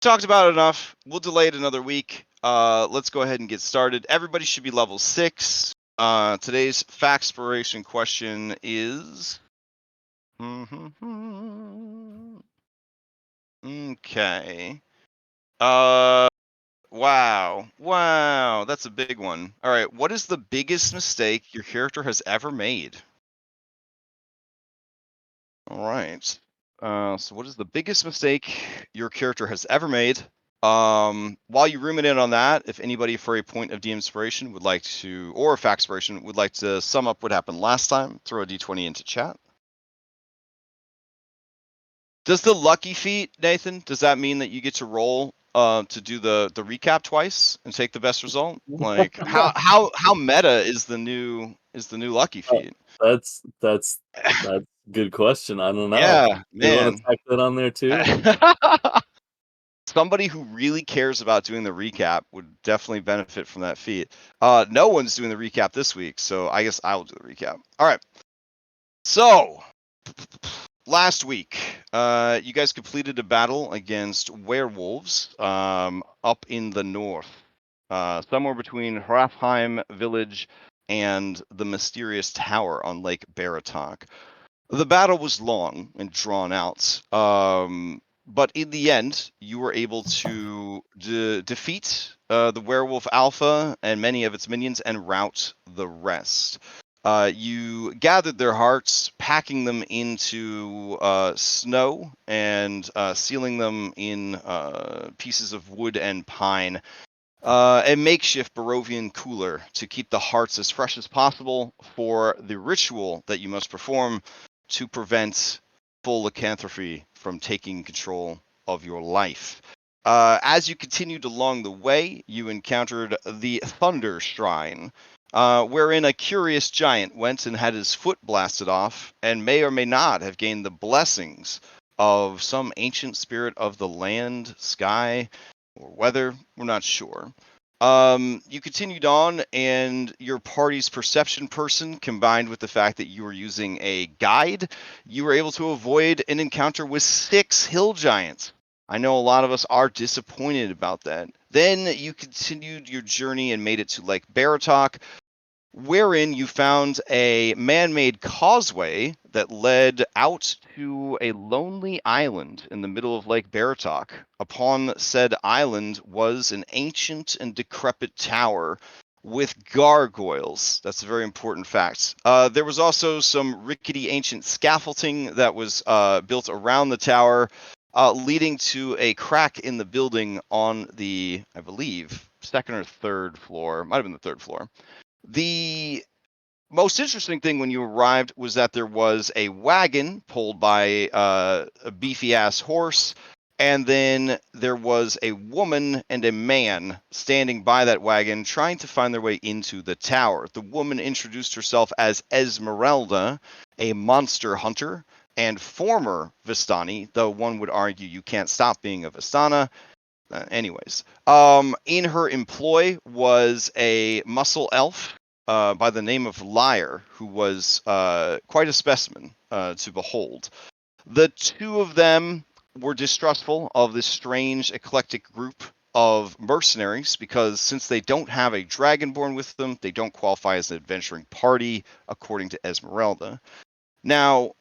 talked about it enough. We'll delay it another week. Let's go ahead and get started. Everybody should be level 6. Today's factspiration question is... Okay. Wow, that's a big one. All right, what is the biggest mistake your character has ever made? All right. So what is the biggest mistake your character has ever made? While you ruminate on that, if anybody for a point of de-inspiration would like to, or a factspiration would like to sum up what happened last time, throw a d20 into chat. Does the lucky feat, Nathan, does that mean that you get to roll to do the recap twice and take the best result? Like how meta is the new lucky feat? That's a good question. I don't know. Yeah, You want to man. tack that on there too? Somebody who really cares about doing the recap would definitely benefit from that feat. No one's doing the recap this week, so I guess I will do the recap. All right. So, last week, you guys completed a battle against werewolves up in the north, somewhere between Hrafheim village and the mysterious tower on Lake Baratok. The battle was long and drawn out, but in the end, you were able to defeat the werewolf alpha and many of its minions and rout the rest. You gathered their hearts, packing them into snow and sealing them in pieces of wood and pine. A makeshift Barovian cooler to keep the hearts as fresh as possible for the ritual that you must perform to prevent full lycanthropy from taking control of your life. As you continued along the way, you encountered the Thunder Shrine, wherein a curious giant went and had his foot blasted off, and may or may not have gained the blessings of some ancient spirit of the land, sky, or weather. We're not sure. You continued on, and your party's perception person, combined with the fact that you were using a guide, you were able to avoid an encounter with 6 hill giants. I know a lot of us are disappointed about that. Then you continued your journey and made it to Lake Baratok, wherein you found a man-made causeway that led out to a lonely island in the middle of Lake Baratok. Upon said island was an ancient and decrepit tower with gargoyles. That's a very important fact. There was also some rickety ancient scaffolding that was built around the tower, leading to a crack in the building on the, I believe, second or third floor. Might have been the third floor. The most interesting thing when you arrived was that there was a wagon pulled by a beefy ass horse, and then there was a woman and a man standing by that wagon trying to find their way into the tower. The woman introduced herself as Esmeralda, a monster hunter and former Vistani, though one would argue you can't stop being a Vistana. Anyways, in her employ was a muscle elf by the name of Lyre, who was quite a specimen to behold. The two of them were distrustful of this strange, eclectic group of mercenaries because since they don't have a dragonborn with them, they don't qualify as an adventuring party, according to Esmeralda. Now,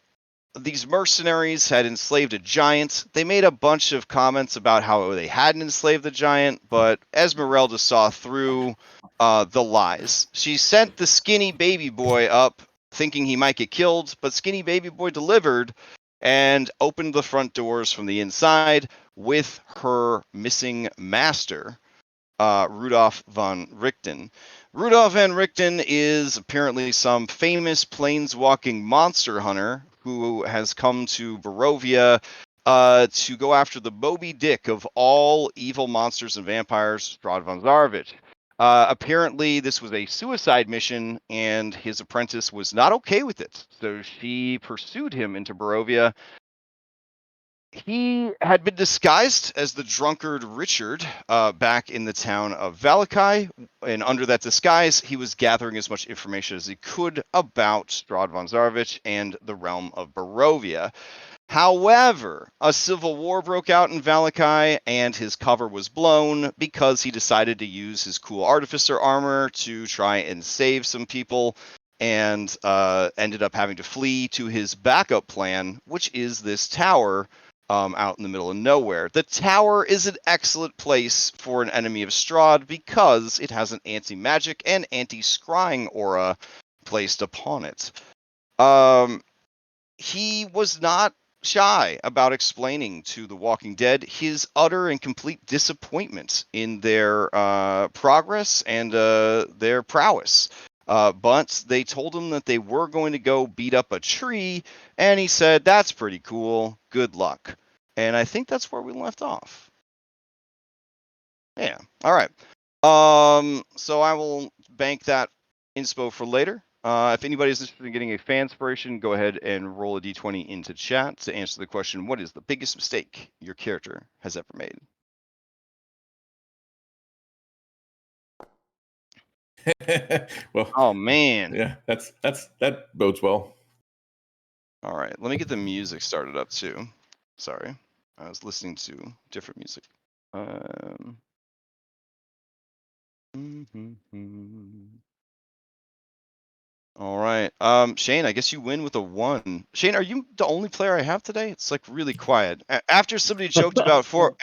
these mercenaries had enslaved a giant. They made a bunch of comments about how they hadn't enslaved the giant, but Esmeralda saw through the lies. She sent the skinny baby boy up thinking he might get killed, but skinny baby boy delivered and opened the front doors from the inside with her missing master, Rudolf von Richten. Rudolf von Richten is apparently some famous planeswalking monster hunter who has come to Barovia to go after the Moby Dick of all evil monsters and vampires, Strahd von Zarvich. Apparently, this was a suicide mission, and his apprentice was not okay with it. So she pursued him into Barovia. He had been disguised as the drunkard Richard back in the town of Valakai, and under that disguise, he was gathering as much information as he could about Strahd von Zarvich and the realm of Barovia. However, a civil war broke out in Valakai, and his cover was blown because he decided to use his cool artificer armor to try and save some people, and ended up having to flee to his backup plan, which is this tower out in the middle of nowhere. The tower is an excellent place for an enemy of Strahd because it has an anti-magic and anti-scrying aura placed upon it. He was not shy about explaining to the Walking Dead his utter and complete disappointment in their progress and their prowess. But they told him that they were going to go beat up a tree, and he said, "That's pretty cool. Good luck." And I think that's where we left off. Yeah. All right. So I will bank that inspo for later. If anybody's interested in getting a fan inspiration, go ahead and roll a d20 into chat to answer the question, what is the biggest mistake your character has ever made? Well, Oh, man. yeah, that bodes well. All right. Let me get the music started up, too. Sorry. I was listening to different music. All right. Shane, I guess you win with a 1. Shane, are you the only player I have today? It's like really quiet. After somebody joked about 4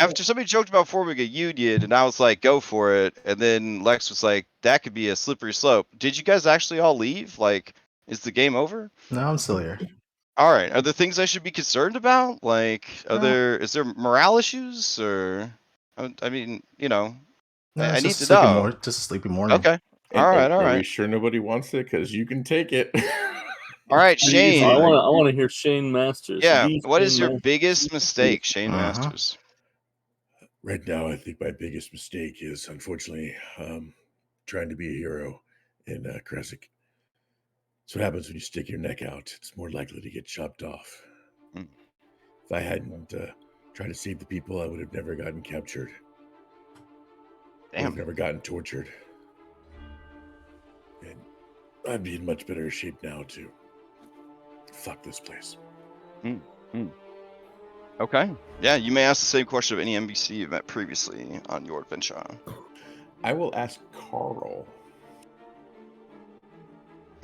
week a union, and I was like, go for it. And then Lex was like, that could be a slippery slope. Did you guys actually all leave? Like, is the game over? No, I'm still here. All right. Are there things I should be concerned about? Like, No. is there morale issues, or I mean, you know, No, I it's need just to a sleepy know. just a sleepy morning. Okay. And All right. All are we right. sure nobody wants it? Because you can take it. All right, It's pretty easy. Shane. I want to hear Shane Masters. Yeah. The What is Shane your Masters. biggest mistake, Shane Masters? Right now, I think my biggest mistake is, unfortunately, trying to be a hero in Kresik. That's what happens when you stick your neck out. It's more likely to get chopped off. Mm. If I hadn't tried to save the people, I would have never gotten captured. I would have Damn. never gotten tortured. And I'd be in much better shape now to fuck this place. Okay. Yeah, you may ask the same question of any NPC you've met previously on your adventure. I will ask Carl.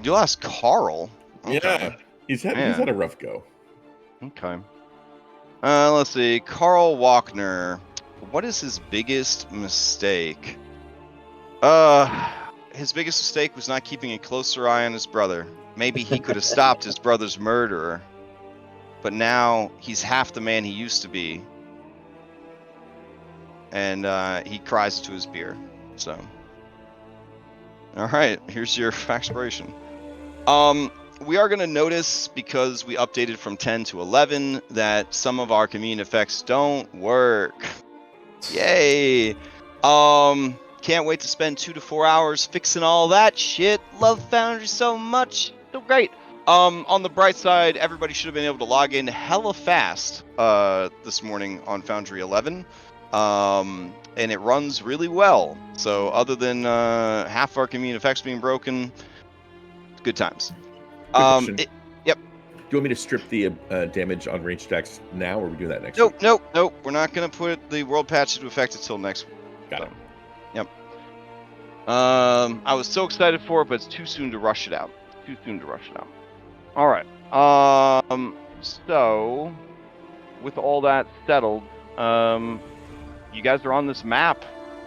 You'll ask Carl. Okay. Yeah, he's had a rough go. Okay. Let's see. Carl Walkner. What is his biggest mistake? His biggest mistake was not keeping a closer eye on his brother. Maybe he could have stopped his brother's murderer. But now he's half the man he used to be. And he cries into his beer. So, all right, here's your expiration. We are going to notice, because we updated from 10 to 11, that some of our commune effects don't work. Yay! Can't wait to spend 2 to 4 hours fixing all that shit. Love Foundry so much. So great. On the bright side, everybody should have been able to log in hella fast this morning on Foundry 11. And it runs really well. So other than half our commune effects being broken, good times. Quick question. Yep. Do you want me to strip the damage on range attacks now, or are we doing that next Nope, week? nope. We're not going to put the world patch into effect until next week. Got it. Yep. I was so excited for it, but it's too soon to rush it out. All right. So with all that settled, you guys are on this map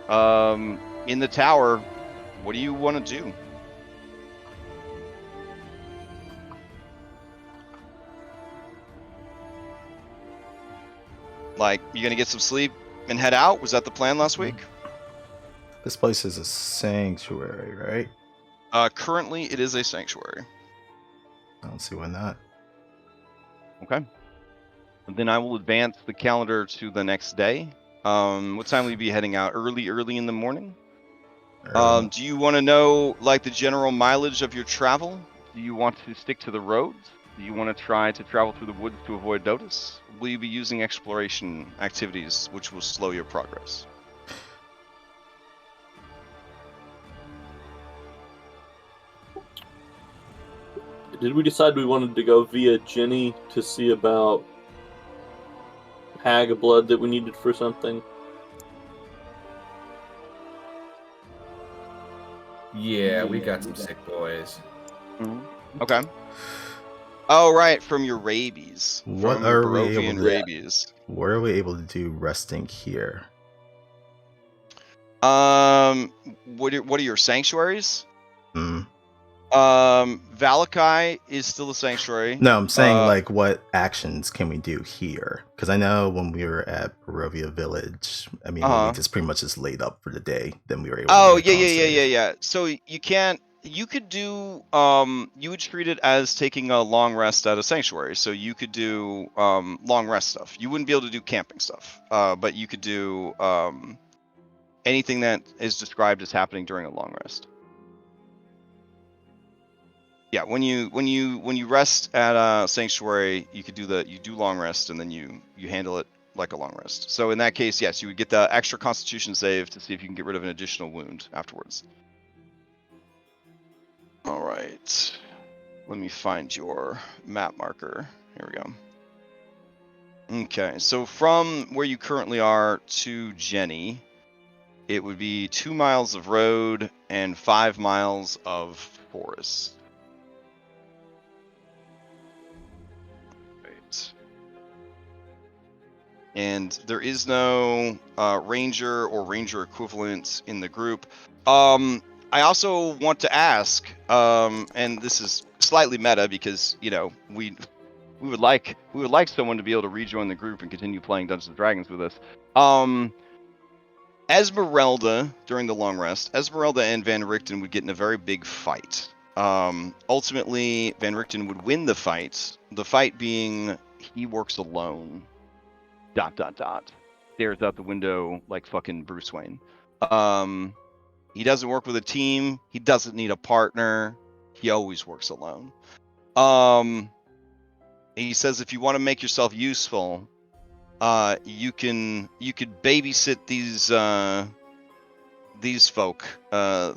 in the tower. What do you want to do? Like, you gonna get some sleep and head out? Was that the plan last week? This place is a sanctuary, right? Currently, it is a sanctuary. I don't see why not. Okay. Then I will advance the calendar to the next day. What time will you be heading out? Early in the morning? Do you want to know, like, the general mileage of your travel? Do you want to stick to the roads? Do you want to try to travel through the woods to avoid notice? Will you be using exploration activities, which will slow your progress? Did we decide we wanted to go via Jenny to see about hag blood that we needed for something. Yeah, we got some sick boys. Okay. Oh, right, from your rabies. What From your are we able Barovian to- rabies. What are we able to do resting here? What are your sanctuaries? Hmm. Valakai is still a sanctuary. No, I'm saying like what actions can we do here? Because I know when we were at Barovia Village, I mean, when we just pretty much just laid up for the day, then we were able to do a con save. Yeah. So you can't. You could do. You would treat it as taking a long rest at a sanctuary. So you could do long rest stuff. You wouldn't be able to do camping stuff. But you could do anything that is described as happening during a long rest. Yeah, when you rest at a sanctuary, you do long rest and then you handle it like a long rest. So in that case, yes, you would get the extra Constitution save to see if you can get rid of an additional wound afterwards. All right, let me find your map marker. Here we go. Okay, so from where you currently are to Jenny, it would be 2 miles of road and 5 miles of forest. And there is no ranger or ranger equivalent in the group. I also want to ask, and this is slightly meta because we would like someone to be able to rejoin the group and continue playing Dungeons and Dragons with us. Esmeralda during the long rest, Esmeralda and Van Richten would get in a very big fight. Ultimately, Van Richten would win the fight. The fight being he works alone. ... Stares out the window like fucking Bruce Wayne. He doesn't work with a team. He doesn't need a partner. He always works alone. He says if you want to make yourself useful, you could babysit these folk.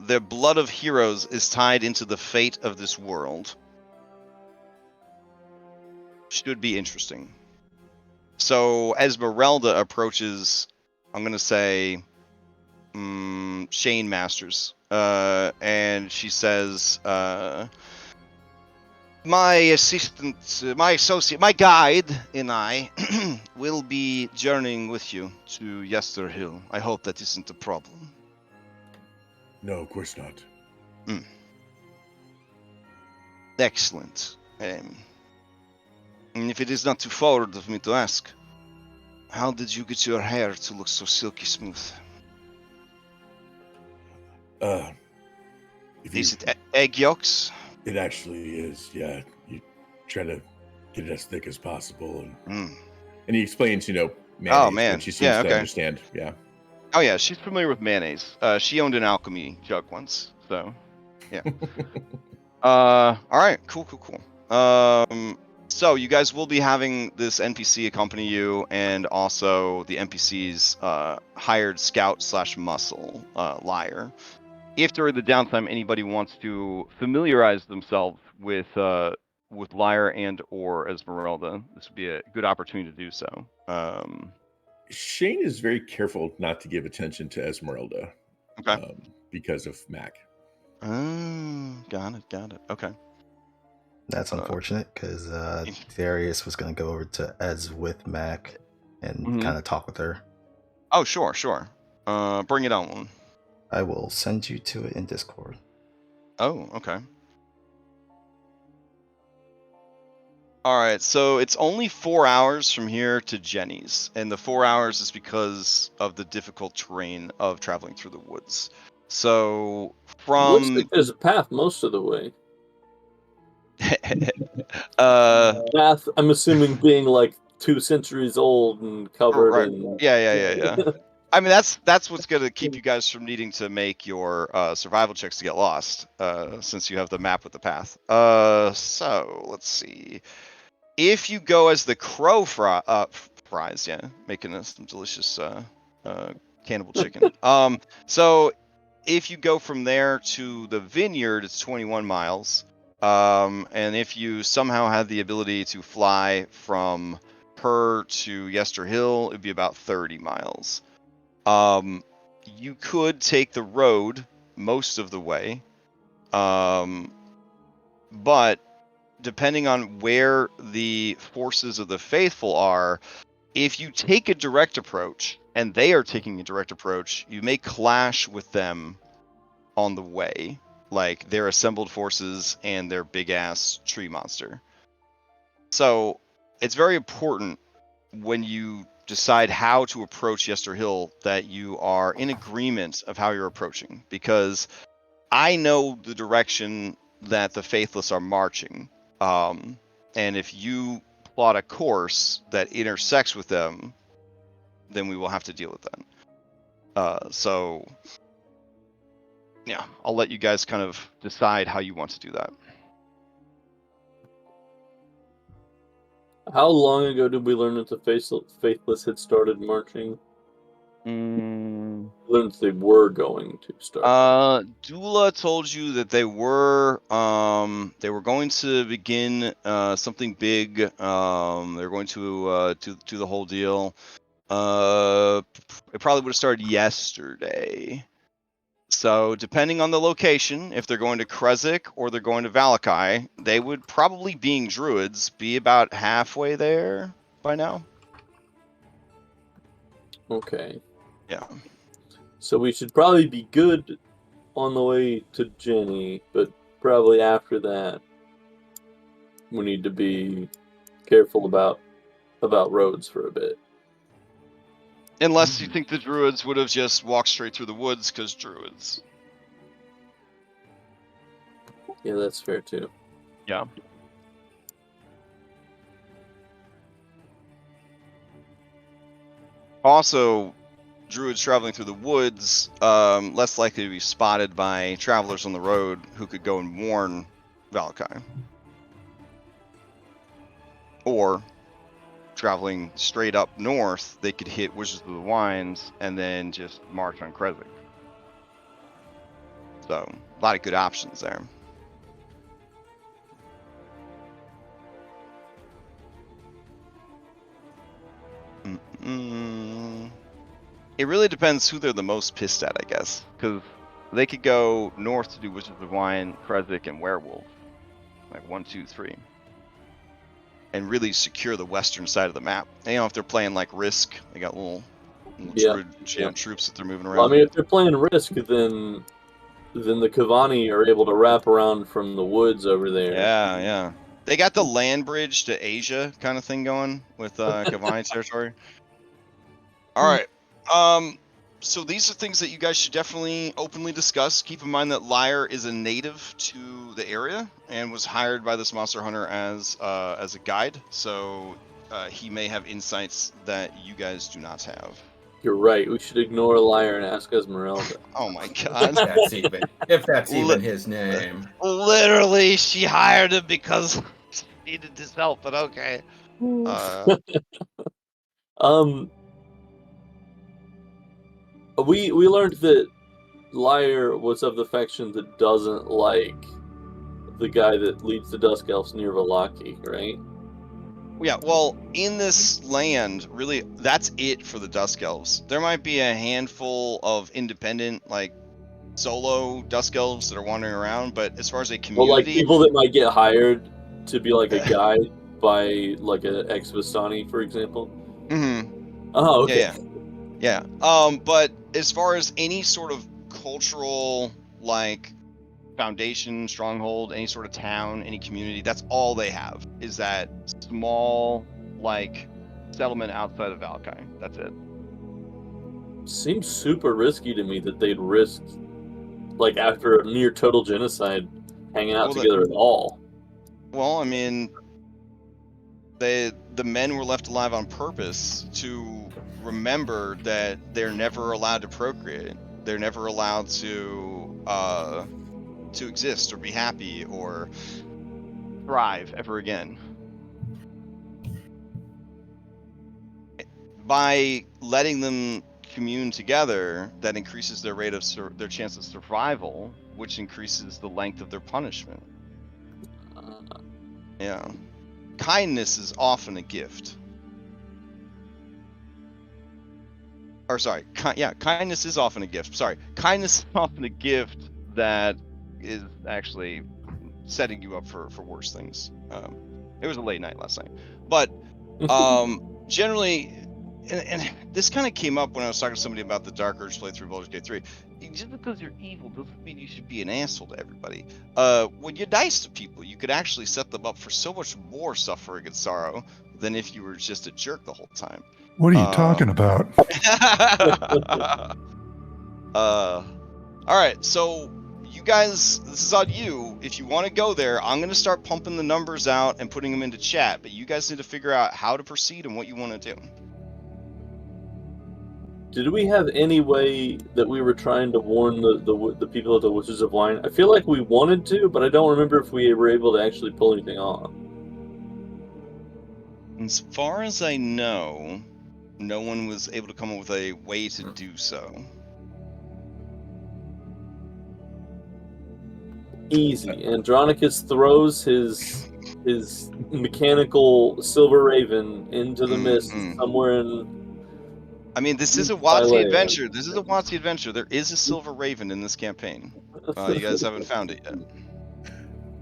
Their blood of heroes is tied into the fate of this world. Should be interesting. So Esmeralda approaches, I'm going to say, Shane Masters. And she says, my assistant, my associate, my guide and I will be journeying with you to Yester Hill. I hope that isn't a problem. No, of course not. Excellent. And if it is not too forward of me to ask, how did you get your hair to look so silky smooth? Is it egg yolks? It actually is, yeah. You try to get it as thick as possible. And he explains, mayonnaise, oh, man. which she seems to understand, yeah. Oh, yeah, she's familiar with mayonnaise. She owned an alchemy jug once, so, yeah. All right, cool. So you guys will be having this NPC accompany you, and also the NPC's hired scout/muscle, Liar. If during the downtime anybody wants to familiarize themselves with Liar and or Esmeralda, this would be a good opportunity to do so. Shane is very careful not to give attention to Esmeralda. Okay. Because of Mac. Got it. Okay. That's unfortunate because Darius was going to go over to Ez with Mac and kind of talk with her. Oh, sure. Bring it on. I will send you to it in Discord. Oh, okay. All right, so it's only 4 hours from here to Jenny's, and the 4 hours is because of the difficult terrain of traveling through the woods. So from Looks like there's a path most of the way. Path, I'm assuming being like 2 centuries old and covered right. in... Yeah. I mean, that's what's going to keep you guys from needing to make your survival checks to get lost, since you have the map with the path. So let's see. If you go as the crow fries, yeah, making us some delicious cannibal chicken. So if you go from there to the vineyard, it's 21 miles. And if you somehow have the ability to fly from Per to Yester Hill, it'd be about 30 miles. You could take the road most of the way, but depending on where the forces of the faithful are, if you take a direct approach and they are taking a direct approach, you may clash with them on the way, like their assembled forces and their big ass tree monster. So it's very important when you decide how to approach Yester Hill that you are in agreement of how you're approaching, because I know the direction that the faithless are marching, and if you plot a course that intersects with them, then we will have to deal with that. So yeah, I'll let you guys kind of decide how you want to do that. How long ago did we learn that the faithless had started marching? Learned they were going to start. Dula told you that they were going to begin something big. They're going to the whole deal. It probably would have started yesterday. So depending on the location, if they're going to Kresik or they're going to Valakai, they would probably, being druids, be about halfway there by now. Okay. Yeah. So we should probably be good on the way to Jenny, but probably after that, we need to be careful about roads for a bit. Unless you think the druids would have just walked straight through the woods, because druids. Yeah, that's fair too. Yeah. Also, druids traveling through the woods, less likely to be spotted by travelers on the road who could go and warn Valakai. Or, traveling straight up north, they could hit Wizards of the Wines and then just march on Kresik. So, a lot of good options there. It really depends who they're the most pissed at, I guess. Because they could go north to do Wizards of the Wine, Kresik, and Werewolf. Like 1, 2, 3. And really secure the western side of the map. And, you know, if they're playing like Risk, they got little druid troops that they're moving around. Well, I mean, if they're playing Risk, then the Kavani are able to wrap around from the woods over there. Yeah, yeah. They got the land bridge to Asia kind of thing going with Kavani territory. All right. So these are things that you guys should definitely openly discuss. Keep in mind that Lyre is a native to the area and was hired by this monster hunter as a guide. So he may have insights that you guys do not have. You're right. We should ignore Lyre and ask Esmeralda. Oh my god. If that's even his name. Literally, she hired him because she needed his help, but okay. We learned that Lyre was of the faction that doesn't like the guy that leads the Dusk Elves near Vallaki, right? Yeah, well, in this land, really, that's it for the Dusk Elves. There might be a handful of independent, like, solo Dusk Elves that are wandering around, but as far as a community... Well, like, people that might get hired to be, like, a guide by, like, an ex-Vistani, for example? Mm-hmm. Oh, okay. Yeah. But as far as any sort of cultural, like, foundation, stronghold, any sort of town, any community, that's all they have, is that small, like, settlement outside of Valakai. That's it. Seems super risky to me that they'd risk, like, after a near total genocide, hanging out together at all. Well, I mean, the men were left alive on purpose to remember that they're never allowed to procreate. They're never allowed to exist or be happy or thrive ever again. By letting them commune together, that increases their rate of their chance of survival, which increases the length of their punishment. Yeah. Kindness is often a gift. or sorry, kindness is often a gift. Sorry, kindness is often a gift that is actually setting you up for worse things. It was a late night last night, but generally, and this kind of came up when I was talking to somebody about the Dark Urge playthrough Baldur's Gate 3. Just because you're evil doesn't mean you should be an asshole to everybody. When you're nice to people, you could actually set them up for so much more suffering and sorrow than if you were just a jerk the whole time. What are you talking about? All right, so you guys, this is on you. If you want to go there, I'm going to start pumping the numbers out and putting them into chat, but you guys need to figure out how to proceed and what you want to do. Did we have any way that we were trying to warn the people at the Witches of Wine? I feel like we wanted to, but I don't remember if we were able to actually pull anything off. As far as I know, no one was able to come up with a way to do so. Easy. Andronicus throws his mechanical silver raven into the mist somewhere in... I mean, this is a WotC adventure. This is a WotC adventure. There is a silver raven in this campaign. You guys haven't found it yet.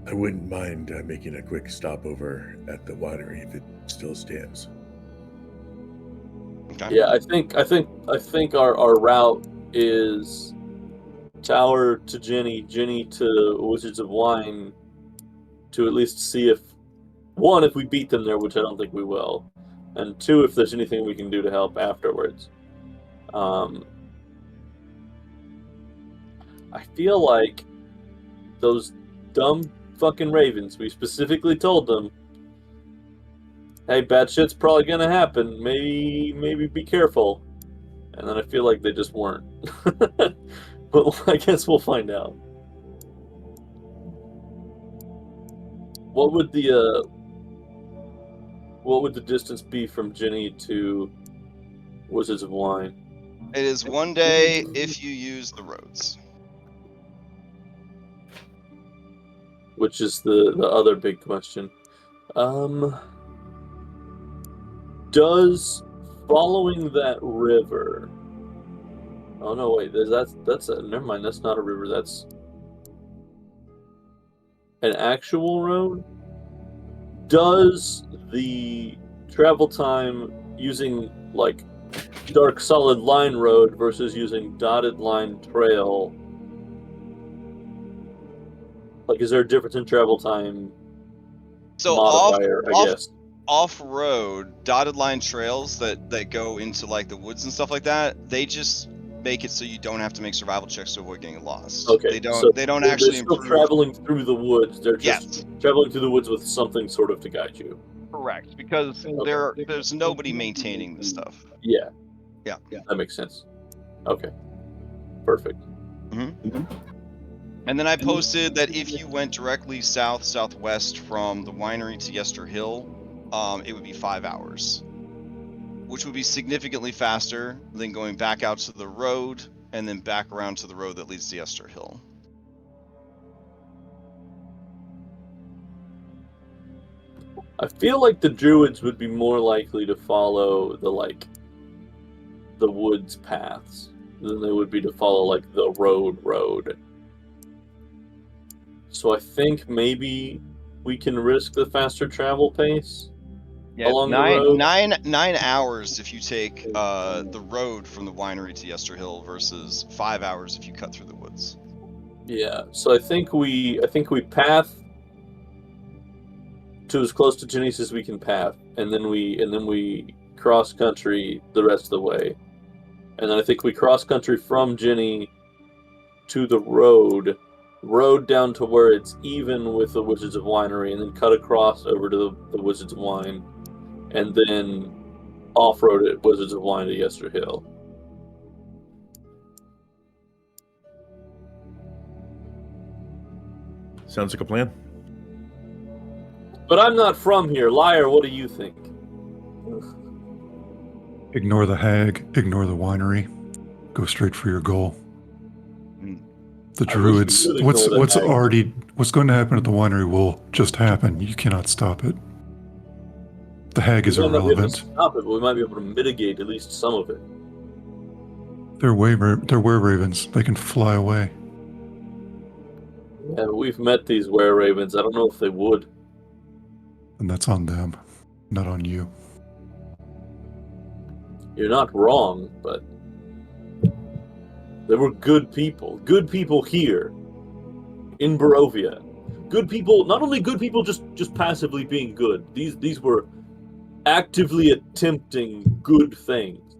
I wouldn't mind making a quick stopover at the winery if it still stands. Okay. Yeah, I think our route is Tower to Jenny, Jenny to Wizards of Wine, to at least see if, one, if we beat them there, which I don't think we will, and two, if there's anything we can do to help afterwards. I feel like those dumb fucking ravens, we specifically told them, hey, bad shit's probably gonna happen, maybe be careful. And then I feel like they just weren't. But I guess we'll find out. What would the distance be from Jenny to Wizards of Wine? It is 1 day if you use the roads. Which is the other big question. Does following that river... Oh no, wait, never mind, that's not a river, that's an actual road? Does the travel time using, like, dark solid line road versus using dotted line trail, like, is there a difference in travel time? So modifier, I guess. Off-road, dotted line trails that go into, like, the woods and stuff like that, they just make it so you don't have to make survival checks to avoid getting lost. Okay, they don't actually still improve. traveling through the woods. They're just Yes. traveling through the woods with something sort of to guide you. Correct, because there's nobody maintaining this stuff. Yeah. Yeah. That makes sense. Okay. Perfect. And then I posted that if you went directly southwest from the winery to Yester Hill, it would be 5 hours, which would be significantly faster than going back out to the road and then back around to the road that leads to Yester Hill. I feel like the druids would be more likely to follow the woods paths than they would be to follow, like, the road. So I think maybe we can risk the faster travel pace. Yeah, along the road. 9 hours if you take the road from the winery to Yester Hill versus 5 hours if you cut through the woods. Yeah, so I think we path to as close to Jenny's as we can path, and then we cross country the rest of the way, and then I think we cross country from Jenny to the road down to where it's even with the Wizards of Winery, and then cut across over to the Wizards of Wine, and then off-road at Wizards of Wine to Yester Hill. Sounds like a plan. But I'm not from here. Liar, what do you think? Ignore the hag, ignore the winery, go straight for your goal. The druids, what's going to happen at the winery will just happen. You cannot stop it. The hag is irrelevant. Stop it, but we might be able to mitigate at least some of it. They're were-ravens. They can fly away. Yeah, we've met these were-ravens. I don't know if they would. And that's on them, not on you. You're not wrong, but they were good people. Good people here in Barovia. Good people, not only good people just passively being good. These were actively attempting good things.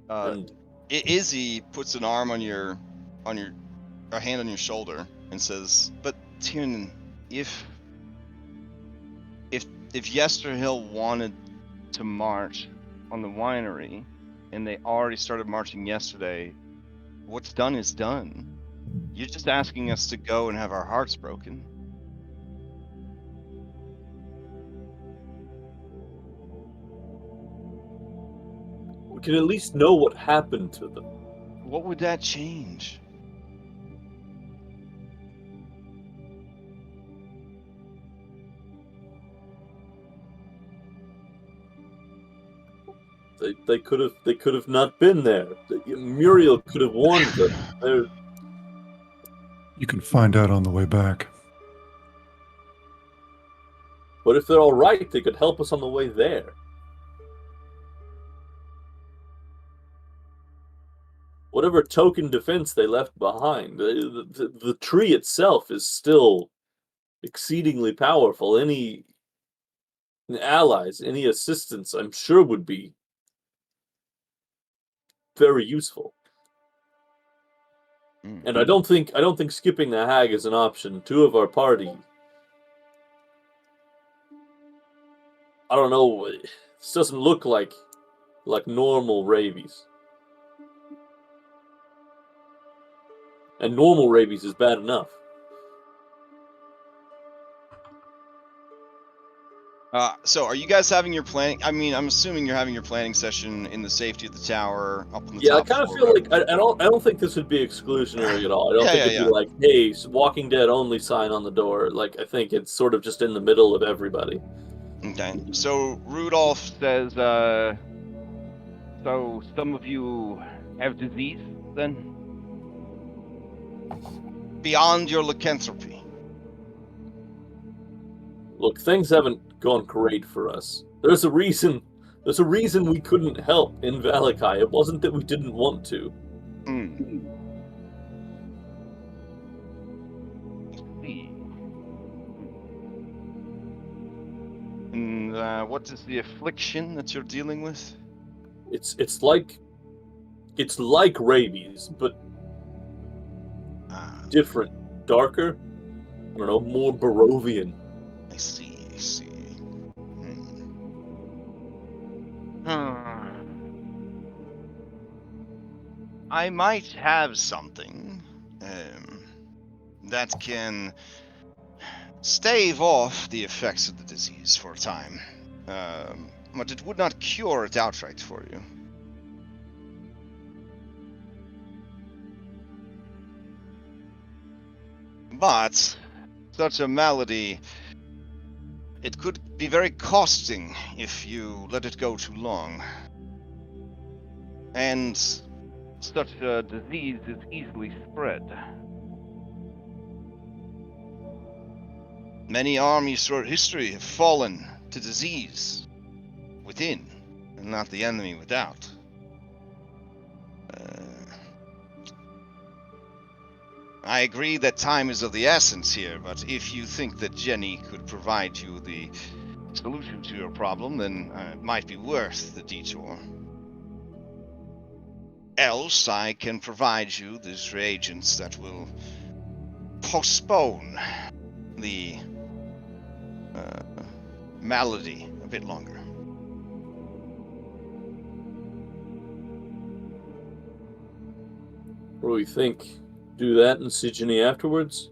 And Izzy puts an arm on your a hand on your shoulder and says, "But Tiernan, if Yester Hill wanted to march on the winery, and they already started marching yesterday, what's done is done. You're just asking us to go and have our hearts broken." we can at least know what happened to them. What would that change? They could have not been there. Muriel could have warned them. You can find out on the way back. But if they're all right, they could help us on the way there. Whatever token defense they left behind, the tree itself is still exceedingly powerful. Any allies, any assistance, I'm sure would be very useful. And I don't think skipping the hag is an option. Two of our party, I don't know, this doesn't look like normal rabies. And normal rabies is bad enough. So are you guys having your planning? I mean, I'm assuming you're having your planning session in the safety of the tower, up on the top. Yeah, I kind of feel like I don't think this would be exclusionary at all. I don't think it'd be like, hey, Walking Dead only sign on the door. Like, I think it's sort of just in the middle of everybody. Okay. So Rudolph says, so some of you have disease then? Beyond your lycanthropy. Look, things haven't gone great for us. There's a reason we couldn't help in Valakai. It wasn't that we didn't want to. And what is the affliction that you're dealing with? It's like rabies, but different, darker. I don't know, more Barovian. I see. I might have something that can stave off the effects of the disease for a time, but it would not cure it outright for you. But such a malady, it could be very costing if you let it go too long. And such a disease is easily spread. Many armies throughout history have fallen to disease within, and not the enemy without. I agree that time is of the essence here, but if you think that Jenny could provide you the solution to your problem, then it might be worth the detour. Else, I can provide you these reagents that will postpone the malady a bit longer. What do we think? Do that and see Jenny afterwards?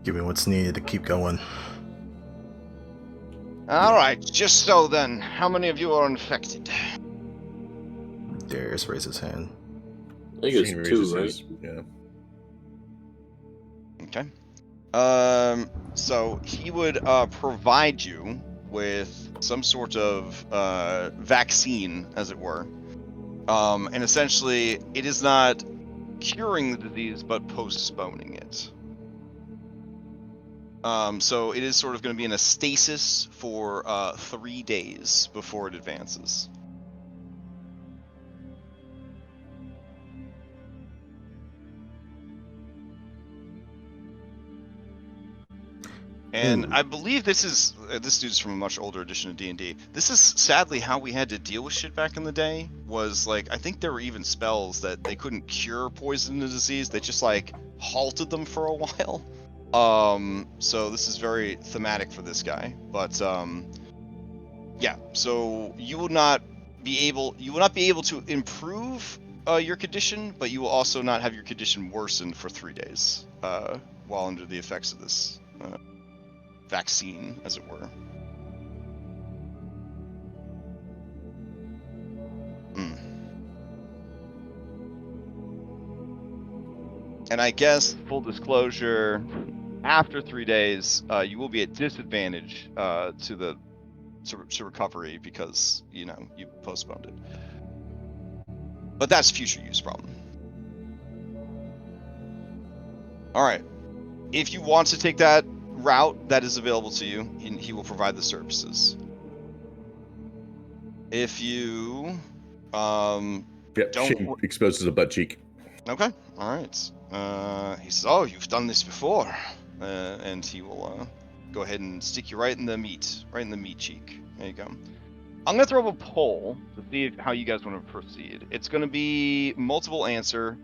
Give me what's needed to keep going. Alright, just so then, how many of you are infected? Darius raises his hand. I think it's 2, right? Yeah. Okay. So he would provide you with some sort of vaccine, as it were. And essentially, it is not curing the disease, but postponing it. So it is sort of going to be in a stasis for 3 days before it advances. And I believe this is this dude's from a much older edition of D&D. This is sadly how we had to deal with shit back in the day. Was like, I think there were even spells that they couldn't cure poison and disease. They just like halted them for a while. So this is very thematic for this guy. But yeah. So you will not be able to improve your condition, but you will also not have your condition worsen for 3 days while under the effects of this. Vaccine, as it were. And I guess, full disclosure, after 3 days, you will be at disadvantage to recovery because, you know, you postponed it. But that's future use problem. Alright. If you want to take that route, that is available to you, and he will provide the services. If you don't Shane exposes a butt cheek. Okay, all right. He says, "Oh, you've done this before," and he will go ahead and stick you right in the meat cheek. There you go. I'm gonna throw up a poll to see how you guys want to proceed. It's gonna be multiple answer.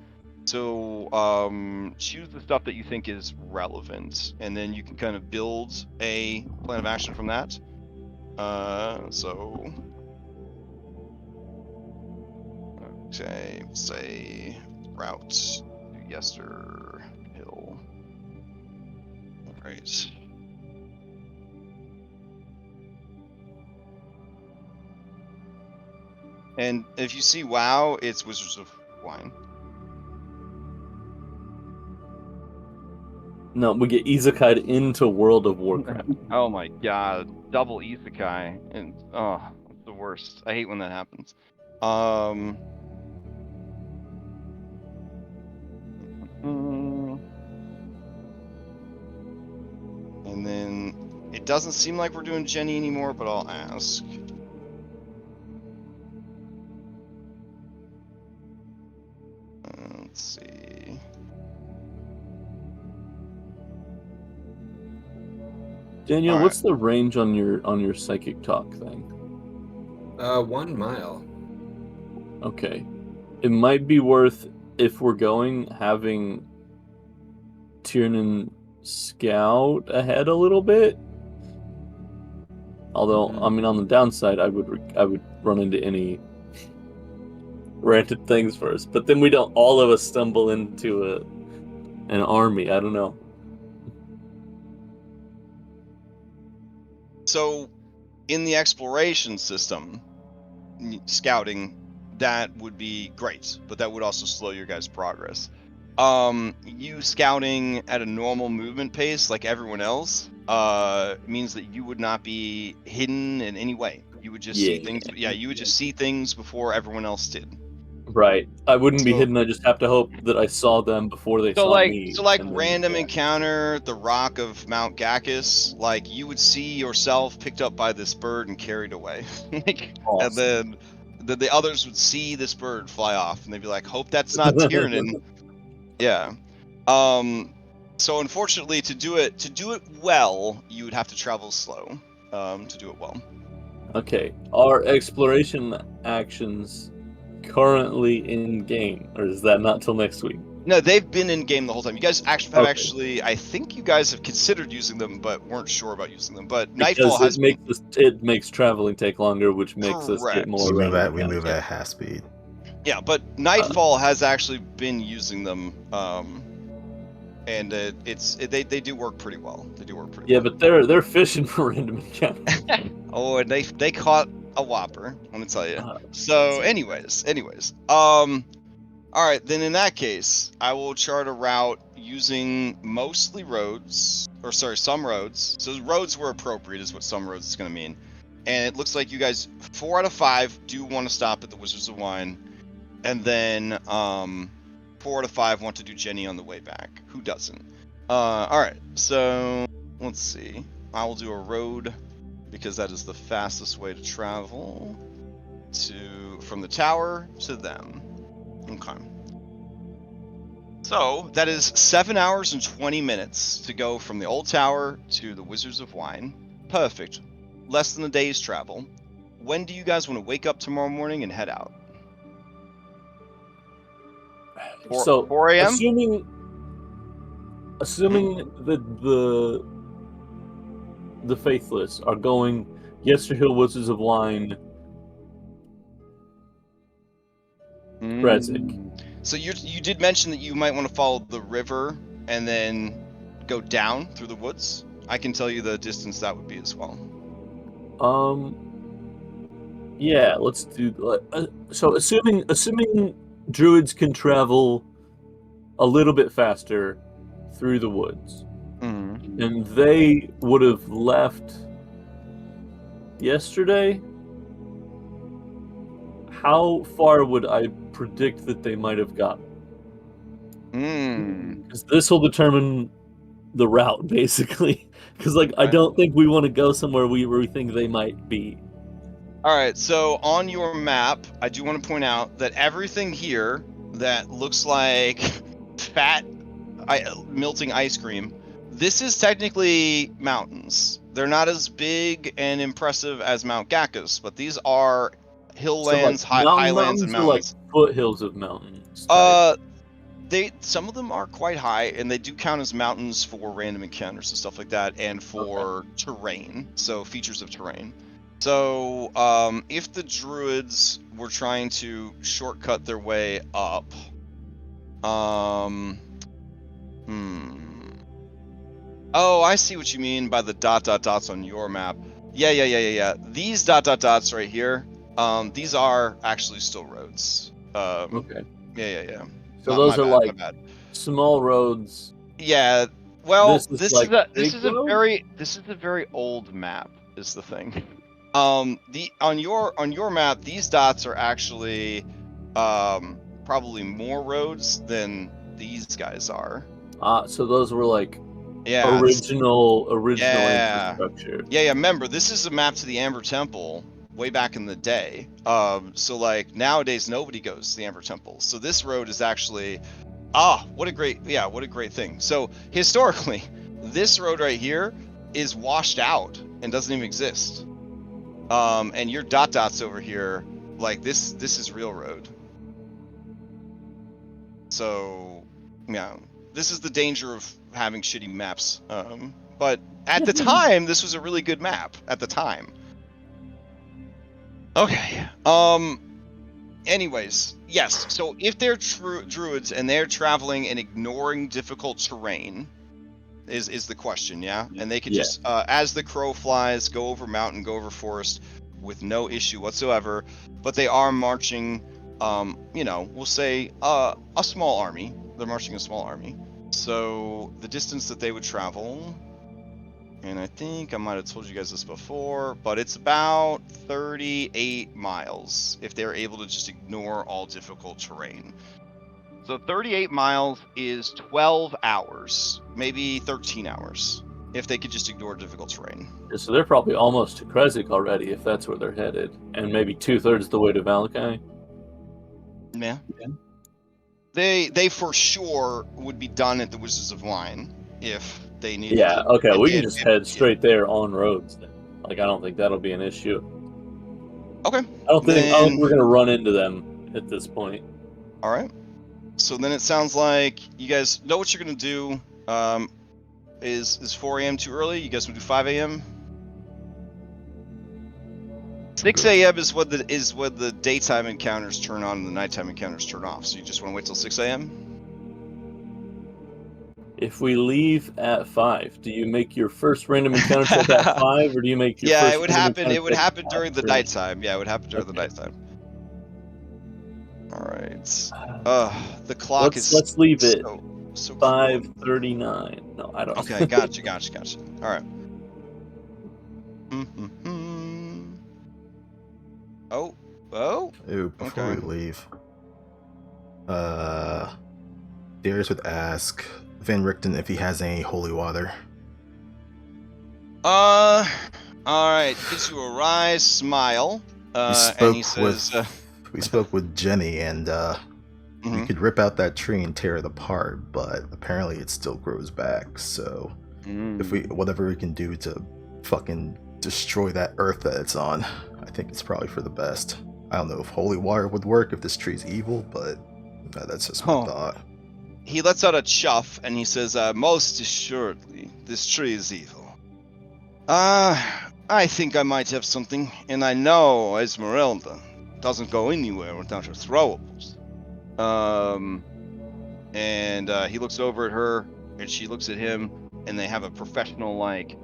So choose the stuff that you think is relevant, and then you can kind of build a plan of action from that. So, okay, say route to Yester Hill. All right. And if you see WoW, it's Wizards of Wine. No, we get isekai'd into World of Warcraft. Oh my god, double isekai, and it's the worst. I hate when that happens. And then it doesn't seem like we're doing Jenny anymore, but I'll ask. Let's see. Daniel, what's the range on your psychic talk thing? 1 mile. Okay. It might be worth, if we're going, having Tiernan scout ahead a little bit. Although, I mean, on the downside, I would run into any ranted things first. But then we don't all of us stumble into an army. I don't know. So, in the exploration system, scouting, that would be great, but that would also slow your guys' progress. You scouting at a normal movement pace like everyone else means that you would not be hidden in any way. You would just see things. Yeah, you would just see things before everyone else did. Right. I wouldn't be hidden. I just have to hope that I saw them before they saw me. So like random encounter, the rock of Mount Gacus, like you would see yourself picked up by this bird and carried away. Awesome. And then the others would see this bird fly off and they'd be like, hope that's not Tiernan. Yeah. So unfortunately to do it well, you would have to travel slow to do it well. Okay. Are exploration actions currently in game, or is that not till next week? No, they've been in game the whole time. You guys actually I think you guys have considered using them, but weren't sure about using them. But Nightfall has it makes traveling take longer, which makes us get more. We move at half speed. Yeah, but Nightfall has actually been using them, and they do work pretty well. They do work pretty well. Yeah, but they're fishing for random encounters. Oh, and they caught a whopper, let me tell you. So anyways, All right, then in that case, I will chart a route using mostly roads, or sorry, some roads. So roads were appropriate is what some roads is going to mean. And it looks like you guys, 4 out of 5 do want to stop at the Wizards of Wine. And then 4 out of 5 want to do Jenny on the way back. Who doesn't? All right, so let's see. I will do a road because that is the fastest way to travel from the tower to them. Okay. So that is 7 hours and 20 minutes to go from the old tower to the Wizards of Wine. Perfect. Less than a day's travel. When do you guys want to wake up tomorrow morning and head out? 4 a.m. Assuming that the faithless are going Yester Hill Wizards of Wine. So you did mention that you might want to follow the river and then go down through the woods. I can tell you the distance that would be as well. Yeah, let's do. So assuming druids can travel a little bit faster through the woods, and they would have left yesterday. How far would I predict that they might have gotten? Because this will determine the route, basically. Because, I don't think we want to go somewhere where we think they might be. All right, so on your map, I do want to point out that everything here that looks like fat melting ice cream, this is technically mountains. They're not as big and impressive as Mount Gacchus, but these are hilllands, highlands, and mountains. Foothills of mountains. Some of them are quite high, and they do count as mountains for random encounters and stuff like that, and for terrain, so features of terrain. So, if the druids were trying to shortcut their way up, Oh, I see what you mean by the ... dots on your map. Yeah. These ... dots right here, these are actually still roads. Okay. Yeah. So those are small roads. Yeah. Well, this is a very old map is the thing. On your map, these dots are actually probably more roads than these guys are. So those were original infrastructure. Yeah. Remember, this is a map to the Amber Temple way back in the day. So nowadays nobody goes to the Amber Temple. So this road is actually what a great thing. So historically, this road right here is washed out and doesn't even exist. And your ... dots over here, this is real road. So yeah, this is the danger of having shitty maps. But at the time, this was a really good map at the time. Okay. Anyways, yes. So if they're druids and they're traveling and ignoring difficult terrain, is the question, yeah? And they could just, as the crow flies, go over mountain, go over forest with no issue whatsoever. But they are marching, we'll say a small army. They're marching a small army. So the distance that they would travel, and I think I might have told you guys this before, but it's about 38 miles if they're able to just ignore all difficult terrain. So 38 miles is 12 hours, maybe 13 hours, if they could just ignore difficult terrain. Yeah, so they're probably almost to Krezk already, if that's where they're headed, and maybe 2/3 the way to Valakai. Yeah. They for sure would be done at the Wizards of Wine if they needed. Yeah. Okay. We can just head straight there on roads. Then. I don't think that'll be an issue. Okay. I don't think we're gonna run into them at this point. All right. So then it sounds like you guys know what you're gonna do. Is 4 a.m. too early? You guys want to do 5 a.m.? 6 a.m. is when the daytime encounters turn on and the nighttime encounters turn off. So you just want to wait till 6 a.m.? If we leave at 5, do you make your first random encounter check at 5, or do you make your first? It would happen. It would happen during the nighttime. Yeah, it would happen during the nighttime. All right. The clock is. Let's leave it. So cruel. 5:39. No, I don't. Okay, gotcha. All right. Oh. Ooh, before we leave, Darius would ask Van Richten if he has any holy water. All right. Gives you a wry smile. And he says, we spoke with Jenny, and you could rip out that tree and tear it apart, but apparently it still grows back. So if whatever we can do to fucking destroy that earth that it's on, I think it's probably for the best. I don't know if holy water would work if this tree's evil, but that's just my thought. He lets out a chuff and he says, most assuredly, this tree is evil. I think I might have something, and I know Esmeralda doesn't go anywhere without her throwables. And he looks over at her, and she looks at him, and they have a professional, like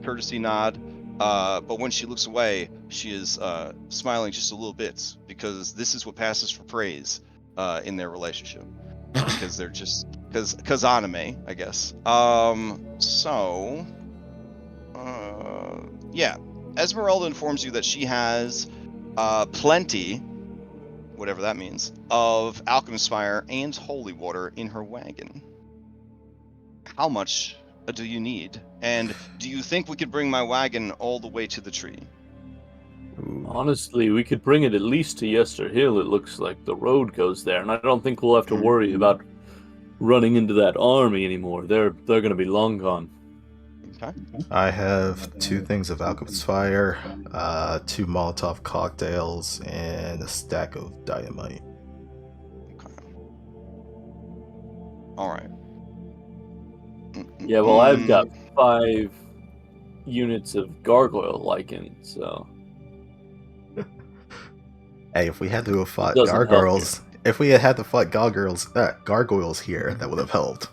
courtesy nod. But when she looks away, she is smiling just a little bit, because this is what passes for praise in their relationship. Because they're just... Because anime, I guess. Yeah. Esmeralda informs you that she has plenty, whatever that means, of alchemist fire and holy water in her wagon. How much do you need? And do you think we could bring my wagon all the way to the tree? Honestly, we could bring it at least to Yester Hill. It looks like the road goes there, and I don't think we'll have to worry about running into that army anymore. They're going to be long gone. Okay. I have 2 things of alchemist fire, 2 Molotov cocktails, and a stack of dynamite. Okay. All right. Yeah, well, I've got 5 units of gargoyle lichen, so... Hey, if we had to have fought gargoyles, gargoyles here, that would have helped.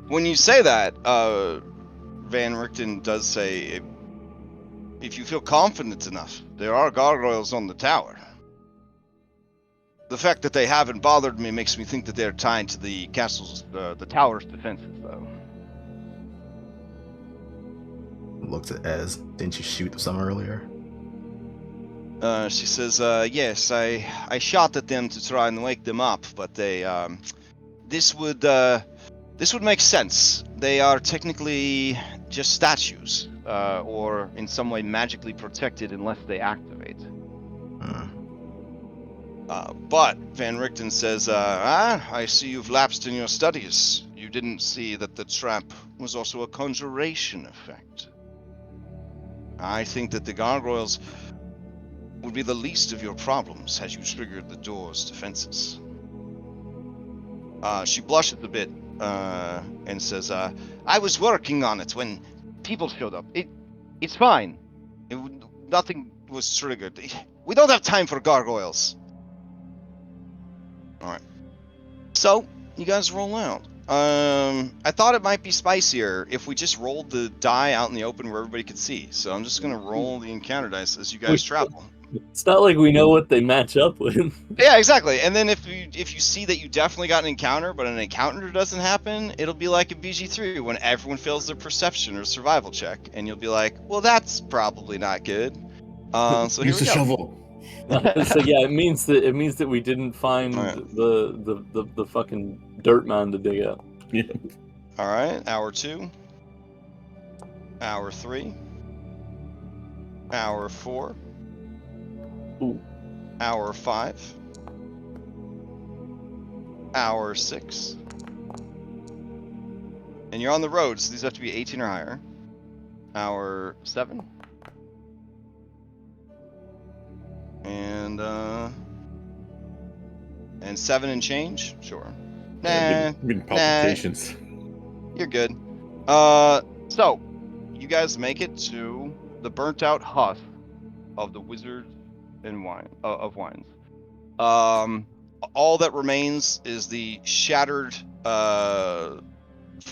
When you say that, Van Richten does say, if you feel confident enough, there are gargoyles on the tower. The fact that they haven't bothered me makes me think that they're tied to the castle's, the tower's defenses, though. Looks at Ez. Didn't you shoot some earlier? She says, yes, I shot at them to try and wake them up, but they, this would make sense. They are technically just statues, or in some way magically protected unless they activate. But Van Richten says, I see you've lapsed in your studies. You didn't see that the trap was also a conjuration effect. I think that the gargoyles would be the least of your problems had you triggered the door's defenses. She blushes a bit, and says, I was working on it when people showed up. It's fine. Nothing was triggered. We don't have time for gargoyles. Alright. So, you guys roll out. I thought it might be spicier if we just rolled the die out in the open where everybody could see. So I'm just gonna roll the encounter dice as you guys travel. It's not like we know what they match up with. Yeah, exactly. And then if you see that you definitely got an encounter, but an encounter doesn't happen, it'll be like in BG3 when everyone fails their perception or survival check, and you'll be like, well, that's probably not good. So use the shovel. So yeah, it means that we didn't find the fucking dirt mound to dig up. Yeah. All right, hour 2, hour 3, hour 4. Ooh. Hour 5, hour 6, and you're on the road, so these have to be 18 or higher. Hour 7, and 7 and change. Sure. Been palpitations. You're good. So you guys make it to the burnt out husk of the Wizard and wines. All that remains is the shattered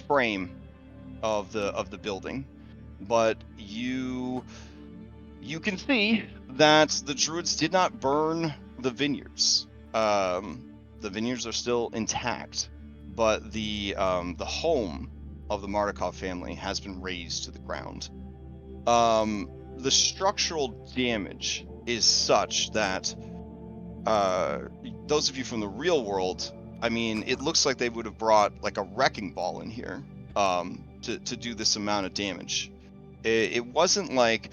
frame of the building, but you you can see that the druids did not burn the vineyards. The vineyards are still intact, but the home of the Mardukov family has been razed to the ground. The structural damage is such that those of you from the real world, I mean, it looks like they would have brought like a wrecking ball in here to do this amount of damage. It wasn't like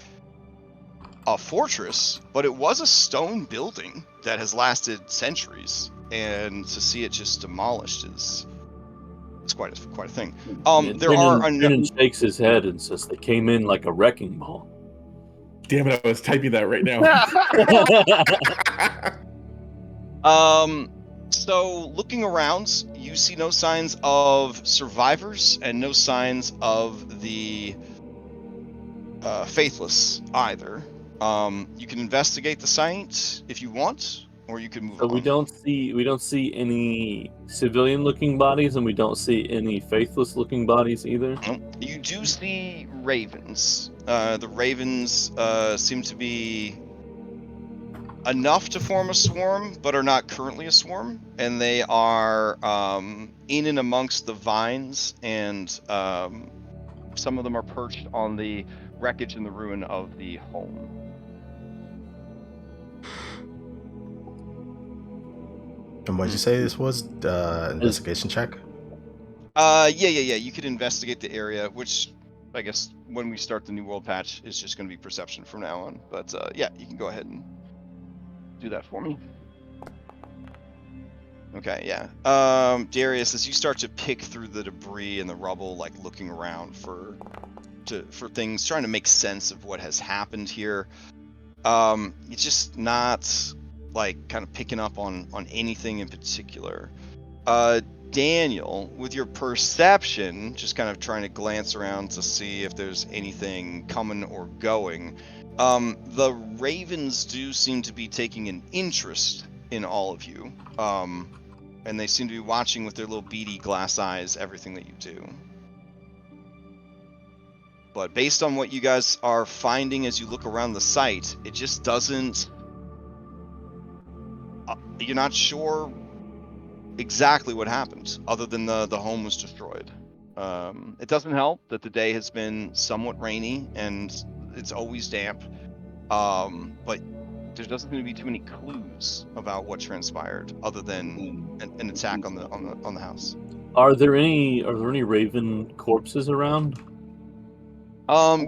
a fortress, but it was a stone building that has lasted centuries, and to see it just demolished is quite a thing. Brennan shakes his head and says they came in like a wrecking ball. Damn it, I was typing that right now. So looking around, you see no signs of survivors and no signs of the faithless either. You can investigate the site if you want, or you can move on. We don't see any civilian-looking bodies, and we don't see any faithless-looking bodies either. You do see ravens. The ravens seem to be enough to form a swarm, but are not currently a swarm, and they are in and amongst the vines, and some of them are perched on the wreckage and the ruin of the home. And what did you say this was? Investigation check? Yeah. You could investigate the area, which I guess when we start the New World patch is just going to be perception from now on. But yeah, you can go ahead and do that for me. Okay, yeah. Darius, as you start to pick through the debris and the rubble, like looking around for things, trying to make sense of what has happened here, it's just not like kind of picking up on anything in particular. Daniel, with your perception, just kind of trying to glance around to see if there's anything coming or going. The ravens do seem to be taking an interest in all of you, and they seem to be watching with their little beady glass eyes everything that you do. But based on what you guys are finding as you look around the site, it just doesn't... you're not sure exactly what happened, other than the home was destroyed. It doesn't help that the day has been somewhat rainy, and it's always damp. But there doesn't seem to be too many clues about what transpired, other than an attack on the house. Are there any raven corpses around?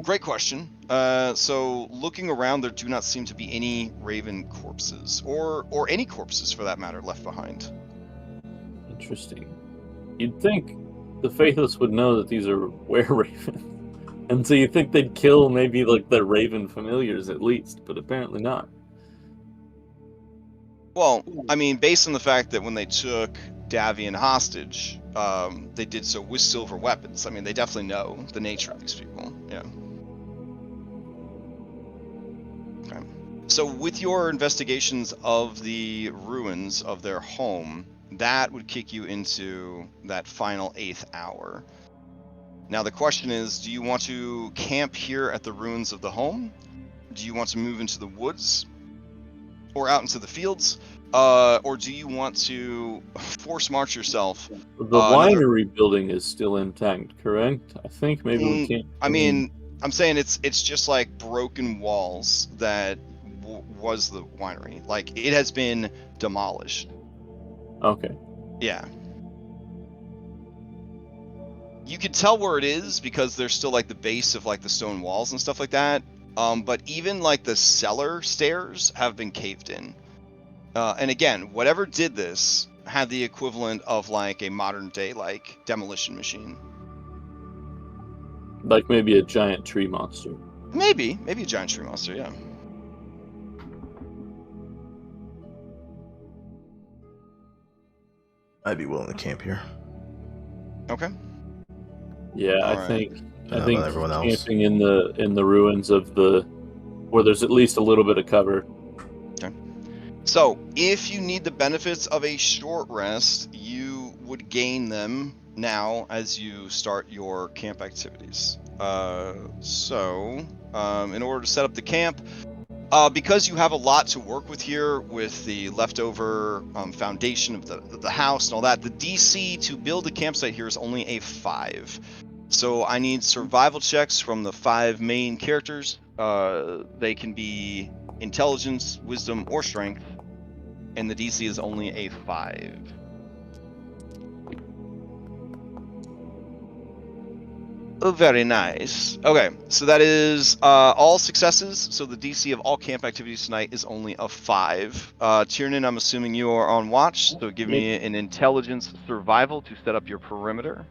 Great question. So looking around, there do not seem to be any raven corpses, or any corpses for that matter, left behind. Interesting. You'd think the faithless would know that these are were-ravens, and so you think they'd kill maybe like the raven familiars at least, but apparently not. Well, I mean, based on the fact that when they took Davian hostage, they did so with silver weapons. I mean, they definitely know the nature of these people. Yeah. Okay. So with your investigations of the ruins of their home, that would kick you into that final 8th hour. Now the question is, do you want to camp here at the ruins of the home? Do you want to move into the woods? Or out into the fields? Or do you want to force march yourself? The winery building is still intact, correct? I think maybe we can't... I mean, I'm saying it's just like broken walls that was the winery. Like, it has been demolished. Okay. Yeah. You can tell where it is because there's still like the base of like the stone walls and stuff like that. But even like the cellar stairs have been caved in. And again, whatever did this had the equivalent of like a modern day like demolition machine. Like maybe a giant tree monster. Maybe a giant tree monster, yeah. I'd be willing to camp here. Okay. Yeah, All I think everyone else. camping in the ruins of where there's at least a little bit of cover. Okay. So, if you need the benefits of a short rest, you would gain them now as you start your camp activities. in order to set up the camp. Because you have a lot to work with here, with the leftover foundation of the house and all that, the DC to build a campsite here is only a 5. So I need survival checks from the 5 main characters. They can be intelligence, wisdom, or strength, and the DC is only a 5. Oh, very nice. Okay, so that is all successes. So the DC of all camp activities tonight is only a 5. Tiernan, I'm assuming you are on watch, so give me an intelligence survival to set up your perimeter.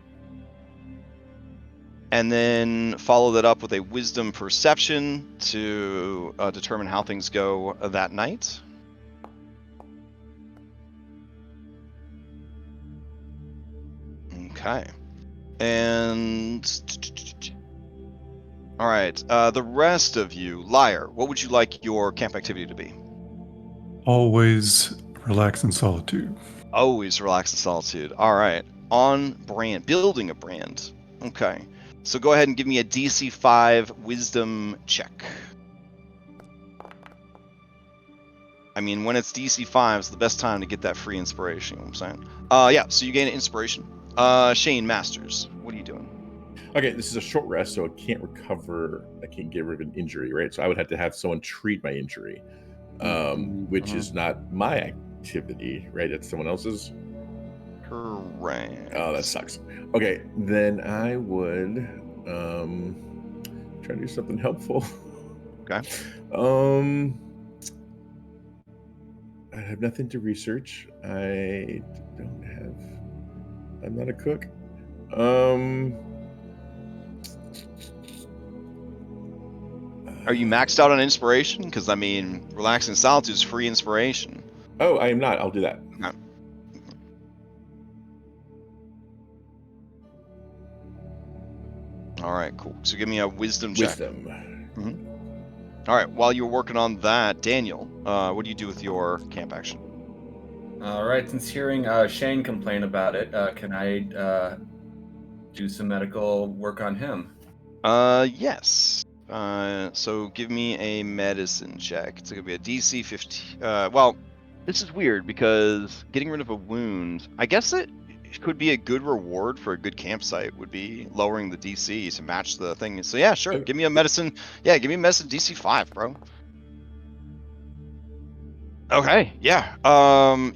And then follow that up with a wisdom perception to determine how things go that night. Okay. And all right, the rest of you, Liar, what would you like your camp activity to be? Always relax in solitude. Always relax in solitude. All right, on brand, building a brand. Okay, so go ahead and give me a DC 5 wisdom check. I mean, when it's DC 5, it's the best time to get that free inspiration, you know what I'm saying? Yeah, so you gain an inspiration. Shane Masters, what are you doing? Okay, this is a short rest, so I can't recover. I can't get rid of an injury, right? So I would have to have someone treat my injury, which is not my activity, right? That's someone else's. Correct. Oh, that sucks. Okay, then I would try to do something helpful. Okay. I have nothing to research. I'm not a cook. Are you maxed out on inspiration? Because, I mean, relaxing solitude is free inspiration. Oh, I am not. I'll do that. No. All right, cool. So give me a wisdom check. Wisdom. Mm-hmm. All right, while you're working on that, Daniel, what do you do with your camp action? All right, since hearing Shane complain about it, can I do some medical work on him? Yes. So give me a medicine check. It's gonna be a DC 15. Well, this is weird because getting rid of a wound, I guess it could be a good reward for a good campsite, would be lowering the DC to match the thing. So yeah, sure. Give me a medicine. Yeah, give me a medicine DC 5, bro. Okay, yeah.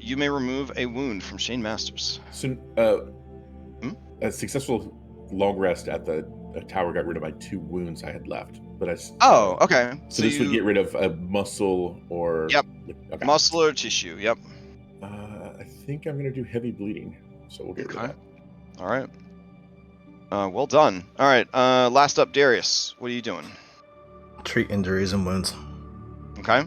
You may remove a wound from Shane Masters. So, a successful long rest at the tower got rid of my 2 wounds I had left. But Okay. So this would get rid of a muscle or... Yep. Okay. Muscle or tissue, yep. I think I'm going to do heavy bleeding. So we'll get rid of that. All right. Well done. All right. Last up, Darius. What are you doing? Treat injuries and wounds. Okay.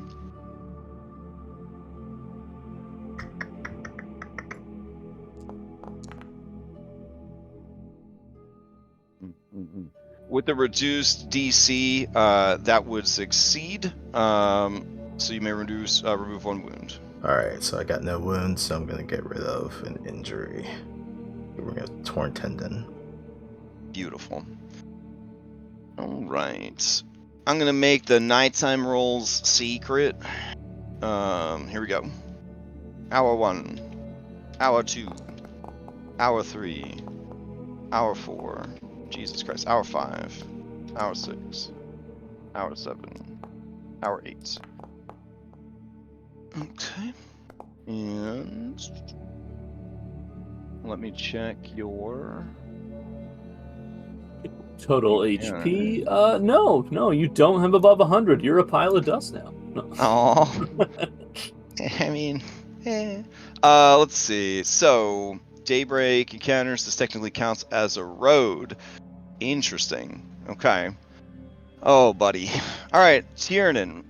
With the reduced DC, that would succeed. So you may remove 1 wound. Alright, so I got no wounds, so I'm going to get rid of an injury. We're going to torn tendon. Beautiful. All right. I'm going to make the nighttime rolls secret. Here we go. Hour 1. Hour 2. Hour 3. Hour 4. Jesus Christ. Hour 5. Hour 6. Hour 7. Hour 8. Okay. And let me check your Total HP? No, you don't have above 100. You're a pile of dust now. No. Oh. I mean, let's see. So, Daybreak encounters, this technically counts as a road. Interesting. Okay. Oh, buddy. All right, Tiernan.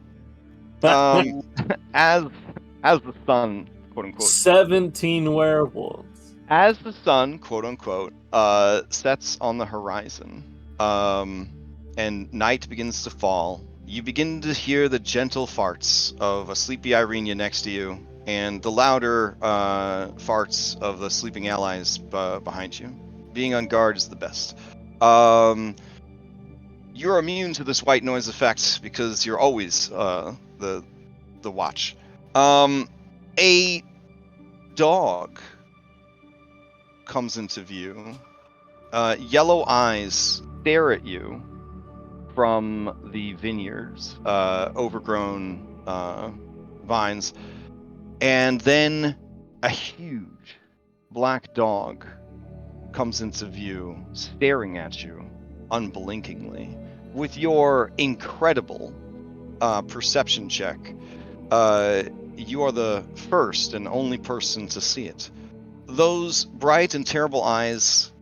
As the sun, quote unquote. 17 werewolves. As the sun, quote unquote, sets on the horizon, and night begins to fall, you begin to hear the gentle farts of a sleepy Irenia next to you, and the louder farts of the sleeping allies behind you. Being on guard is the best. You you're immune to this white noise effect because you're always the watch. A dog comes into view. Yellow eyes stare at you from the vineyards, overgrown vines, and then a huge black dog comes into view, staring at you unblinkingly. With your incredible perception check, you are the first and only person to see it. Those bright and terrible eyes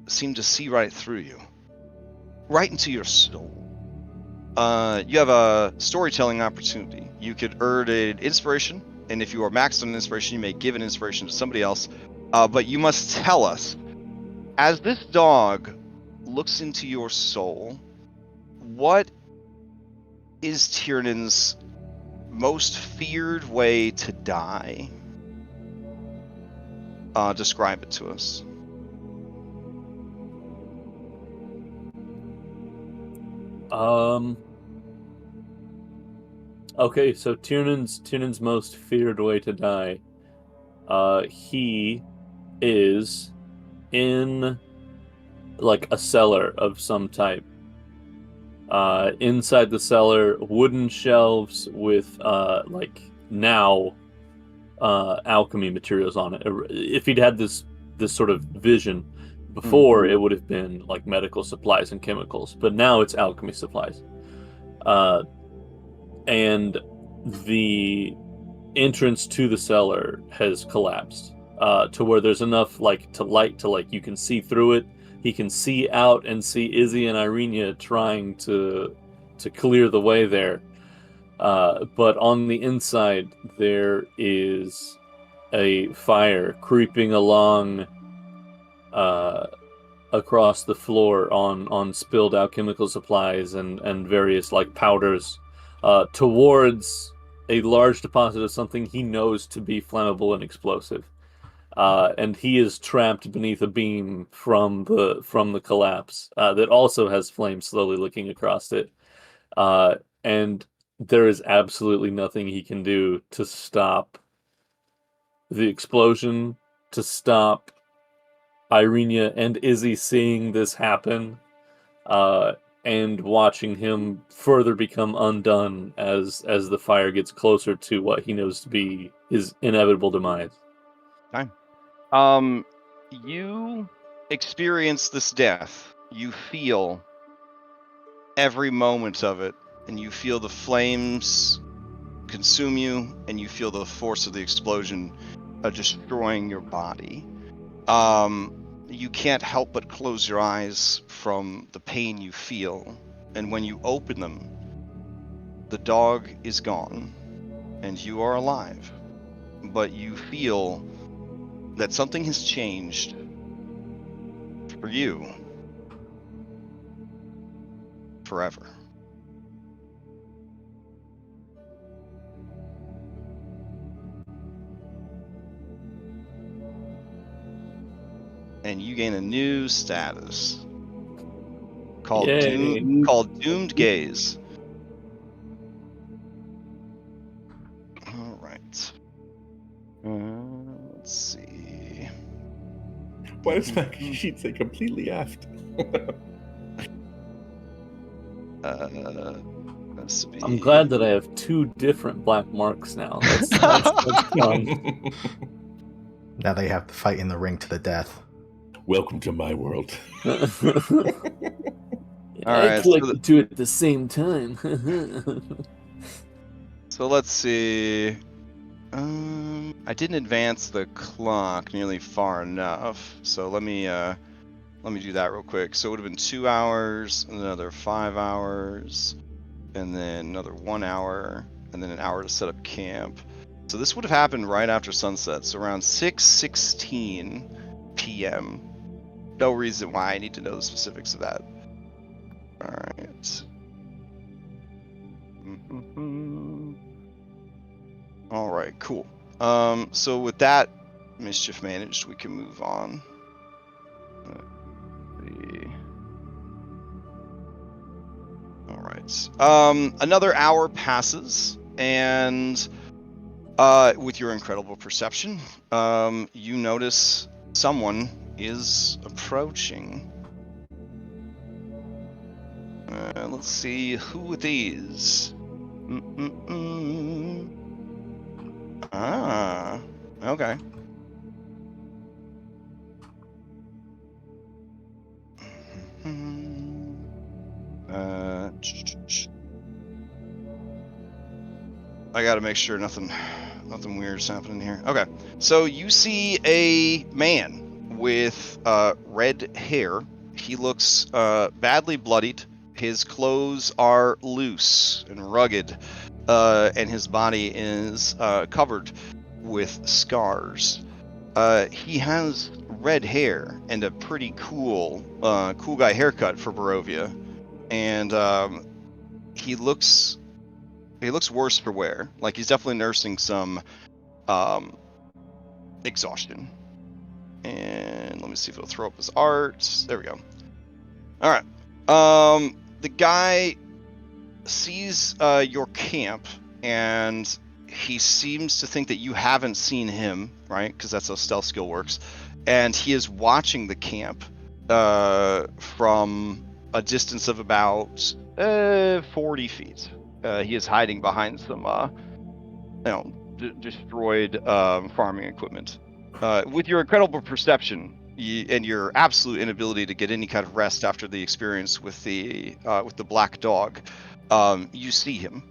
seem to see right through you, right into your soul. You have a storytelling opportunity. You could earn an inspiration, and if you are maxed on inspiration, you may give an inspiration to somebody else. But you must tell us, as this dog looks into your soul, what is Tiernan's most feared way to die? Describe it to us. Okay, so Tiernan's most feared way to die. He is in like a cellar of some type. Inside the cellar, wooden shelves with alchemy materials on it. If he'd had this sort of vision before, it would have been like medical supplies and chemicals, but now it's alchemy supplies. And the entrance to the cellar has collapsed to where there's enough light to you can see through it. He can see out and see Izzy and Irenia trying to clear the way there. But on the inside, there is a fire creeping along across the floor on spilled alchemical supplies and various powders towards a large deposit of something he knows to be flammable and explosive. And he is trapped beneath a beam from the collapse that also has flames slowly licking across it. And there is absolutely nothing he can do to stop the explosion, to stop Irenia and Izzy seeing this happen, and watching him further become undone as the fire gets closer to what he knows to be his inevitable demise. Fine. You experience this death. You feel every moment of it, and you feel the flames consume you, and you feel the force of the explosion destroying your body. You can't help but close your eyes from the pain you feel, and when you open them, the dog is gone, and you are alive. But you feel that something has changed for you forever. And you gain a new status called Doomed Gaze. All right. Let's see. Why does my sheet say completely aft? I'm glad that I have two different black marks now. That's fun. Now they have to fight in the ring to the death. Welcome to my world. All I right, collected two at the same time. So let's see. I didn't advance the clock nearly far enough, so let me do that real quick. So it would have been 2 hours, another 5 hours, and then another 1 hour, and then an hour to set up camp. So this would have happened right after sunset, so around 6:16 p.m. No reason why I need to know the specifics of that. All right. All right, cool. So with that mischief managed, we can move on. Another hour passes, and with your incredible perception, you notice someone is approaching. Let's see who it is. Ah, okay. I gotta make sure nothing weird's happening here. Okay, so you see a man with red hair. He looks badly bloodied. His clothes are loose and rugged, and his body is covered with scars. He has red hair and a pretty cool guy haircut for Barovia, and he looks worse for wear. Like, he's definitely nursing some exhaustion. And let me see if it'll throw up his art. There we go. All right. The guy sees your camp, and he seems to think that you haven't seen him, right? Because that's how stealth skill works. And he is watching the camp from a distance of about 40 feet. He is hiding behind some, destroyed farming equipment. With your incredible perception and your absolute inability to get any kind of rest after the experience with the black dog, you see him.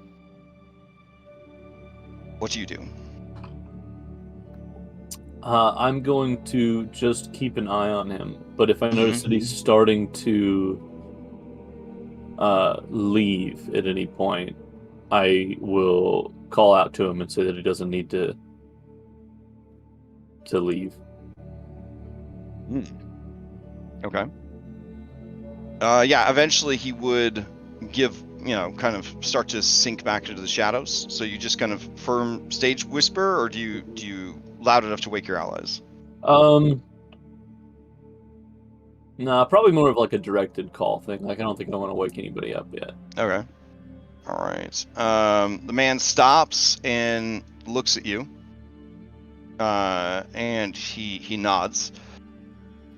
What do you do? I'm going to just keep an eye on him, but if I notice that he's starting to leave at any point, I will call out to him and say that he doesn't need to leave. Okay. Yeah, eventually he would kind of start to sink back into the shadows. So you just kind of firm stage whisper, or do you loud enough to wake your allies? Nah, probably more of like a directed call thing. Like, I don't think I want to wake anybody up yet. Okay. All right. The man stops and looks at you. And he nods.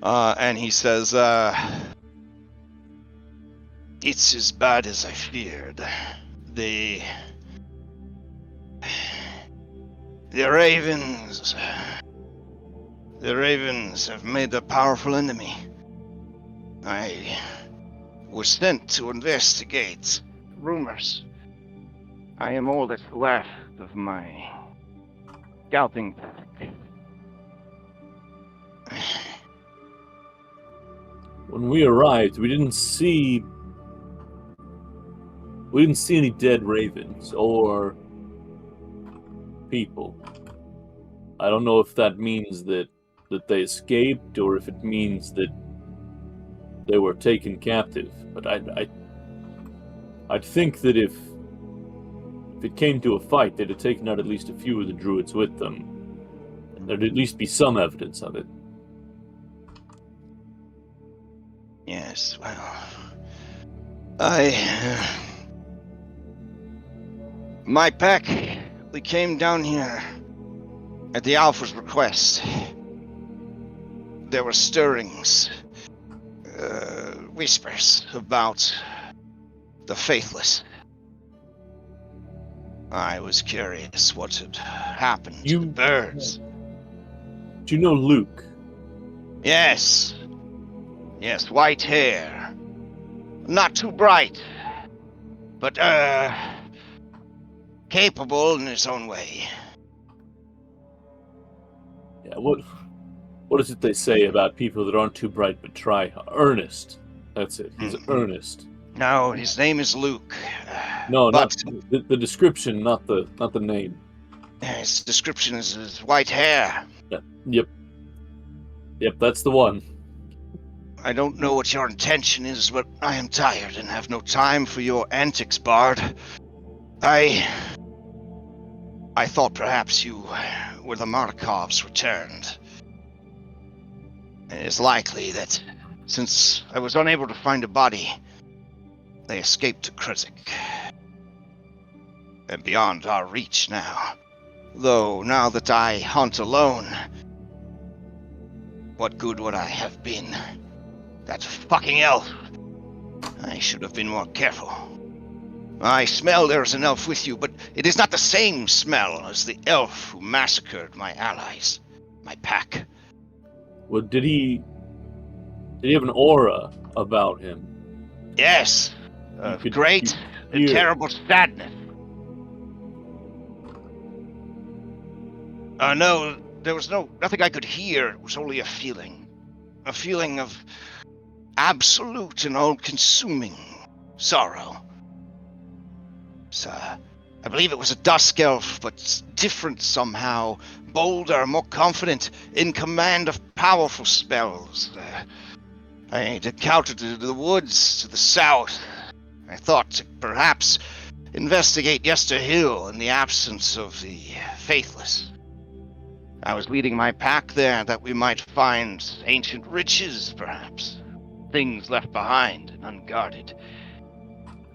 And he says, "It's as bad as I feared. The ravens have made a powerful enemy. I was sent to investigate rumors. I am all that's left of my scouting pack." When we arrived, we didn't see any dead ravens or people. I don't know if that means that they escaped, or if it means that they were taken captive. But I'd think that if it came to a fight, they'd have taken out at least a few of the druids with them. There'd at least be some evidence of it. Yes, well, my pack, we came down here at the Alpha's request. There were stirrings, whispers about the faithless. I was curious what had happened to the birds. Do you know Luke? Yes, white hair. Not too bright, but capable in his own way. Yeah, what is it they say about people that aren't too bright but try? Earnest. That's it. He's earnest. No, his name is Luke. No, but not the description, not the name. His description is his white hair. Yep, that's the one. I don't know what your intention is, but I am tired and have no time for your antics, Bard. I thought perhaps you were the Markovs returned. It is likely that since I was unable to find a body, they escaped to Kruzik. and beyond our reach now. Though, now that I hunt alone, what good would I have been? That fucking elf! I should have been more careful. I smell there is an elf with you, but it is not the same smell as the elf who massacred my allies, my pack. Well, did he have an aura about him? Yes, great and terrible sadness. No, there was nothing I could hear. It was only a feeling of absolute and all-consuming sorrow. So, I believe it was a dusk elf, but different somehow, bolder, more confident, in command of powerful spells. I encountered it in the woods to the south. I thought to perhaps investigate Yester Hill in the absence of the faithless. I was leading my pack there that we might find ancient riches, perhaps. Things left behind and unguarded.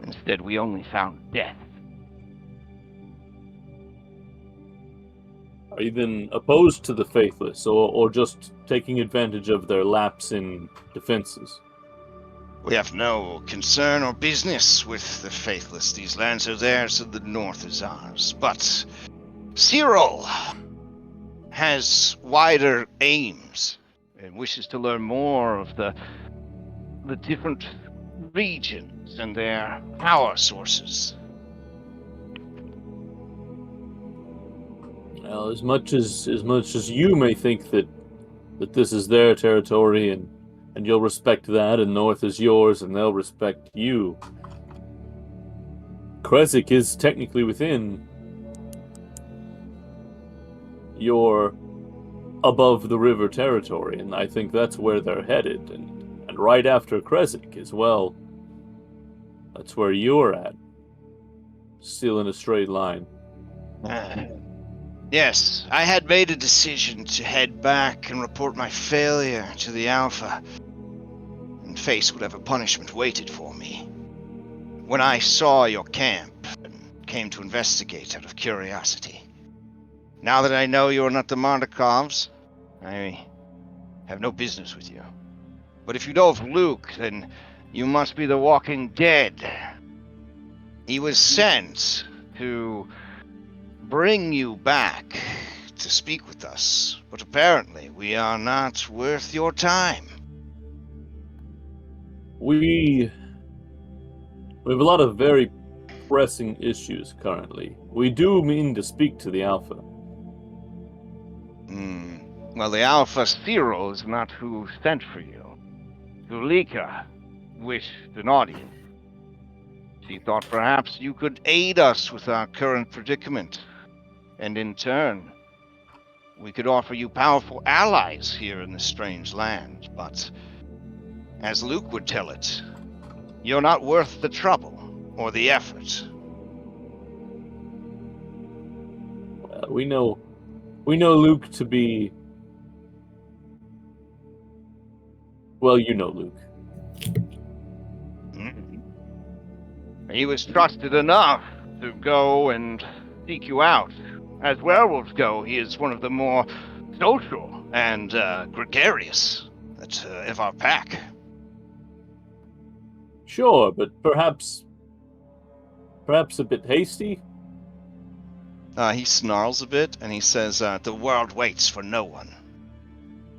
Instead, we only found death. Are you then opposed to the faithless, or just taking advantage of their lapse in defenses? We have no concern or business with the faithless. These lands are theirs and the north is ours. But Cyril has wider aims and wishes to learn more of the different regions and their power sources. Well, as much as you may think that this is their territory and you'll respect that, and north is yours and they'll respect you, Krezk is technically within your above the river territory, and I think that's where they're headed, and right after Krezk as well. That's where you're at. Still in a straight line. Yes, I had made a decision to head back and report my failure to the Alpha and face whatever punishment waited for me. When I saw your camp and came to investigate out of curiosity. Now that I know you are not the Mardikovs, I have no business with you. But if you know of Luke, then you must be the Walking Dead. He was sent to bring you back to speak with us, but apparently we are not worth your time. We have a lot of very pressing issues currently. We do mean to speak to the Alpha. Well, the Alpha Cyril is not who sent for you. Zulika wished an audience. She thought perhaps you could aid us with our current predicament, and in turn, we could offer you powerful allies here in this strange land, but as Luke would tell it, you're not worth the trouble or the effort. We know Luke to be... Well, you know Luke. He was trusted enough to go and seek you out. As werewolves go, he is one of the more social and gregarious of our pack. Sure, but perhaps a bit hasty? He snarls a bit and he says, the world waits for no one.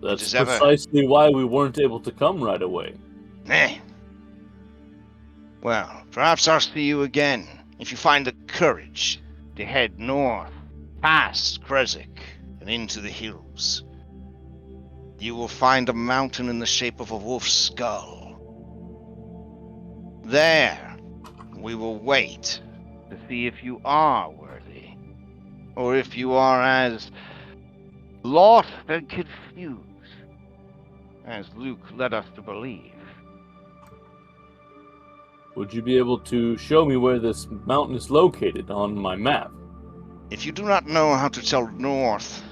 That's precisely why we weren't able to come right away. Well, perhaps I'll see you again if you find the courage to head north, past Krezk, and into the hills. You will find a mountain in the shape of a wolf's skull. There, we will wait to see if you are worthy, or if you are as lost and confused as Luke led us to believe. Would you be able to show me where this mountain is located on my map? If you do not know how to tell north,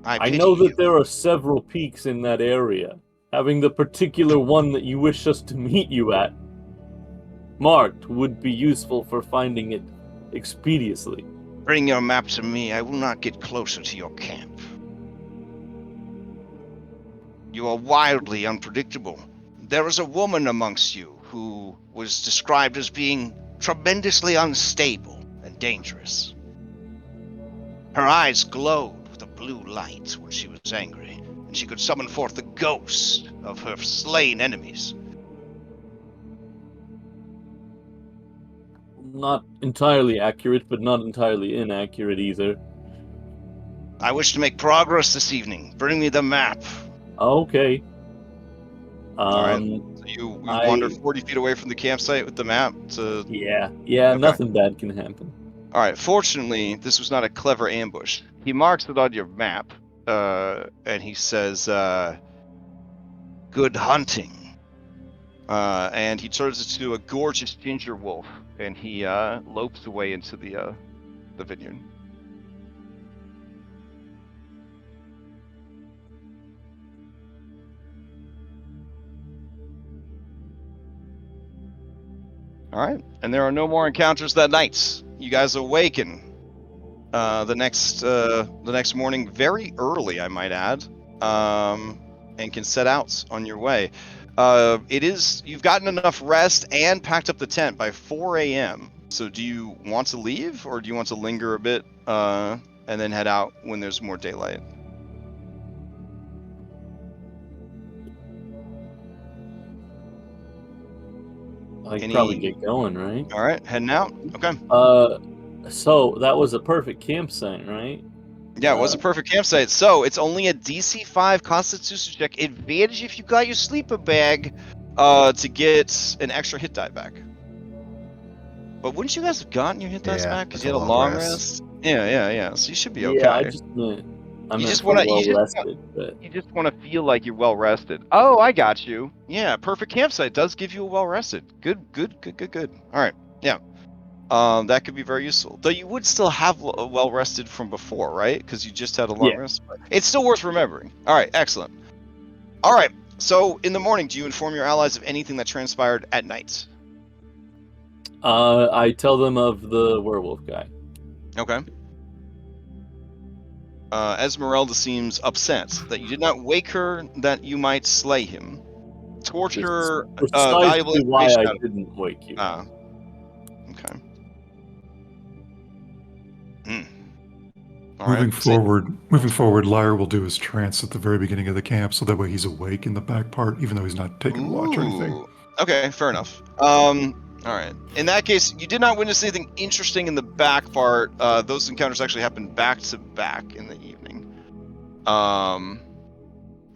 I know that there are several peaks in that area. Having the particular one that you wish us to meet you at marked would be useful for finding it expeditiously. Bring your map to me. I will not get closer to your camp. You are wildly unpredictable. There is a woman amongst you who was described as being tremendously unstable and dangerous. Her eyes glowed with a blue light when she was angry, and she could summon forth the ghost of her slain enemies. Not entirely accurate, but not entirely inaccurate either. I wish to make progress this evening. Bring me the map. Okay. All right. So you wander 40 feet away from the campsite with the map to... Yeah, Okay. nothing bad can happen. All right. Fortunately, this was not a clever ambush. He marks it on your map, and he says, "Good hunting." And he turns it to a gorgeous ginger wolf, and he lopes away into the vineyard. All right, and there are no more encounters that night. You guys awaken the next morning very early, I might add, and can set out on your way. You've gotten enough rest and packed up the tent by 4 a.m. So do you want to leave, or do you want to linger a bit and then head out when there's more daylight? Probably get going, right? All right, heading out. Okay. So that was a perfect campsite, right? Yeah, it was a perfect campsite. So it's only a DC 5 Constitution check. Advantage if you got your sleeper bag to get an extra hit die back. But wouldn't you guys have gotten your hit dice back because you had a long rest? Yeah. So you should be okay. Yeah, I just want to feel like you're well rested. Oh, I got you. Yeah, perfect campsite does give you a well rested. Good. All right. Yeah. That could be very useful. Though you would still have a well rested from before, right? Because you just had a long rest. It's still worth remembering. All right, excellent. All right. So in the morning, do you inform your allies of anything that transpired at night? I tell them of the werewolf guy. Okay. Esmeralda seems upset that you did not wake her, that you might slay him. Torture valuable information. Why I didn't wake you. Okay. Moving forward, Lyre will do his trance at the very beginning of the camp, so that way he's awake in the back part, even though he's not taking watch or anything. Okay, fair enough. All right. In that case, you did not witness anything interesting in the back part. Those encounters actually happened back to back in the evening.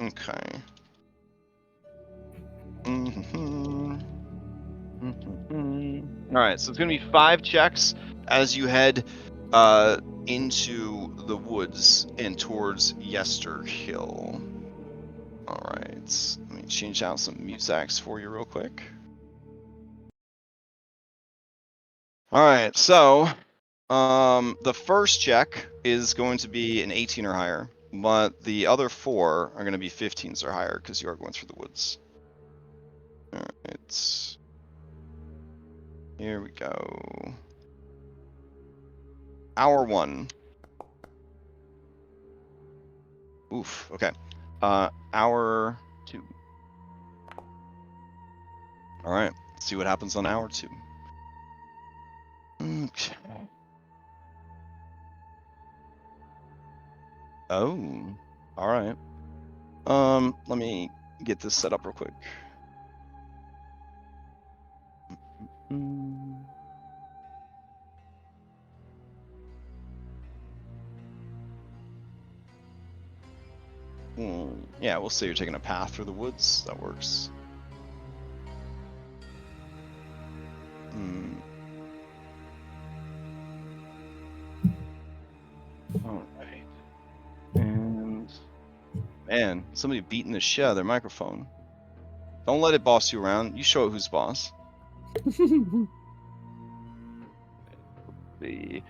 Okay. All right. So it's gonna be 5 checks as you head into the woods and towards Yester Hill. All right. Let me change out some musics for you real quick. All right, so the first check is going to be an 18 or higher, but the other 4 are going to be 15s or higher because you are going through the woods. All right, here we go. Hour 1. Oof. Okay. Hour 2. All right. Let's see what happens on hour 2. Okay. Oh, all right. Let me get this set up real quick. Yeah, we'll say you're taking a path through the woods. That works. All right. And man, somebody beating the shit out of their microphone. Don't let it boss you around. You show it who's boss. The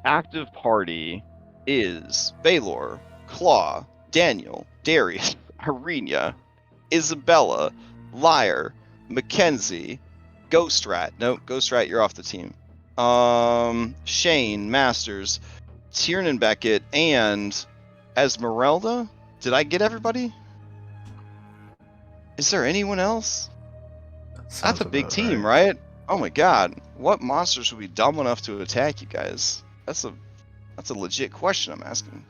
active party is Baylor, Claw, Daniel, Darius, Irenia, Isabella, Lyre, Mackenzie, Ghost Rat. Nope, Ghost Rat, you're off the team. Shane, Masters, Tiernan Beckett, and Esmeralda. Did I get everybody? Is there anyone else? Sounds That's a big about team, right? Oh my god. What monsters would be dumb enough to attack you guys? That's a legit question I'm asking.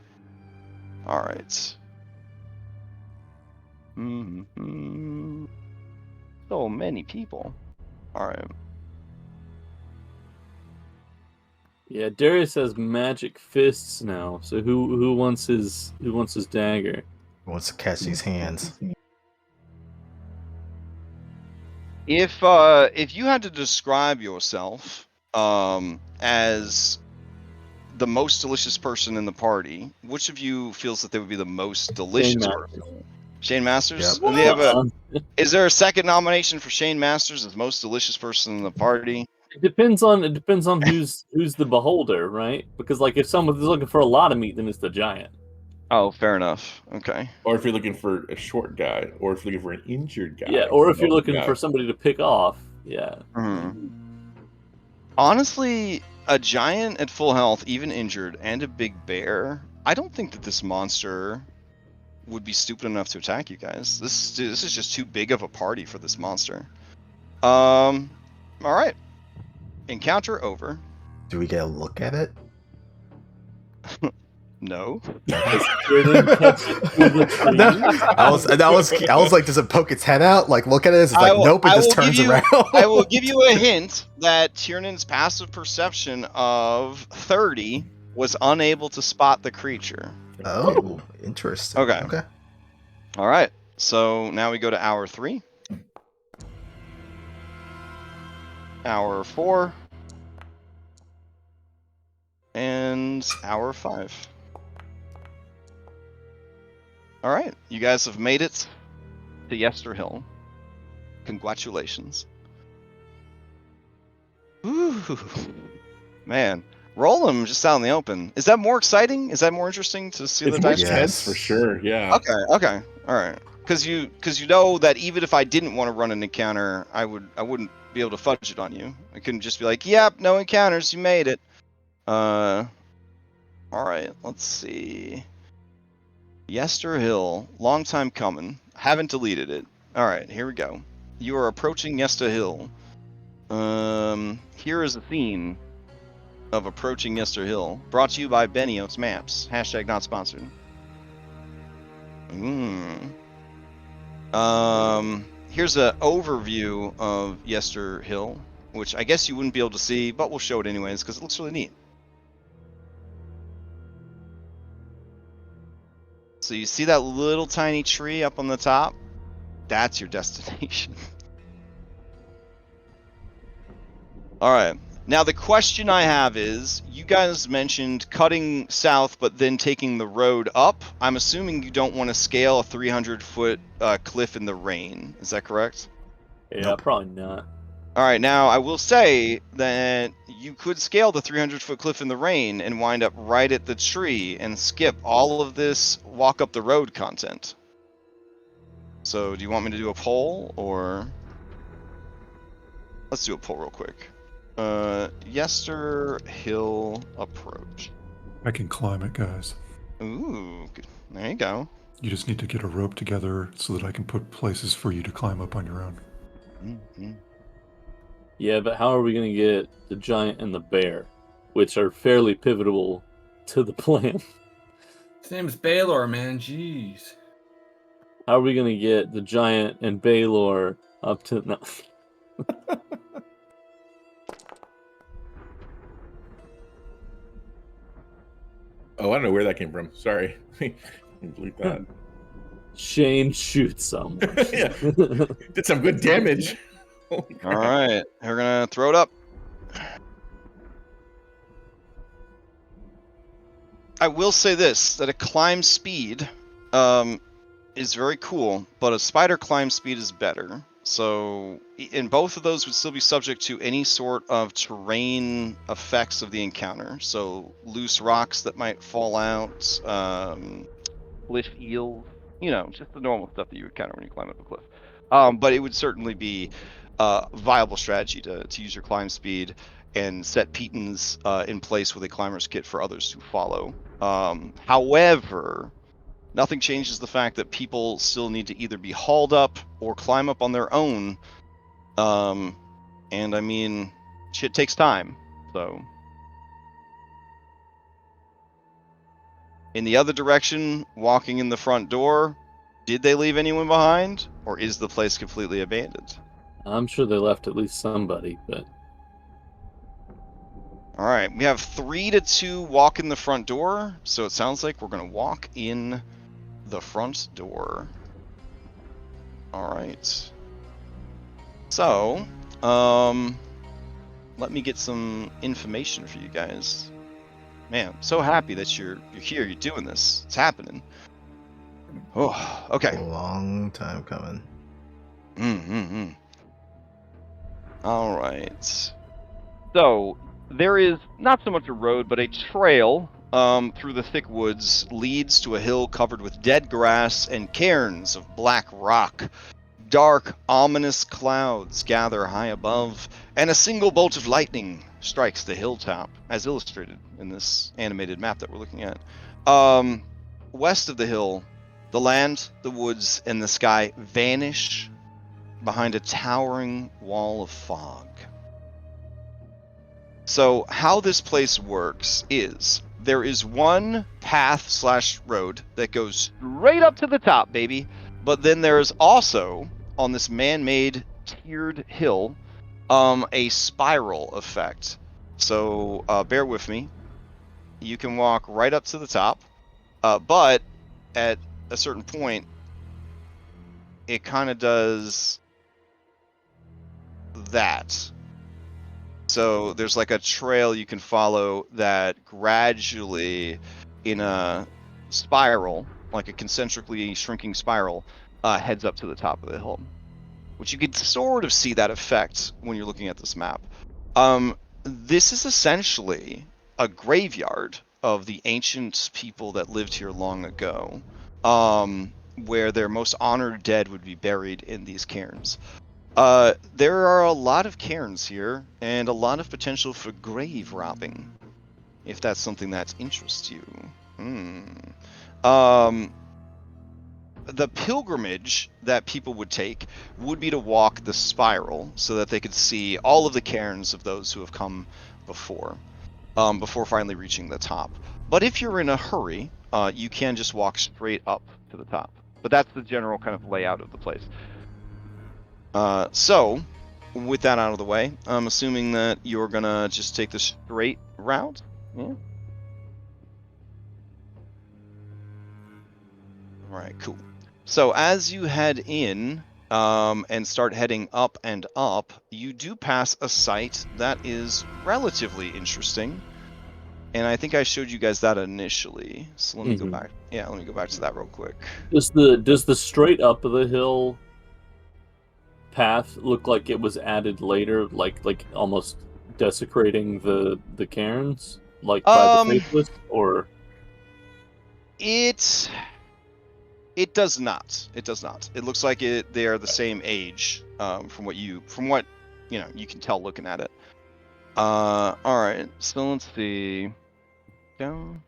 Alright. So many people. Alright. Yeah, Darius has magic fists now. So who wants his dagger? Who wants to catch these hands? If you had to describe yourself as the most delicious person in the party, which of you feels that they would be the most delicious person? Shane Masters? Yep. And they have is there a second nomination for Shane Masters as most delicious person in the party? It depends on who's the beholder, right? Because like if someone's looking for a lot of meat, then it's the giant. Oh, fair enough. Okay. Or if you're looking for a short guy, or if you're looking for an injured guy. Yeah, or if you're looking for somebody to pick off. Yeah. Honestly, a giant at full health, even injured, and a big bear. I don't think that this monster would be stupid enough to attack you guys. This is just too big of a party for this monster. All right. Encounter over. Do we get a look at it? No. I was like, does it poke its head out? Like, look at it. It's like, nope. It just turns around. I will give you a hint that Tiernan's passive perception of 30 was unable to spot the creature. Oh, interesting. Okay. All right. So now we go to hour 3. Hour 4. And hour 5. All right, you guys have made it to Yester Hill. Congratulations. Ooh, man, roll them just out in the open. Is that more exciting? Is that more interesting to see It's the more dice? intense for sure. Yeah. Okay, all right. Because you know that even if I didn't want to run an encounter, I wouldn't be able to fudge it on you. I couldn't just be like, yep, no encounters, you made it. All right, let's see. Yester Hill, long time coming. Haven't deleted it. All right, here we go. You are approaching Yester Hill. Here is the scene of approaching Yester Hill. Brought to you by Benio's Maps. # not sponsored. Here's an overview of Yester Hill, which I guess you wouldn't be able to see, but we'll show it anyways because it looks really neat. So you see that little tiny tree up on the top? That's your destination. All right. Now the question I have is, you guys mentioned cutting south but then taking the road up. I'm assuming you don't want to scale a 300-foot cliff in the rain. Is that correct? Yeah, Nope. probably not. All right. Now I will say that you could scale the 300-foot cliff in the rain and wind up right at the tree and skip all of this walk up the road content. So do you want me to do a poll, or let's do a poll real quick. Yester Hill approach. I can climb it, guys. Ooh, good. There you go. You just need to get a rope together so that I can put places for you to climb up on your own. Mm-hmm. Yeah, but how are we going to get the giant and the bear, which are fairly pivotal to the plan? His name's Baylor, man. Jeez. How are we going to get the giant and Baylor up to... No. Oh, I don't know where that came from. Sorry. Delete that. Shane shoots someone. Yeah. Did some good damage. Holy crap. All right, we're gonna throw it up. I will say this: that a climb speed is very cool, but a spider climb speed is better. So, and both of those would still be subject to any sort of terrain effects of the encounter. So, loose rocks that might fall out, cliff eels, just the normal stuff that you would encounter when you climb up a cliff. But it would certainly be viable strategy to use your climb speed and set pitons in place with a climber's kit for others to follow. However, nothing changes the fact that people still need to either be hauled up or climb up on their own. And I mean, shit takes time, so. In the other direction, walking in the front door, did they leave anyone behind? Or is the place completely abandoned? I'm sure they left at least somebody, but... Alright, we have 3 to 2 walk in the front door, so it sounds like we're going to walk in the front door. Alright. So, let me get some information for you guys. Man, I'm so happy that you're here, you're doing this. It's happening. Oh, okay. A long time coming. Alright. So, there is not so much a road, but a trail through the thick woods leads to a hill covered with dead grass and cairns of black rock. Dark, ominous clouds gather high above, and a single bolt of lightning strikes the hilltop, as illustrated in this animated map that we're looking at. West of the hill, the land, the woods, and the sky vanish behind a towering wall of fog. So how this place works is there is one path/road that goes straight up to the top, baby. But then there is also, on this man-made tiered hill, a spiral effect. So bear with me. You can walk right up to the top, but at a certain point, it kind of does that. So there's like a trail you can follow that gradually, in a spiral, like a concentrically shrinking spiral, heads up to the top of the hill, which you can sort of see that effect when you're looking at this map. This is essentially a graveyard of the ancient people that lived here long ago, where their most honored dead would be buried in these cairns. There are a lot of cairns here, and a lot of potential for grave robbing, if that's something that interests you. The pilgrimage that people would take would be to walk the spiral so that they could see all of the cairns of those who have come before finally reaching the top. But if you're in a hurry, you can just walk straight up to the top. But that's the general kind of layout of the place. So, with that out of the way, I'm assuming that you're gonna just take the straight route? Yeah? Alright, cool. So as you head in and start heading up and up, you do pass a site that is relatively interesting. And I think I showed you guys that initially. So let me go back. Yeah, let me go back to that real quick. Does the straight up of the hill path look like it was added later, like almost desecrating the cairns, like by the faithless, or? It does not. It does not. It looks like they are the same age, from what you can tell looking at it. All right. So let's see. Down.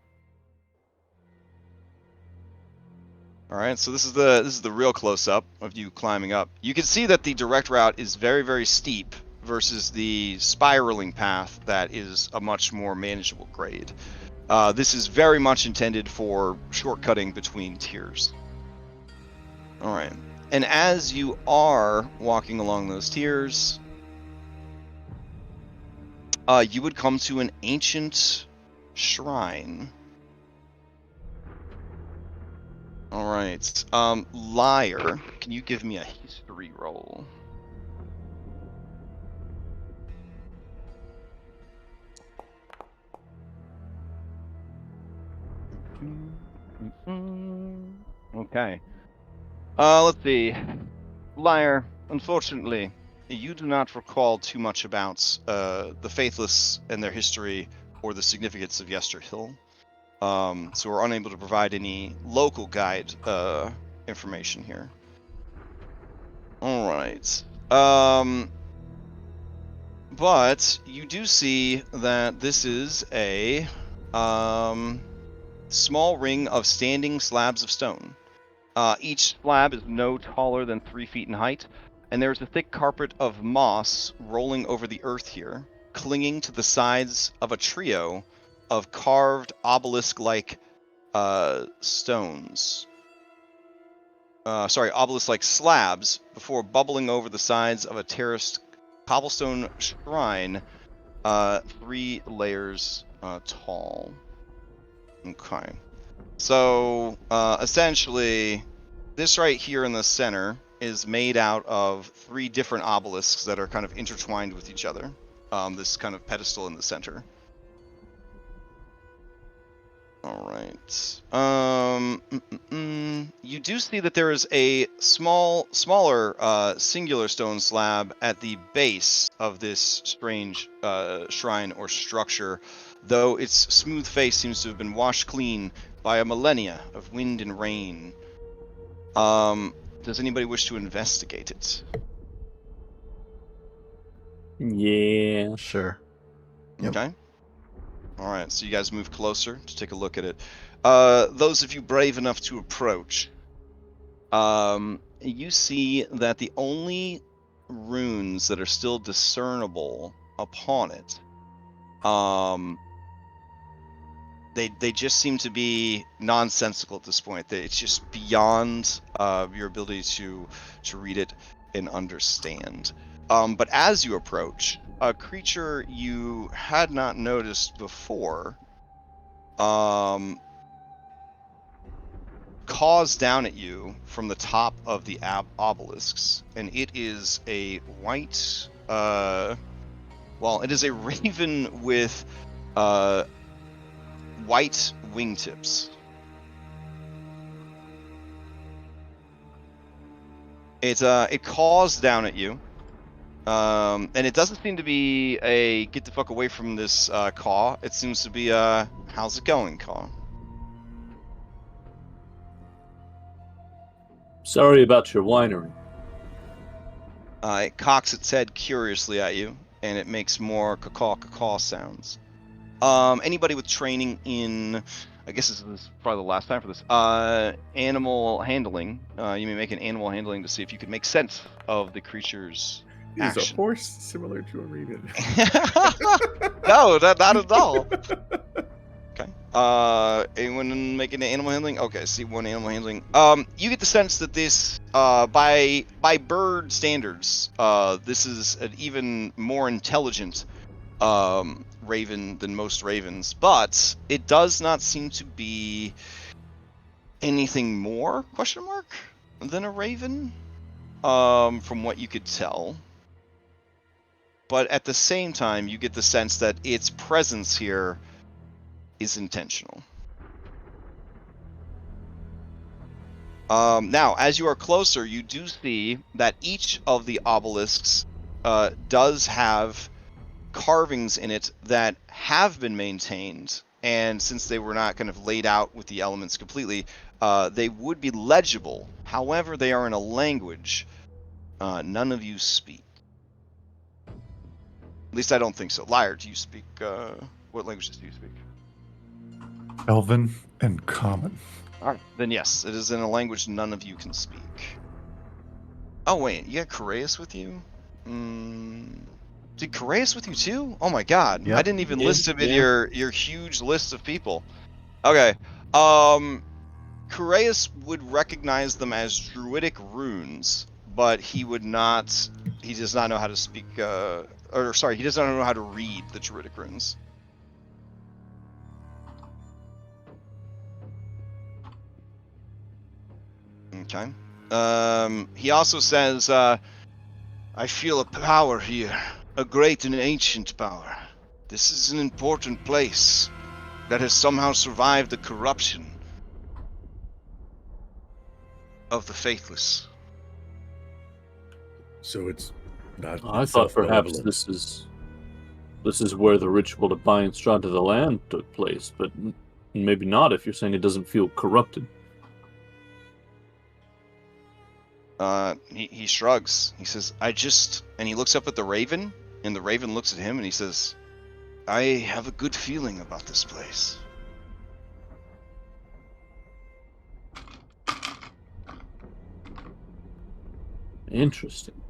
All right. So this is the real close up of you climbing up. You can see that the direct route is very, very steep versus the spiraling path that is a much more manageable grade. This is very much intended for shortcutting between tiers. All right, and as you are walking along those tiers, you would come to an ancient shrine. All right, Liar, can you give me a history roll? Okay. Let's see. Liar, unfortunately, you do not recall too much about the Faithless and their history or the significance of Yester Hill. So we're unable to provide any local guide information here. All right. But you do see that this is a small ring of standing slabs of stone. Each slab is no taller than 3 feet in height, and there's a thick carpet of moss rolling over the earth here, clinging to the sides of a trio of carved obelisk-like stones. Obelisk-like slabs before bubbling over the sides of a terraced cobblestone shrine, 3 layers tall. Okay. So, essentially, this right here in the center is made out of 3 different obelisks that are kind of intertwined with each other. This kind of pedestal in the center. All right. You do see that there is a smaller singular stone slab at the base of this strange shrine or structure, though its smooth face seems to have been washed clean by a millennia of wind and rain. Does anybody wish to investigate it? Yeah. Sure. Yep. Okay. All right, so you guys move closer to take a look at it. Those of you brave enough to approach, you see that the only runes that are still discernible upon it, they just seem to be nonsensical at this point. It's just beyond your ability to read it and understand. But as you approach, a creature you had not noticed before caws down at you from the top of the obelisks, and it is a white it is a raven with white wingtips. It caws down at you, and it doesn't seem to be a get the fuck away from this caw. It seems to be a how's it going caw. Sorry about your winery. It cocks its head curiously at you, and it makes more caw sounds. Anybody with training in, I guess this is probably the last time for this, animal handling, you may make an animal handling to see if you can make sense of the creature's Is action. a horse similar to a raven? No, not at all. Okay. Anyone making an animal handling? Okay, see one animal handling. You get the sense that this, by bird standards, this is an even more intelligent raven than most ravens, but it does not seem to be anything more than a raven, from what you could tell. But at the same time, you get the sense that its presence here is intentional. Now, as you are closer, you do see that each of the obelisks does have carvings in it that have been maintained, and since they were not kind of laid out with the elements completely, they would be legible. However, they are in a language none of you speak. At least I don't think so. Liar, do you speak? What languages do you speak? Elven and Common. All right, then yes, it is in a language none of you can speak. Oh wait, you got Coreus with you? Did Coreus with you too? Oh my god, Yep. I didn't even list him in Yeah. your huge list of people. Okay, Coreus would recognize them as druidic runes, but he would not. He does not know how to speak. He does not know how to read the druidic runes. Okay. He also says, I feel a power here, a great and ancient power. This is an important place that has somehow survived the corruption of the faithless. So it's not. I thought perhaps self-malevolent. this is where the ritual to bind Strahd to the land took place, but maybe not if you're saying it doesn't feel corrupted. He shrugs. He says, and he looks up at the raven, And the raven looks at him and he says, I have a good feeling about this place. Interesting.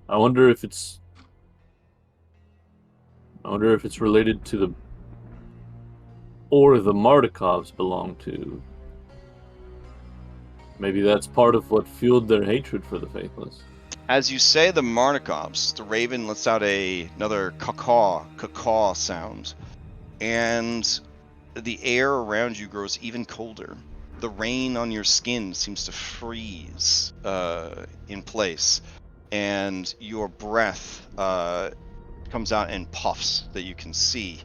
I wonder if it's related to the Mardikovs belong to. Maybe that's part of what fueled their hatred for the Faithless. As you say the Mardikovs, the raven lets out another caw sound, and the air around you grows even colder. The rain on your skin seems to freeze in place, and your breath comes out in puffs that you can see.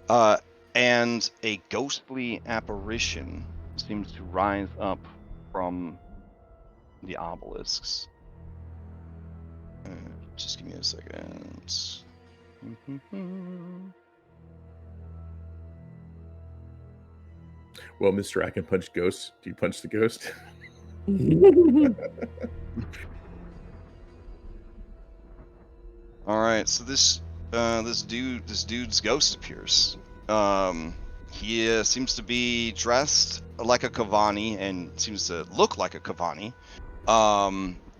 And a ghostly apparition seems to rise up from the obelisks. Just give me a second. Well, Mr. I can punch ghosts. Do you punch the ghost? All right, so this dude's ghost appears. He seems to be dressed like a Kavani and seems to look like a Kavani.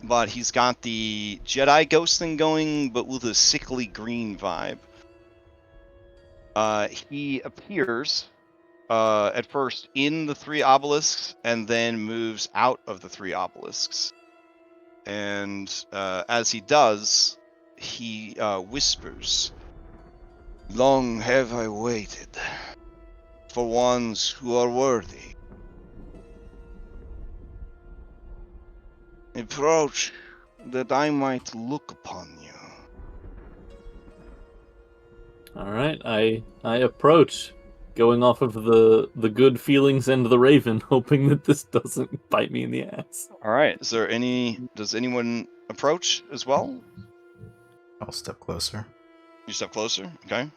But he's got the Jedi ghost thing going, but with a sickly green vibe. He appears at first in the 3 obelisks and then moves out of the 3 obelisks. And as he does, he whispers, "Long have I waited for ones who are worthy. Approach that I might look upon you." All right, I approach, going off of the good feelings and the raven, hoping that this doesn't bite me in the ass. All right. Does anyone approach as well? I'll step closer. You step closer. Okay.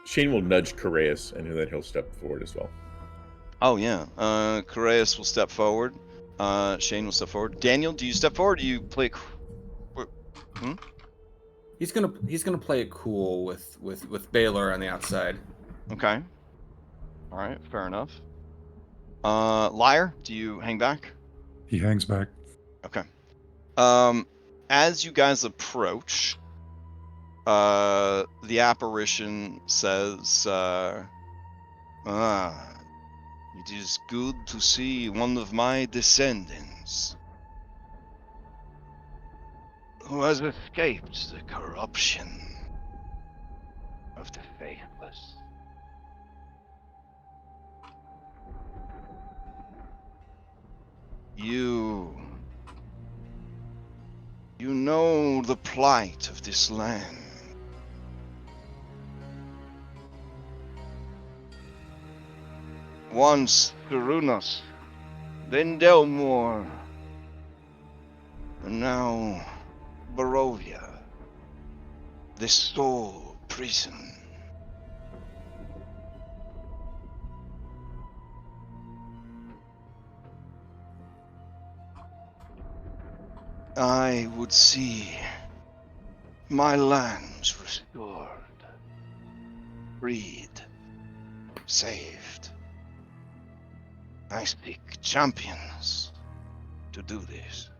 Shane will nudge Coreus, and then he'll step forward as well. Oh yeah. Coreus will step forward. Shane will step forward. Daniel, do you step forward? Or do you play? He's gonna play it cool with Baylor on the outside. Okay. All right. Fair enough. Liar, do you hang back? He hangs back. Okay. As you guys approach, the apparition says, it is good to see one of my descendants who has escaped the corruption of the Faithless. You know the plight of this land. Once Thrunos, then Delmore, and now Barovia, the soul prison. I would see my lands restored, freed, saved. I seek champions to do this.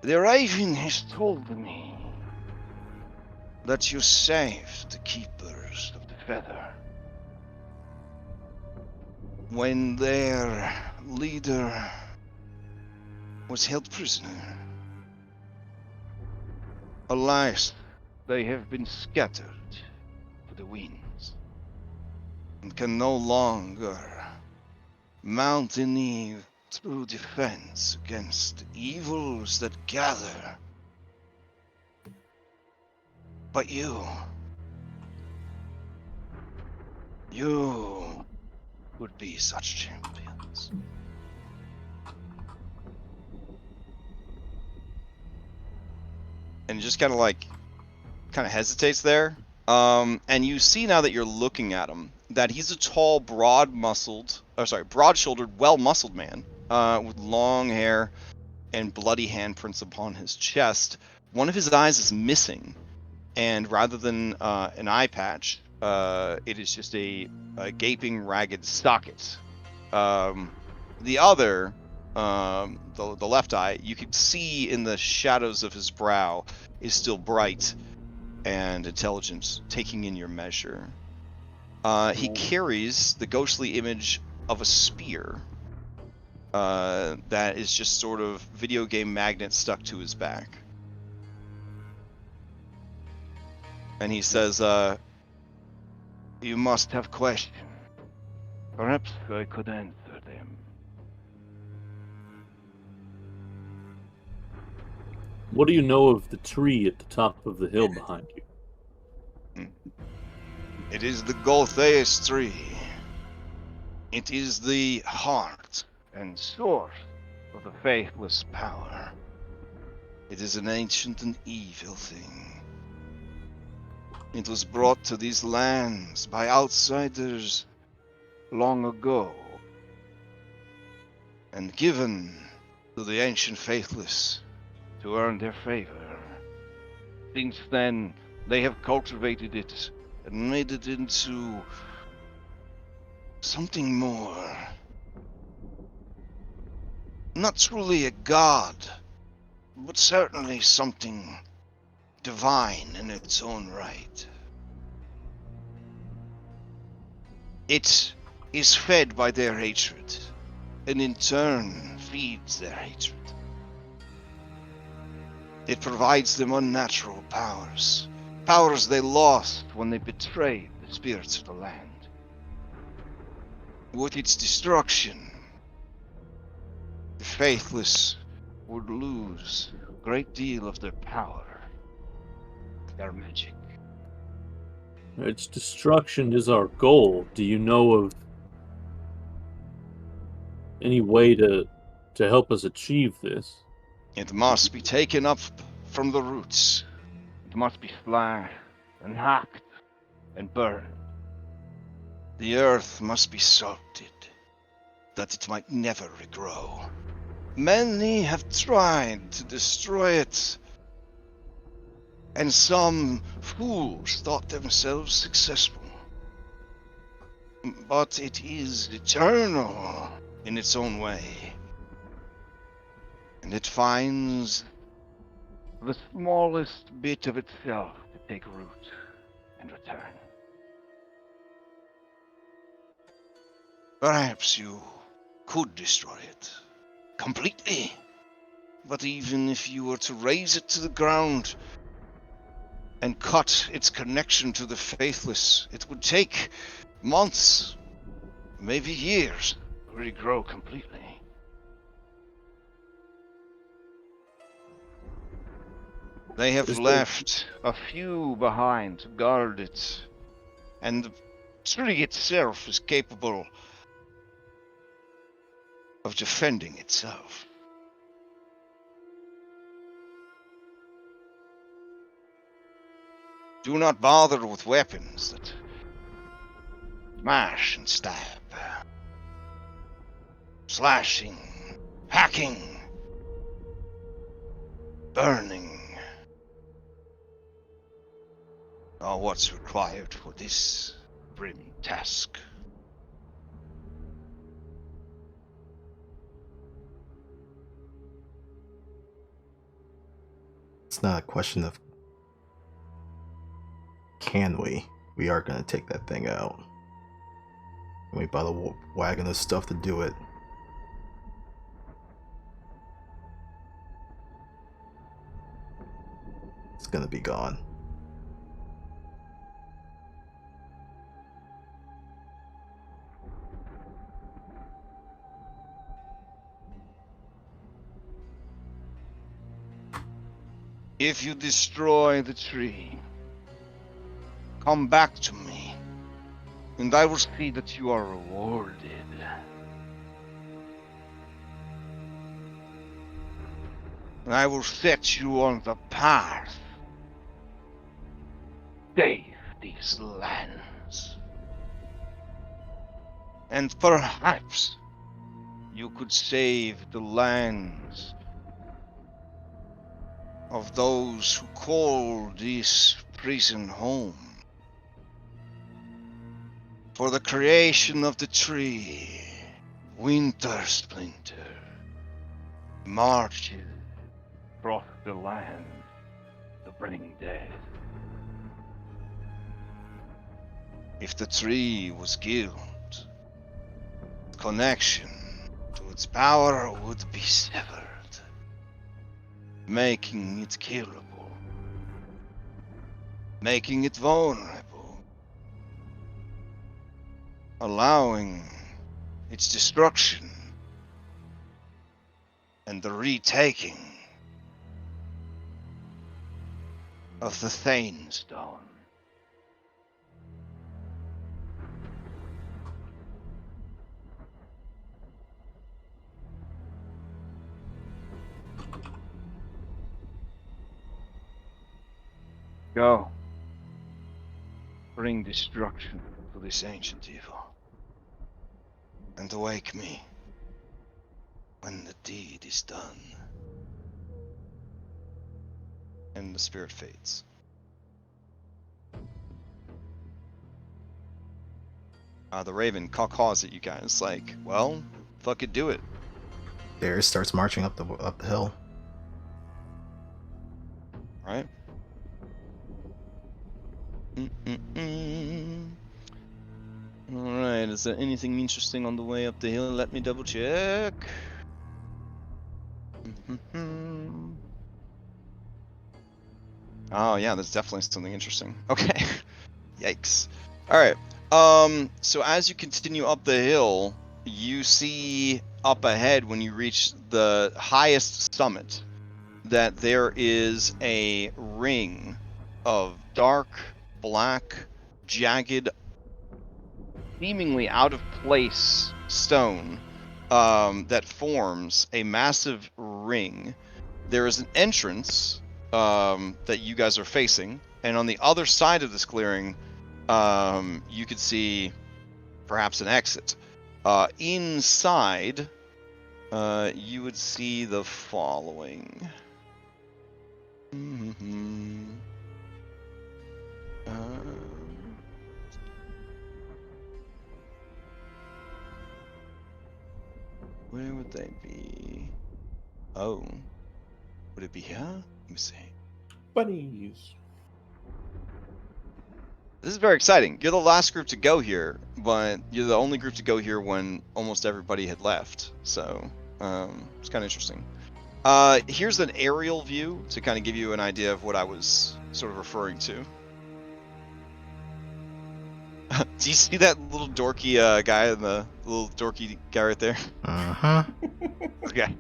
The Raven has told me that you saved the Keepers of the Feather when their leader was held prisoner. Alas, they have been scattered to the winds and can no longer mount any true defense against evils that gather. But you would be such champions. And just kind of hesitates there. And you see now that you're looking at him that he's a tall, broad-shouldered, well-muscled man with long hair and bloody handprints upon his chest. One of his eyes is missing, and rather than an eye patch, it is just a gaping, ragged socket. The other, the left eye, you can see in the shadows of his brow, is still bright and intelligent, taking in your measure. He carries the ghostly image of a spear that is just sort of video game magnet stuck to his back. And he says, you must have questions. Perhaps I could answer them. What do you know of the tree at the top of the hill behind you? It is the Goltheus tree. It is the heart and source of the faithless power. It is an ancient and evil thing. It was brought to these lands by outsiders long ago, and given to the ancient faithless to earn their favor. Since then, they have cultivated it and made it into something more. Not truly a god, but certainly something divine in its own right. It is fed by their hatred, and in turn feeds their hatred. It provides them unnatural powers, powers they lost when they betrayed the spirits of the land. With its destruction, the faithless would lose a great deal of their power, their magic. Its destruction is our goal. Do you know of any way to help us achieve this? It must be taken up from the roots. It must be slashed and hacked and burned. The earth must be salted, that it might never regrow. Many have tried to destroy it, and some fools thought themselves successful. But it is eternal in its own way, and it finds the smallest bit of itself to take root and return. Perhaps you could destroy it completely, but even if you were to raze it to the ground and cut its connection to the faithless, it would take months, maybe years, to regrow completely. They have left a few behind to guard it, and the tree itself is capable of defending itself. Do not bother with weapons that smash and stab. Slashing, hacking, burning are what's required for this grim task. It's not a question of can we. We are going to take that thing out. And we bought a wagon of stuff to do it. It's going to be gone. If you destroy the tree, come back to me, and I will see that you are rewarded. And I will set you on the path. Save these lands. And perhaps you could save the lands of those who call this prison home, for the creation of the tree, Winter Splinter marches across the land to bring death. If the tree was killed, connection to its power would be severed, making it killable, making it vulnerable, allowing its destruction and the retaking of the Thane Stone. Go. Bring destruction to this ancient evil. And awake me when the deed is done. And the spirit fades. The Raven caws at you guys like, well, fuck it, do it. Darius starts marching up the hill. Right? Alright, is there anything interesting on the way up the hill? Let me double check. Oh yeah, there's definitely something interesting. Okay. Yikes. Alright. So as you continue up the hill, you see up ahead when you reach the highest summit that there is a ring of dark, black, jagged, seemingly out of place stone that forms a massive ring. There is an entrance that you guys are facing, and on the other side of this clearing, you could see perhaps an exit. Inside, you would see the following. Where would they be? Oh, would it be here? Let me see. Bunnies. This is very exciting. You're the last group to go here, but you're the only group to go here when almost everybody had left. So, it's kind of interesting. Here's an aerial view to kind of give you an idea of what I was sort of referring to. Do you see that little dorky guy in the little dorky guy right there? Uh-huh. Okay.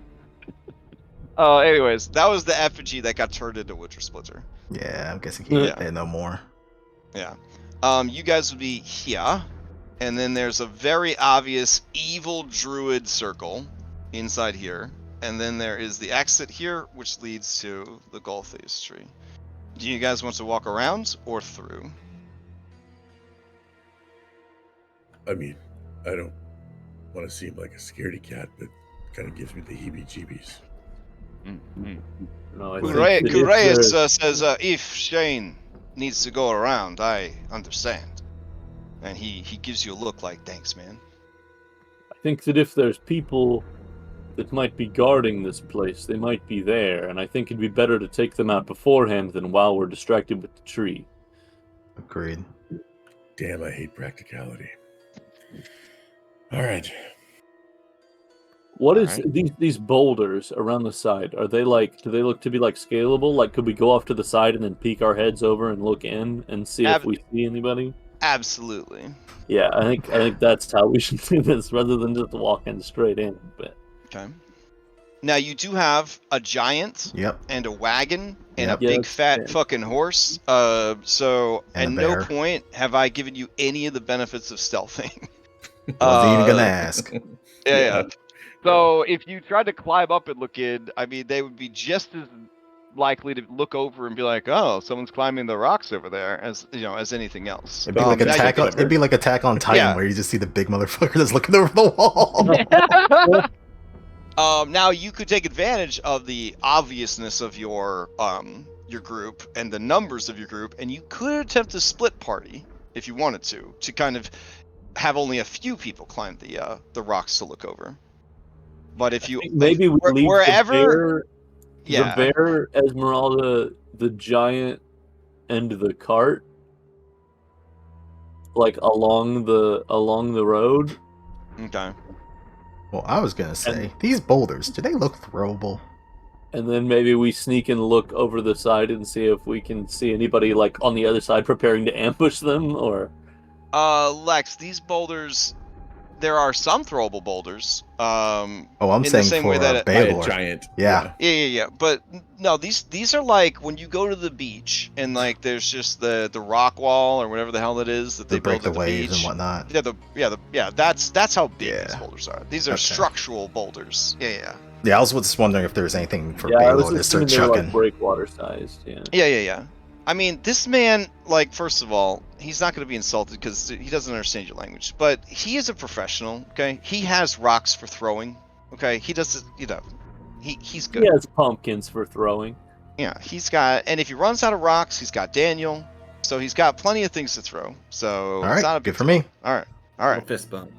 Anyways, that was the effigy that got turned into Winter Splinter. Yeah, I'm guessing he can't no more. Yeah. You guys would be here, and then there's a very obvious evil druid circle inside here, and then there is the exit here, which leads to the Golthius tree. Do you guys want to walk around or through? I mean, I don't want to seem like a scaredy cat, but it kind of gives me the heebie-jeebies. No, I Kureus says, if Shane needs to go around, I understand. And he gives you a look like, thanks, man. I think that if there's people that might be guarding this place, they might be there, and I think it'd be better to take them out beforehand than while we're distracted with the tree. Agreed. Damn, I hate practicality. All right. What is these boulders around the side? Are they like? Do they look to be like scalable? Like, could we go off to the side and then peek our heads over and look in and see if we see anybody? Absolutely. Yeah, I think that's how we should do this, rather than just walking straight in. But okay. Now you do have a giant. Yep. And a wagon and Yep. a big fat fucking horse. So at no point have I given you any of the benefits of stealthing. Wasn't even gonna ask. Yeah. So if you tried to climb up and look in, I mean, they would be just as likely to look over and be like, "Oh, someone's climbing the rocks over there," as as anything else. It'd be like it'd be like Attack on Titan, where you just see the big motherfucker that's looking over the wall. Now you could take advantage of the obviousness of your group and the numbers of your group, and you could attempt a split party if you wanted to kind of have only a few people climb the rocks to look over. But if you maybe we leave wherever, the bear, Esmeralda, the giant, and the cart, like along the road. Okay. Well, I was gonna say, these boulders, do they look throwable? And then maybe we sneak and look over the side and see if we can see anybody like on the other side preparing to ambush them, or... Lex, these boulders, there are some throwable boulders. I'm in saying the same for way that Baylor. A giant. Yeah. Yeah. But no, these are like when you go to the beach and like there's just the rock wall or whatever the hell it is that they break build the at the waves beach. and whatnot. Yeah. That's how big Yeah. these boulders are. These are Okay. structural boulders. Yeah. Yeah, I was just wondering if there's anything for I was Baylor to assuming start they were chucking. like breakwater sized. Yeah. I mean, this man, like, first of all, he's not going to be insulted because he doesn't understand your language. But he is a professional, okay? He has rocks for throwing, okay? He does, he's good. He has pumpkins for throwing. Yeah, he's got, and if he runs out of rocks, he's got Daniel. So he's got plenty of things to throw. So All it's not right, a big good for deal. me. All right. Little fist bump.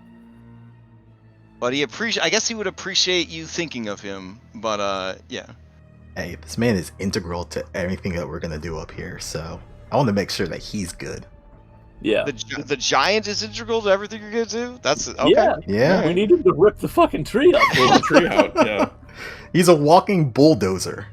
But I guess he would appreciate you thinking of him. But yeah. Hey, this man is integral to everything that we're gonna do up here, so I want to make sure that he's good. Yeah. The giant is integral to everything you're gonna do. That's okay. Yeah. We need him to rip the fucking tree up. Pull the tree out. Yeah. He's a walking bulldozer.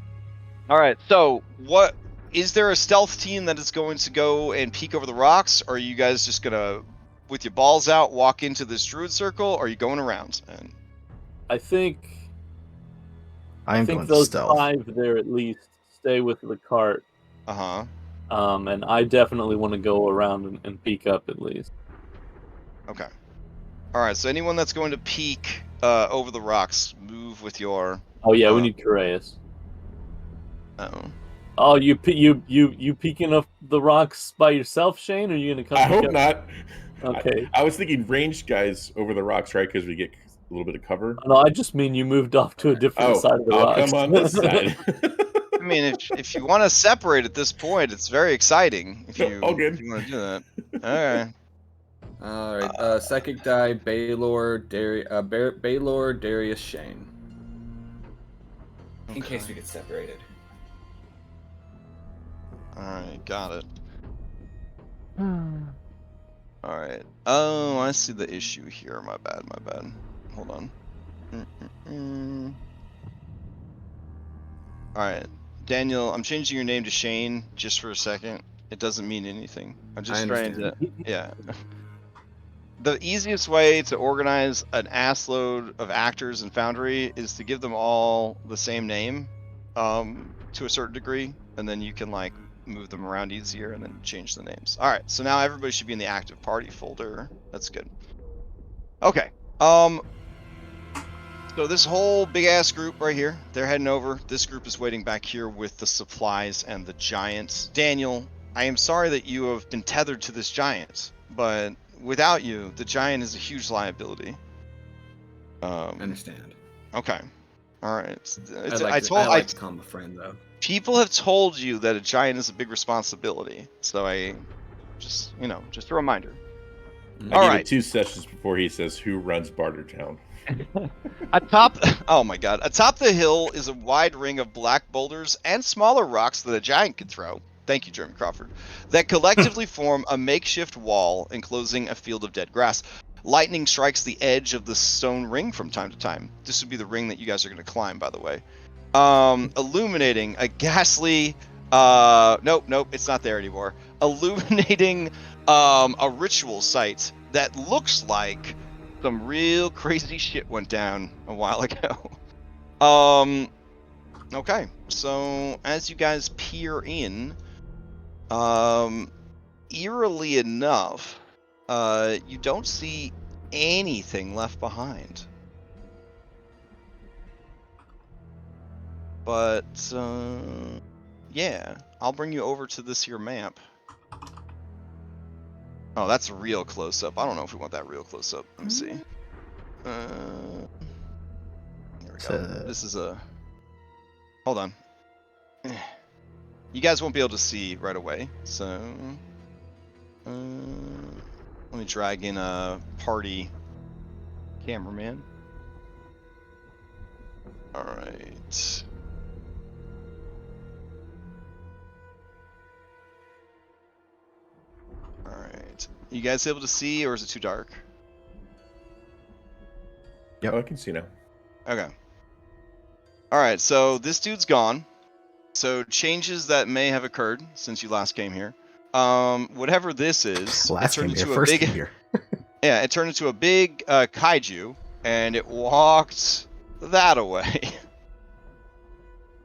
All right. So, what is there a stealth team that is going to go and peek over the rocks, or are you guys just gonna, with your balls out, walk into this druid circle, or are you going around? And I think going those stealth. 5 there at least stay with the cart. And I definitely want to go around and peek up at least. Okay. All right. So anyone that's going to peek over the rocks, move with your. Oh yeah, we need Coreus. Oh, you peeking up the rocks by yourself, Shane? Or are you gonna come? I hope not. Okay. I was thinking ranged guys over the rocks, right? Because we get a little bit of cover. No, I just mean you moved off to a different side of the rocks. I'll come on this side. I mean, if you want to separate at this point, it's very exciting. If you want to do that. All right. Psychic die, Baylor, Darius, Shane. In case we get separated. Alright, got it. Alright. Oh, I see the issue here. My bad. Hold on. Alright. Daniel, I'm changing your name to Shane just for a second. It doesn't mean anything. I'm just trying to... Yeah. The easiest way to organize an assload of actors in Foundry is to give them all the same name, to a certain degree, and then you can, like, move them around easier and then change the names. All right, so now everybody should be in the active party folder. That's good. Okay. So this whole big ass group right here, they're heading over. This group is waiting back here with the supplies and the giants. Daniel, I am sorry that you have been tethered to this giant, but without you, the giant is a huge liability. I understand. Okay. All right. I like to call him a friend, though. People have told you that a giant is a big responsibility, so I just a reminder. I gave it 2 sessions before he says, "Who runs Bartertown?" Atop the hill is a wide ring of black boulders and smaller rocks that a giant can throw. Thank you, Jeremy Crawford. That collectively form a makeshift wall enclosing a field of dead grass. Lightning strikes the edge of the stone ring from time to time. This would be the ring that you guys are going to climb, by the way. Illuminating a ghastly... Nope, it's not there anymore. Illuminating a ritual site that looks like some real crazy shit went down a while ago. Okay, so as you guys peer in, eerily enough, you don't see anything left behind. But, yeah, I'll bring you over to this here map. Oh, that's a real close-up. I don't know if we want that real close-up. Let me see. There we go. This is a... Hold on. You guys won't be able to see right away, so... let me drag in a party cameraman. Alright. Alright. You guys able to see, or is it too dark? Yeah, I can see now. Okay. Alright, so this dude's gone. So changes that may have occurred since you last came here. Whatever this is, it turned into a big... Yeah, it turned into a big kaiju, and it walked that away.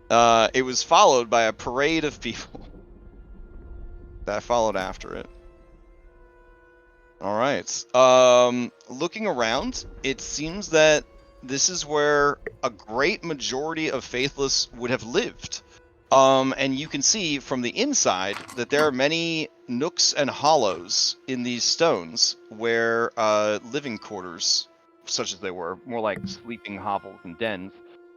It was followed by a parade of people that followed after it. All right. Looking around, it seems that this is where a great majority of Faithless would have lived. And you can see from the inside that there are many nooks and hollows in these stones where living quarters, such as they were, more like sleeping hovels and dens,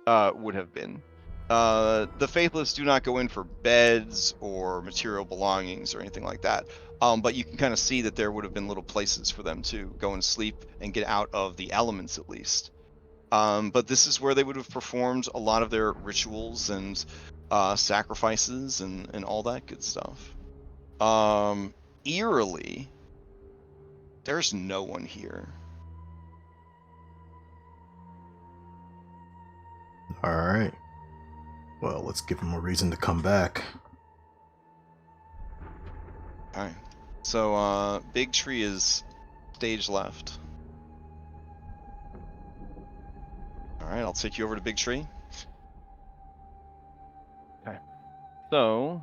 would have been. The Faithless do not go in for beds or material belongings or anything like that. But you can kind of see that there would have been little places for them to go and sleep and get out of the elements at least. But this is where they would have performed a lot of their rituals and sacrifices and all that good stuff. Eerily, there's no one here. Alright. Well, let's give him a reason to come back. Alright. So, Big Tree is stage left. Alright, I'll take you over to Big Tree. Okay. So,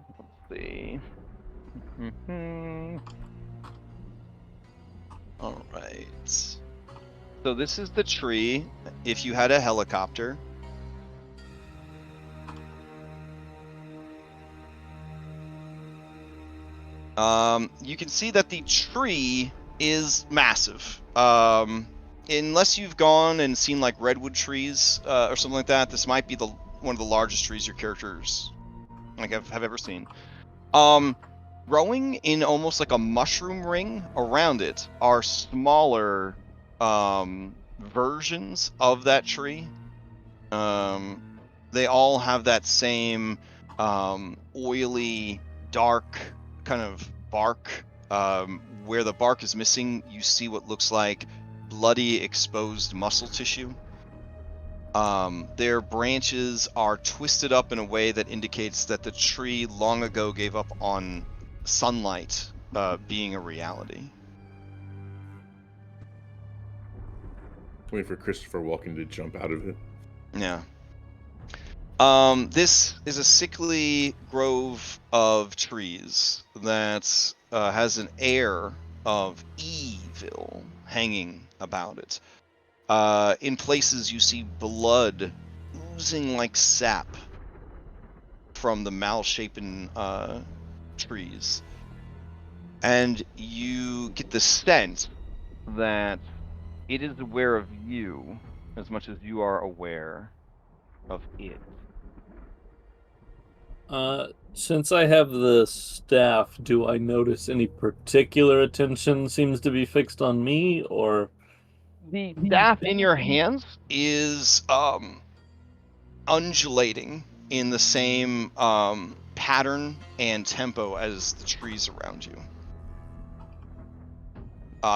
let's see. Alright. So this is the tree. If you had a helicopter. You can see that the tree is massive. Unless you've gone and seen like redwood trees or something like that, this might be one of the largest trees your characters have ever seen. Growing in almost like a mushroom ring around it are smaller versions of that tree. They all have that same oily, dark kind of bark. Where the bark is missing, you see what looks like bloody, exposed muscle tissue. Their branches are twisted up in a way that indicates that the tree long ago gave up on sunlight being a reality. Waiting for Christopher Walken to jump out of it. Yeah. This is a sickly grove of trees that has an air of evil hanging about it. In places you see blood oozing like sap from the mal-shapen trees. And you get the sense that it is aware of you as much as you are aware of it. Since I have the staff, do I notice any particular attention seems to be fixed on me, or... The staff in your hands is undulating in the same pattern and tempo as the trees around you.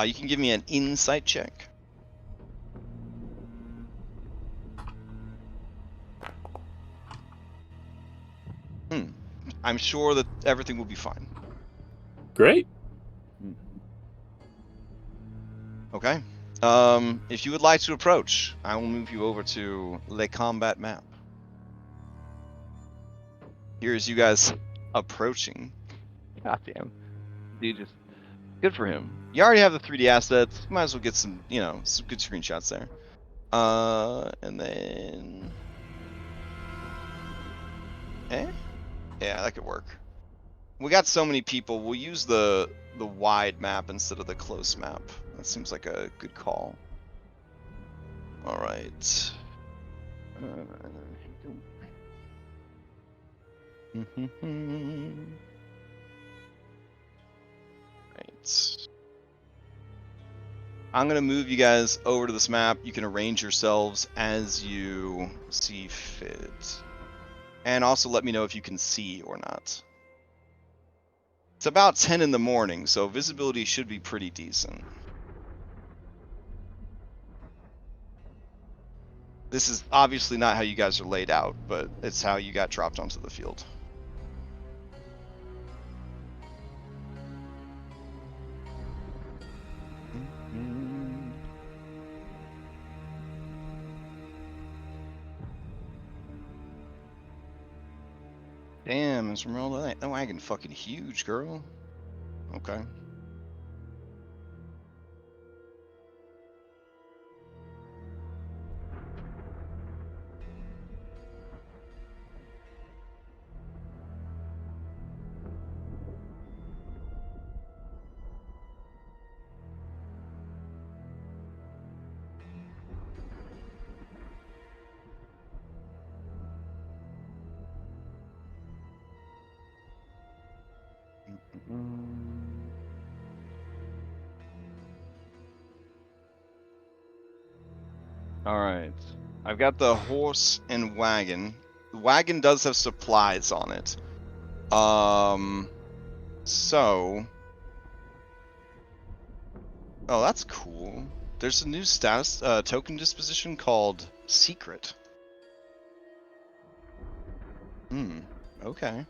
You can give me an insight check. I'm sure that everything will be fine. Great. Okay. If you would like to approach, I will move you over to Le Combat map. Here's you guys approaching. Goddamn. Dude, just good for him. You already have the 3D assets. Might as well get some, some good screenshots there. And then... Yeah, that could work. We got so many people, we'll use the wide map instead of the close map. That seems like a good call. Alright. Right. I'm going to move you guys over to this map. You can arrange yourselves as you see fit. And also let me know if you can see or not. It's about 10 in the morning, so visibility should be pretty decent. This is obviously not how you guys are laid out, but it's how you got dropped onto the field. Damn, Esmeralda, that wagon fucking huge, girl. Okay. All right. I've got the horse and wagon. The wagon does have supplies on it. So. Oh, that's cool. There's a new status token disposition called Secret. Okay.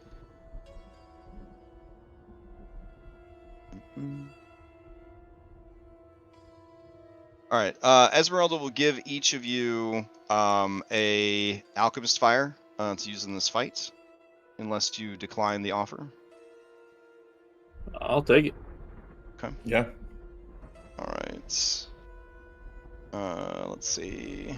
All right. Esmeralda will give each of you a alchemist fire to use in this fight, unless you decline the offer. I'll take it. Okay. Yeah. All right. Let's see.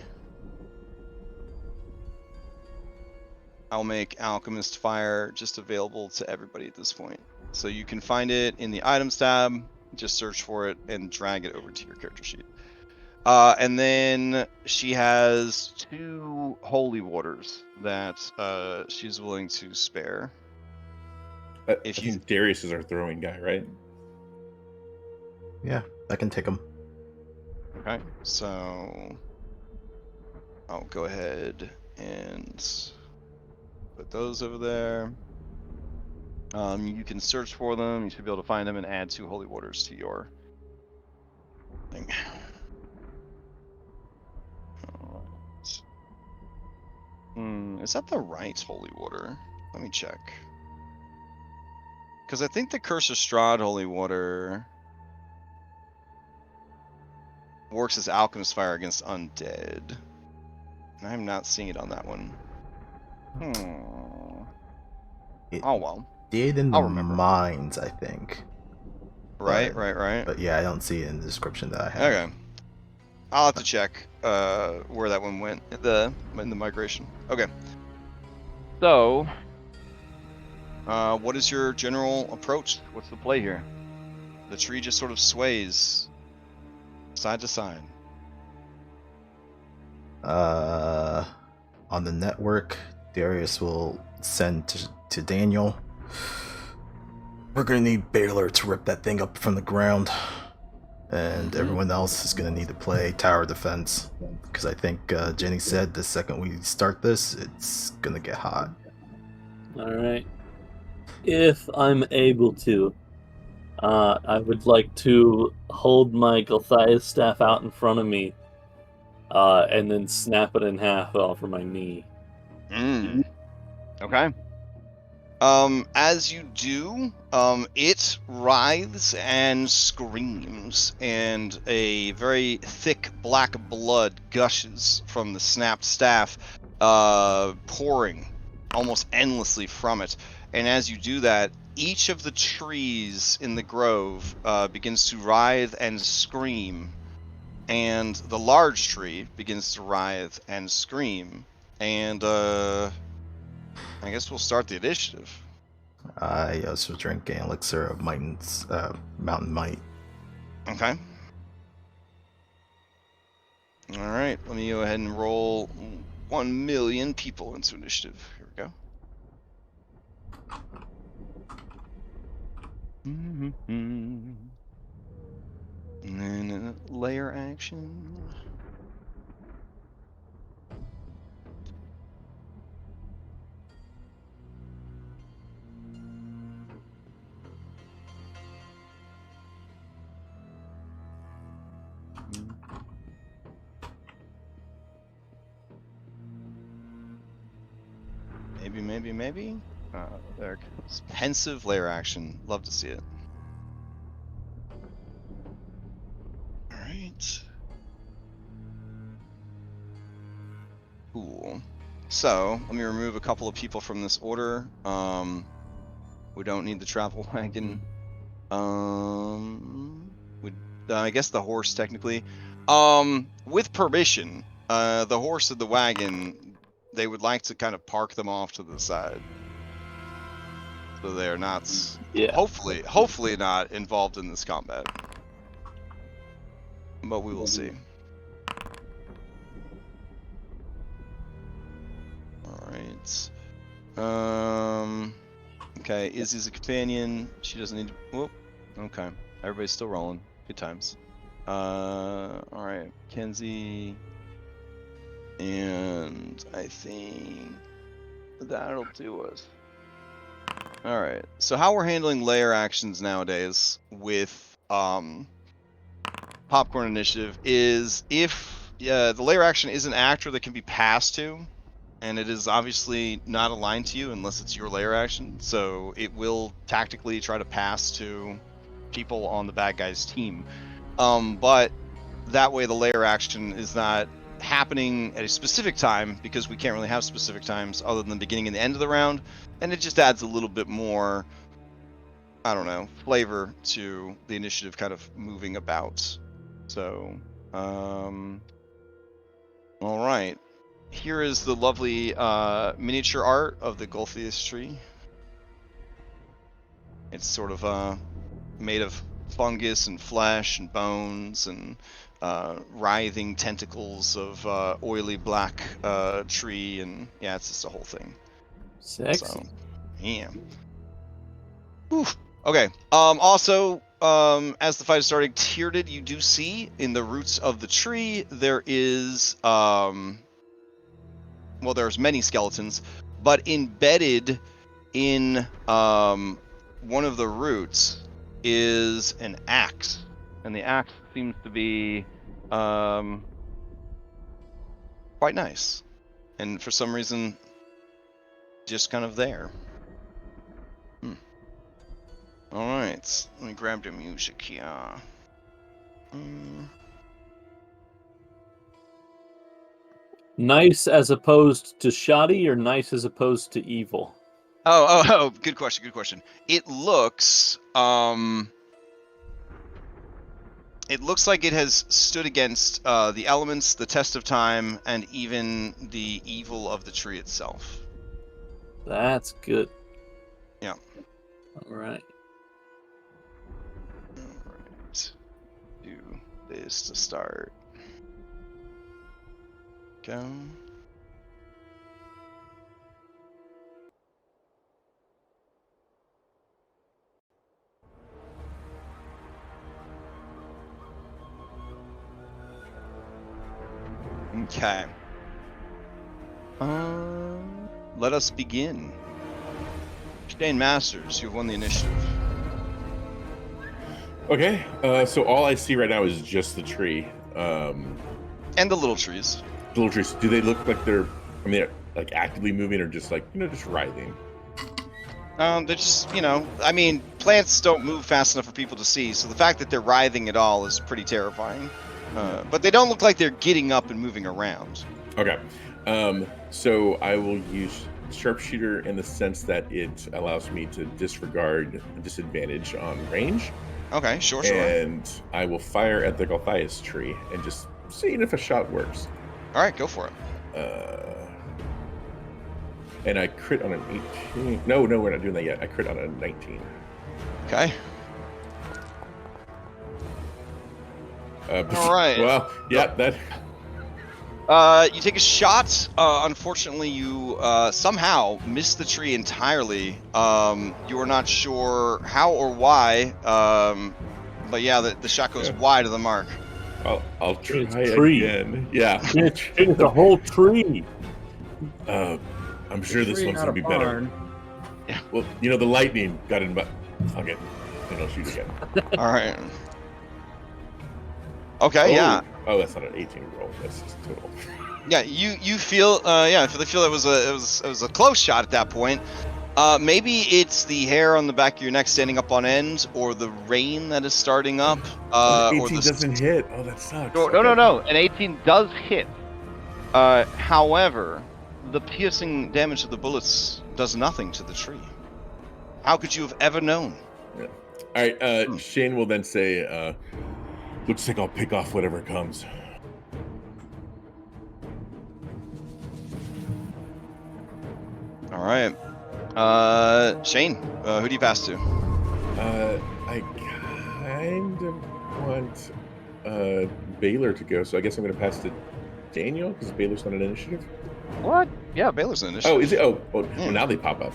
I'll make alchemist fire just available to everybody at this point. So you can find it in the items tab. Just search for it and drag it over to your character sheet. And then she has 2 holy waters that she's willing to spare. I think Darius is our throwing guy, right? Yeah, I can take them. Okay, so I'll go ahead and put those over there. You can search for them. You should be able to find them and add 2 holy waters to your thing. Is that the right holy water? Let me check. Because I think the Curse of Strahd holy water works as alchemist fire against undead. And I'm not seeing it on that one. Oh well. Did in the I'll remember. mines, I think. Right. But yeah, I don't see it in the description that I have. Okay. I'll have to check where that one went in the migration. Okay. So, what is your general approach? What's the play here? The tree just sort of sways side to side. On the network, Darius will send to Daniel. We're gonna need Baylor to rip that thing up from the ground. And everyone else is going to need to play tower defense. Because I think Jenny said the second we start this, it's going to get hot. Alright. If I'm able to, I would like to hold my Goliath staff out in front of me and then snap it in half over my knee. Okay. As you do, it writhes and screams, and a very thick black blood gushes from the snapped staff, pouring almost endlessly from it. And as you do that, each of the trees in the grove begins to writhe and scream, and the large tree begins to writhe and scream, and I guess we'll start the initiative. I also drink an elixir of mountain might. Okay. All right, let me go ahead and roll 1 million people into initiative. Here we go. And then layer action. Maybe. There it goes. Pensive layer action. Love to see it. All right. Cool. So let me remove a couple of people from this order. We don't need the travel wagon. I guess the horse technically. With permission, the horse and the wagon, they would like to kind of park them off to the side, so they're not, hopefully not involved in this combat. But we will see. All right. Okay, Izzy's a companion. She doesn't need to. Whoop. Okay. Everybody's still rolling. Good times. Alright. Kenzie. And I think that'll do us. Alright. So how we're handling layer actions nowadays with Popcorn Initiative is if the layer action is an actor that can be passed to, and it is obviously not aligned to you unless it's your layer action, so it will tactically try to pass to people on the bad guy's team. But that way the layer action is not happening at a specific time, because we can't really have specific times other than the beginning and the end of the round, and it just adds a little bit more, I don't know, flavor to the initiative kind of moving about. So, all right. Here is the lovely miniature art of the Gulthius tree. It's sort of made of fungus and flesh and bones and writhing tentacles of oily black tree, and yeah, it's just a whole thing. Sexy. So, yeah. Oof. Okay. Also, as the fight is starting, Tyrded, you do see in the roots of the tree there is well, there's many skeletons, but embedded in one of the roots is an axe, and the axe seems to be quite nice, and for some reason just kind of there. All right, let me grab the music here. Nice as opposed to shoddy, or nice as opposed to evil? Oh, good question. It looks like it has stood against the elements, the test of time, and even the evil of the tree itself. That's good. Yeah. All right. Do this to start. Go. Okay. Let us begin. Shane Masters, you've won the initiative. Okay, so all I see right now is just the tree. And the little trees. The little trees, do they look like they're, I mean, like actively moving, or just like, just writhing? They're just, I mean, plants don't move fast enough for people to see, so the fact that they're writhing at all is pretty terrifying. But they don't look like they're getting up and moving around. Okay, so I will use Sharpshooter in the sense that it allows me to disregard a disadvantage on range. Okay, sure. And I will fire at the Gulthias tree and just seeing if a shot works. All right, go for it. And I crit on an 18. No, we're not doing that yet. I crit on a 19. Okay. All right. Well, yeah, that. You take a shot. Unfortunately, you somehow miss the tree entirely. You are not sure how or why. But yeah, the shot goes wide of the mark. I'll try tree. again. Yeah. It's a whole tree. I'm sure this Tree, one's not gonna a be better. barn. Yeah. Well, the lightning got in, but I'll shoot again. All right. Okay. Yeah. Oh, that's not an 18 roll. That's just total. Yeah. You feel. Yeah. I feel it was a close shot at that point. Maybe it's the hair on the back of your neck standing up on end, or the rain that is starting up. 18 or the doesn't hit. Oh, that sucks. No. An 18 does hit. However, the piercing damage of the bullets does nothing to the tree. How could you have ever known? Yeah. All right. Shane will then say, "Looks like I'll pick off whatever comes." All right. Shane, who do you pass to? I kind of want Baylor to go, so I guess I'm going to pass to Daniel because Baylor's not an initiative. What? Yeah, Baylor's an initiative. Oh, is it? Well, now they pop up.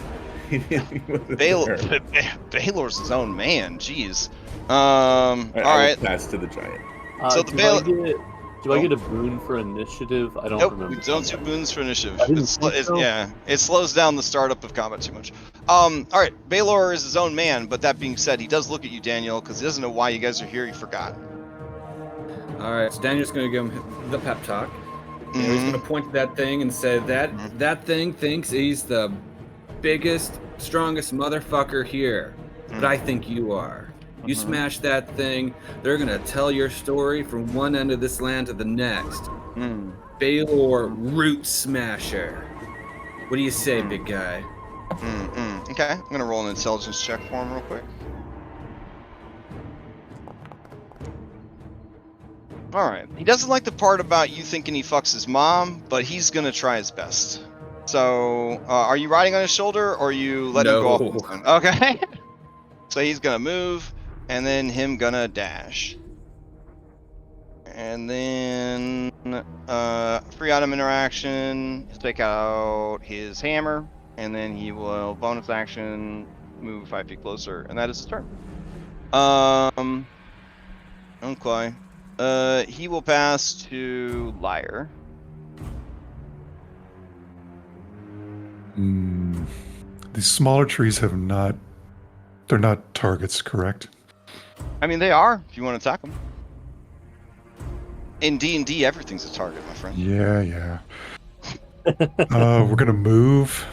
Baylor's his own man. Jeez. All right. Pass to the giant. So the Do I get a boon for initiative? I don't remember. We don't do boons for initiative. I didn't think so. Yeah, it slows down the startup of combat too much. All right, Baylor is his own man, but that being said, he does look at you, Daniel, because he doesn't know why you guys are here. He forgot. All right, so Daniel's going to give him the pep talk. And he's going to point to that thing and say that thing thinks he's the biggest, strongest motherfucker here. But I think you are. You smash that thing, they're going to tell your story from one end of this land to the next. Baylor Root Smasher. What do you say, big guy? Okay, I'm going to roll an intelligence check for him real quick. Alright, he doesn't like the part about you thinking he fucks his mom, but he's going to try his best. So, are you riding on his shoulder, or are you letting him go off? Okay. So he's going to move. And then him gonna dash. And then free item interaction, take out his hammer, and then he will bonus action move 5 feet closer, and that is his turn. Okay. He will pass to Liar. These smaller trees they're not targets, correct? I mean, they are, if you want to attack them. In D&D, everything's a target, my friend. Yeah. We're going to move.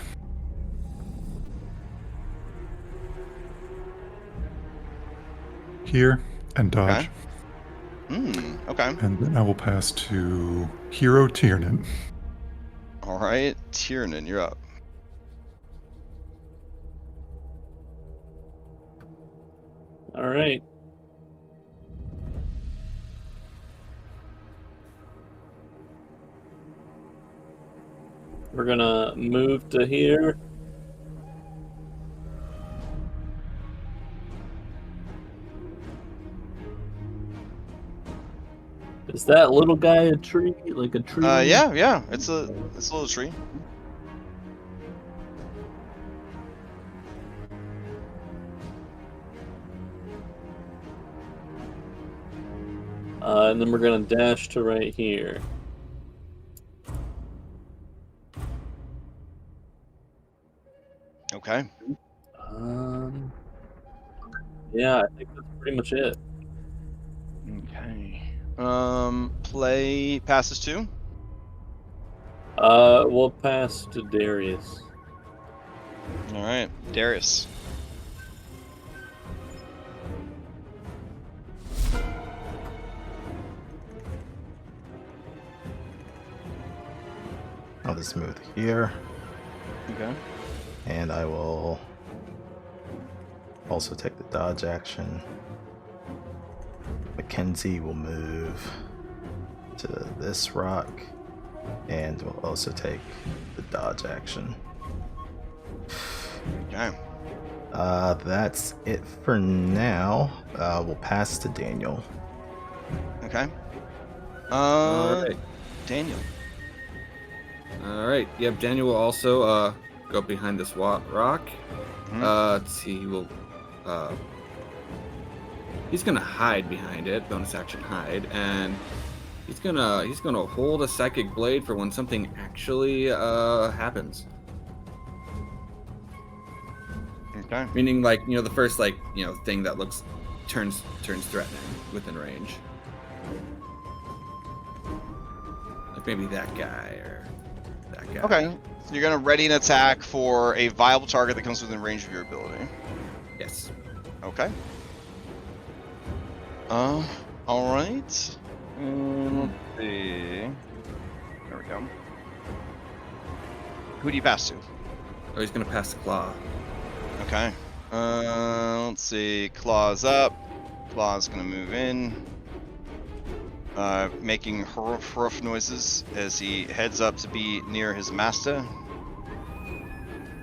Here and dodge. Okay. And then I will pass to Hero Tiernan. All right, Tiernan, you're up. All right. We're gonna move to here. Is that little guy a tree? Like a tree? Yeah. It's a little tree. And then we're gonna dash to right here. Okay. Yeah, I think that's pretty much it. Okay. Play passes to? We'll pass to Darius. All right, Darius. I'll just move here. Okay. And I will also take the dodge action. Mackenzie will move to this rock and will also take the dodge action. Okay. That's it for now. We'll pass to Daniel. Okay. All right. Daniel. All right. Yep. Daniel will also go behind this rock. Let's see. He will. He's gonna hide behind it. Bonus action hide, and he's gonna hold a psychic blade for when something actually happens. Okay. Meaning, like, you know, the first, like, you know, thing that turns threatening within range. Like maybe that guy or that guy. Okay. So you're gonna ready an attack for a viable target that comes within range of your ability. Yes. Okay. All right. Let's see. There we go. Who do you pass to? Oh, he's gonna pass the claw. Okay. Let's see. Claws up. Claw's gonna move in. Making huruf noises as he heads up to be near his master.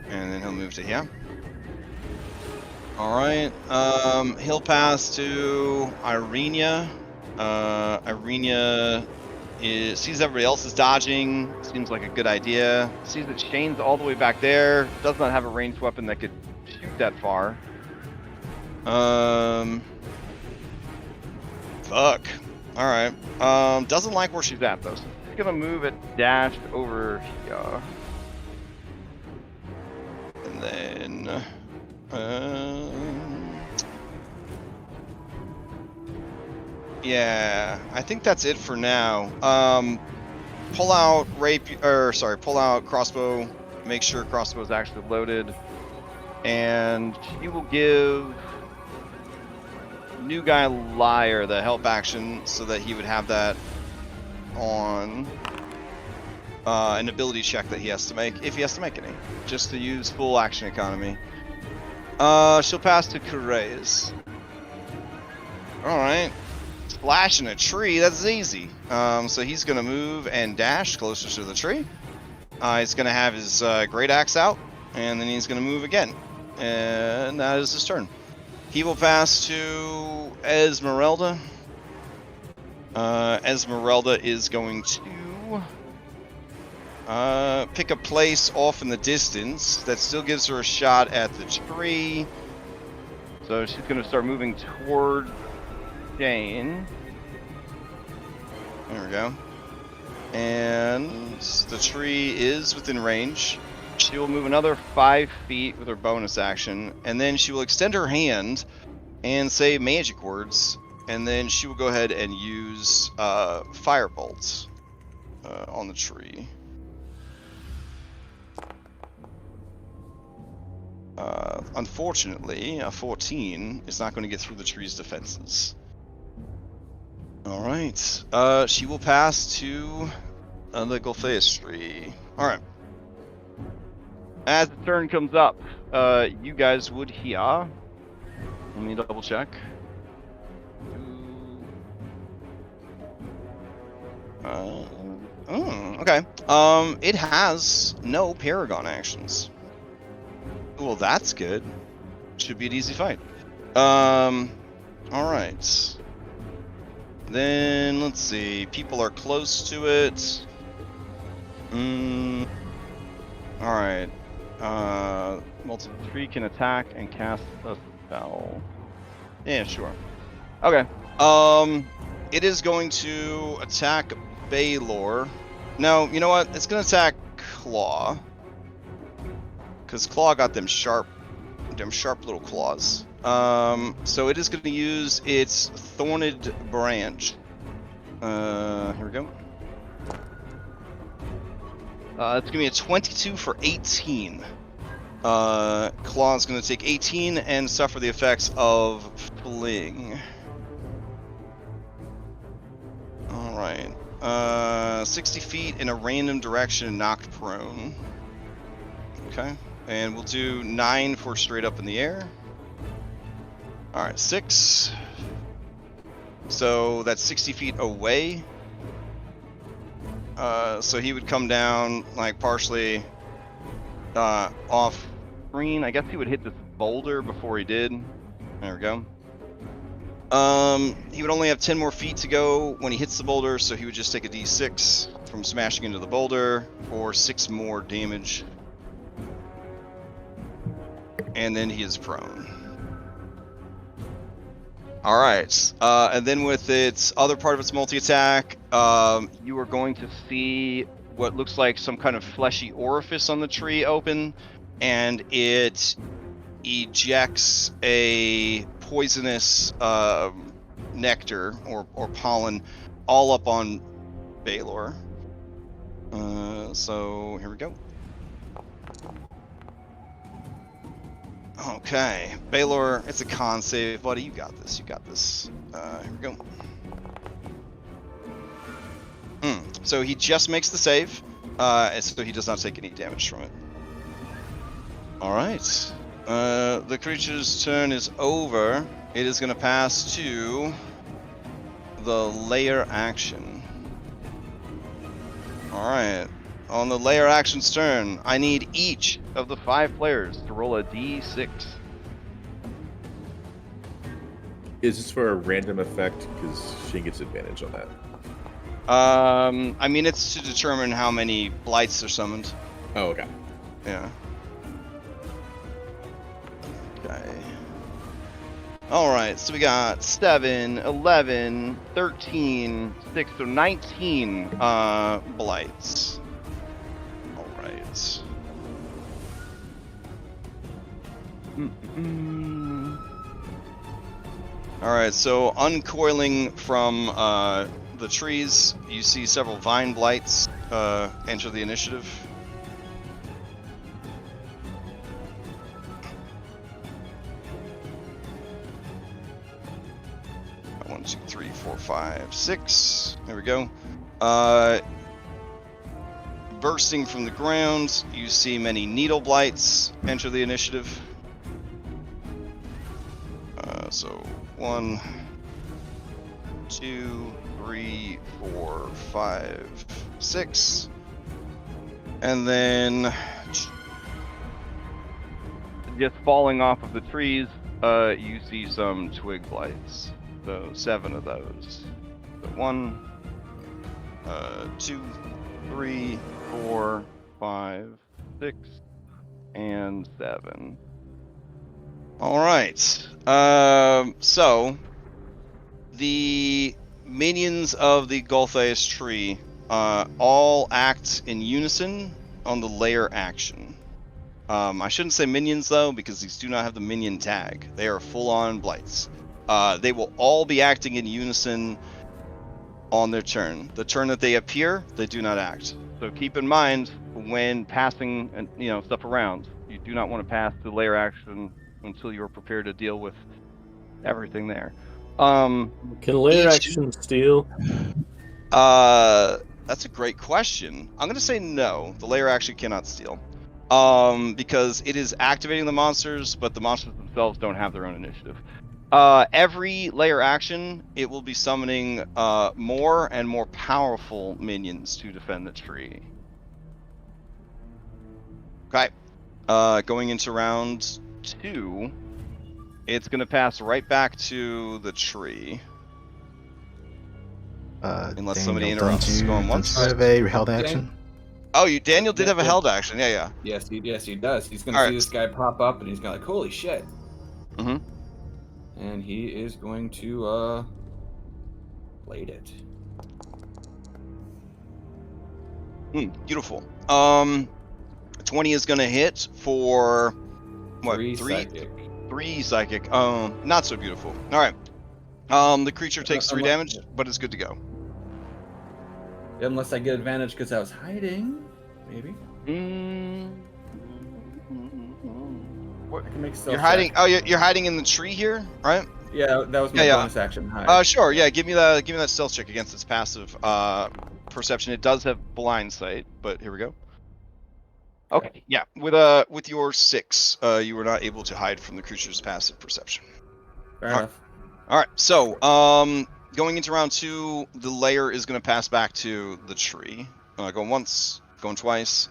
And then he'll move to here. Alright. He'll pass to Irenia. Irenia sees everybody else is dodging. Seems like a good idea. Sees that Shane's all the way back there. Does not have a ranged weapon that could shoot that far. Fuck. Alright. Doesn't like where she's at though. So she's gonna move it dashed over here. And then yeah, I think that's it for now. Pull out pull out crossbow. Make sure crossbow is actually loaded. And he will give new guy Liar the help action so that he would have that on an ability check that he has to make, if he has to make any, just to use full action economy. She'll pass to Kurez. Alright. Splashing a tree, that's easy. So he's gonna move and dash closer to the tree. He's gonna have his great axe out, and then he's gonna move again. And that is his turn. He will pass to Esmeralda. Esmeralda is going to pick a place off in the distance that still gives her a shot at the tree. So she's going to start moving toward Jane. There we go. And the tree is within range. She will move another 5 feet with her bonus action, and then she will extend her hand and say magic words, and then she will go ahead and use firebolt on the tree. Unfortunately, a 14 is not going to get through the tree's defenses. Alright, she will pass to the Golfeus tree. Alright. As the turn comes up, you guys would hear. Let me double check. Okay. It has no Paragon actions. Well, that's good. Should be an easy fight. Alright. Then, let's see. People are close to it. Alright. Multiple tree can attack and cast a spell. Yeah, sure. Okay. It is going to attack Baylor. No, you know what? It's going to attack Claw. Because Claw got them sharp little claws. So it is going to use its Thorned Branch. Here we go. It's going to be a 22 for 18. Claw's going to take 18 and suffer the effects of Fling. Alright. 60 feet in a random direction, knocked prone. Okay. And we'll do 9 for straight up in the air. Alright, 6. So that's 60 feet away. So he would come down like partially off screen. I guess he would hit this boulder before he did. There we go. He would only have 10 more feet to go when he hits the boulder, so he would just take a d6 from smashing into the boulder, or 6 more damage. And then he is prone. All right, and then with its other part of its multi-attack, you are going to see what looks like some kind of fleshy orifice on the tree open, and it ejects a poisonous nectar or pollen all up on Baylor. So here we go. Okay, Baylor, it's a con save, buddy. You got this. You got this. Here we go. So he just makes the save, so he does not take any damage from it. All right. The creature's turn is over. It is going to pass to the layer action. All right. On the layer action's turn, I need each of the 5 players to roll a d6. Is this for a random effect? Because she gets advantage on that. I mean, it's to determine how many blights are summoned. Oh, okay. Yeah. Okay. Alright, so we got 7, 11, 13, 6, so 19 blights. Alright. Alright, so uncoiling from the trees, you see several vine blights enter the initiative. One, 2, 3, 4, 5, 6. There we go. Bursting from the ground, you see many needle blights enter the initiative. So 1, 2, 3, 4, 5, 6. And then just falling off of the trees, you see some twig blights. So 7 of those. So 1, 2, 3, 4, 5, 6, and 7. All right. So the minions of the Gulthaeus tree all act in unison on the layer action. I shouldn't say minions though, because these do not have the minion tag. They are full-on blights. They will all be acting in unison on their turn. The turn that they appear, they do not act. So keep in mind when passing, stuff around, you do not want to pass the layer action until you're prepared to deal with everything there. Can layer action steal? That's a great question. I'm gonna say no. The layer action cannot steal. Because it is activating the monsters, but the monsters themselves don't have their own initiative. Every layer action, it will be summoning more and more powerful minions to defend the tree. Okay. Going into round 2, it's going to pass right back to the tree. Unless somebody interrupts. Going once. Don't you have a held action? Oh, Daniel did have a held action. Yeah. Yes, he does. He's going to see this guy pop up, and he's going to like, holy shit. Mm-hmm. And he is going to blade it. Beautiful. 20 is going to hit for what? 3 psychic. 3 psychic. Not so beautiful. All right. The creature takes 3 damage, but it's good to go. Unless I get advantage because I was hiding, maybe. What? I can make You're hiding. Oh, you're hiding in the tree here, right? Yeah, that was my bonus action. Sure. Yeah, give me that stealth check against its passive perception. It does have blind sight, but here we go. Okay. Yeah, with your 6, you were not able to hide from the creature's passive perception. Fair enough. All right. So, going into round 2, the layer is going to pass back to the tree. Going once, going twice,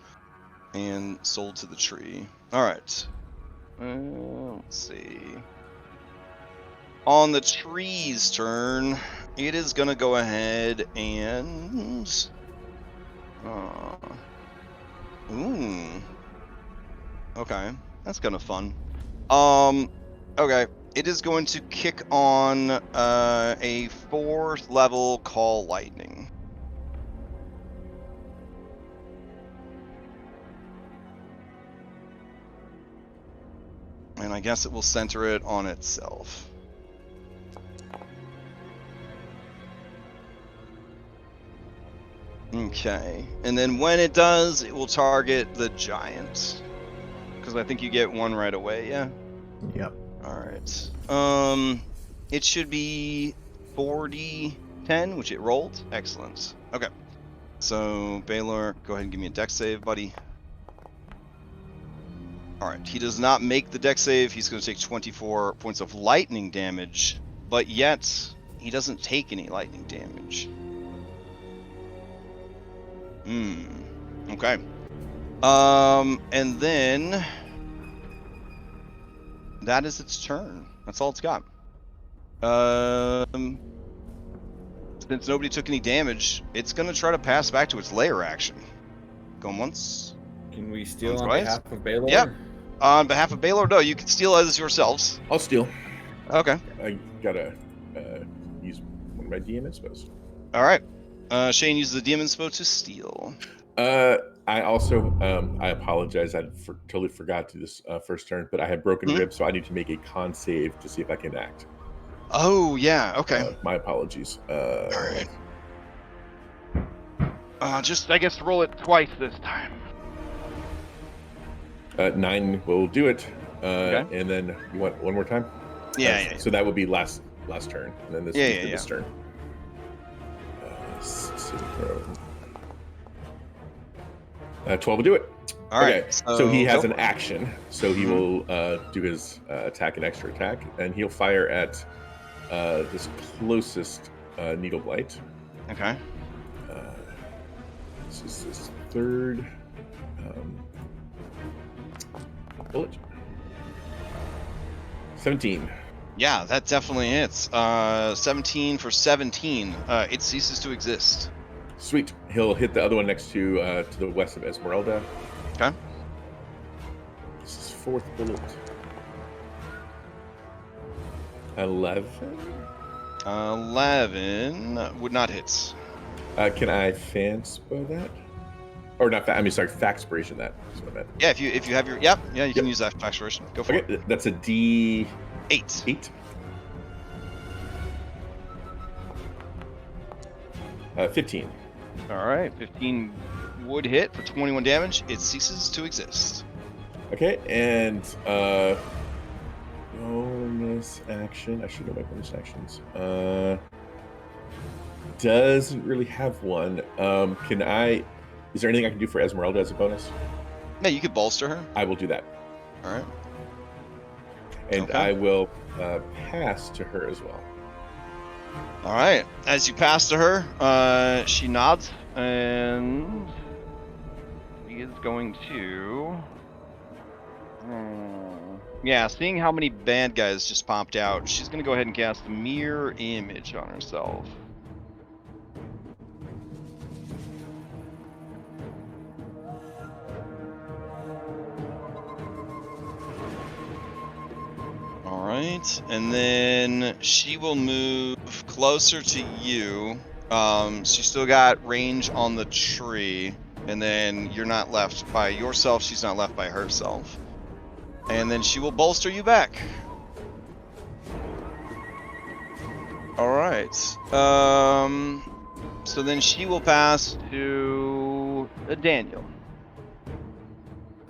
and sold to the tree. All right. Let's see. On the tree's turn, it is going to go ahead and Ooh. Okay, that's kind of fun. Okay. It is going to kick on a 4th level Call Lightning. And I guess it will center it on itself. Okay. And then when it does, it will target the giant. Because I think you get one right away, yeah? Yep. Alright. It should be 40-10, which it rolled. Excellent. Okay. So, Baylor, go ahead and give me a dex save, buddy. Alright, he does not make the dex save. He's going to take 24 points of lightning damage, but yet he doesn't take any lightning damage. Okay. And then that is its turn. That's all it's got. Since nobody took any damage, it's gonna try to pass back to its lair action. Going once. Can we steal on twice. behalf of Baylor? Yep. On behalf of Baylor, no, you can steal as yourselves. I'll steal. Okay. I gotta use one of my DM inspos. All right. Shane uses the DM inspo to steal. I also, I apologize. I totally forgot to this first turn, but I had broken ribs, so I need to make a con save to see if I can act. Oh, yeah. Okay. My apologies. All right. Just, I guess, roll it twice this time. 9 will do it. Okay. And then you want one more time? Yeah. So that would be last turn, and then this this turn. Throw. 12 will do it. All right. So he has an action. So he will do his attack and extra attack, and he'll fire at this closest needle blight. Okay. This is his third bullet. 17. Yeah, that definitely hits. 17 for 17. It ceases to exist. Sweet. He'll hit the other one next to the west of Esmeralda. Okay. This is 4th bullet. 11. 11 would not hit. Can I fanspo that? Or not? Faxpiration that. That's what I meant. Yeah, if you have your you can use that faxpiration. Go for it. That's a D8. 8. 15. All right, 15 would hit for 21 damage. It ceases to exist. Okay, and bonus action. I should know my bonus actions. Doesn't really have one. Can I? Is there anything I can do for Esmeralda as a bonus? Yeah, you could bolster her. I will do that. All right. And I will pass to her as well. All right. As you pass to her, she nods and she is going to. Yeah, seeing how many bad guys just popped out, she's going to go ahead and cast Mirror Image on herself. Alright, and then she will move closer to you. She's still got range on the tree, and then you're not left by yourself, she's not left by herself. And then she will bolster you back. Alright. So then she will pass to Daniel.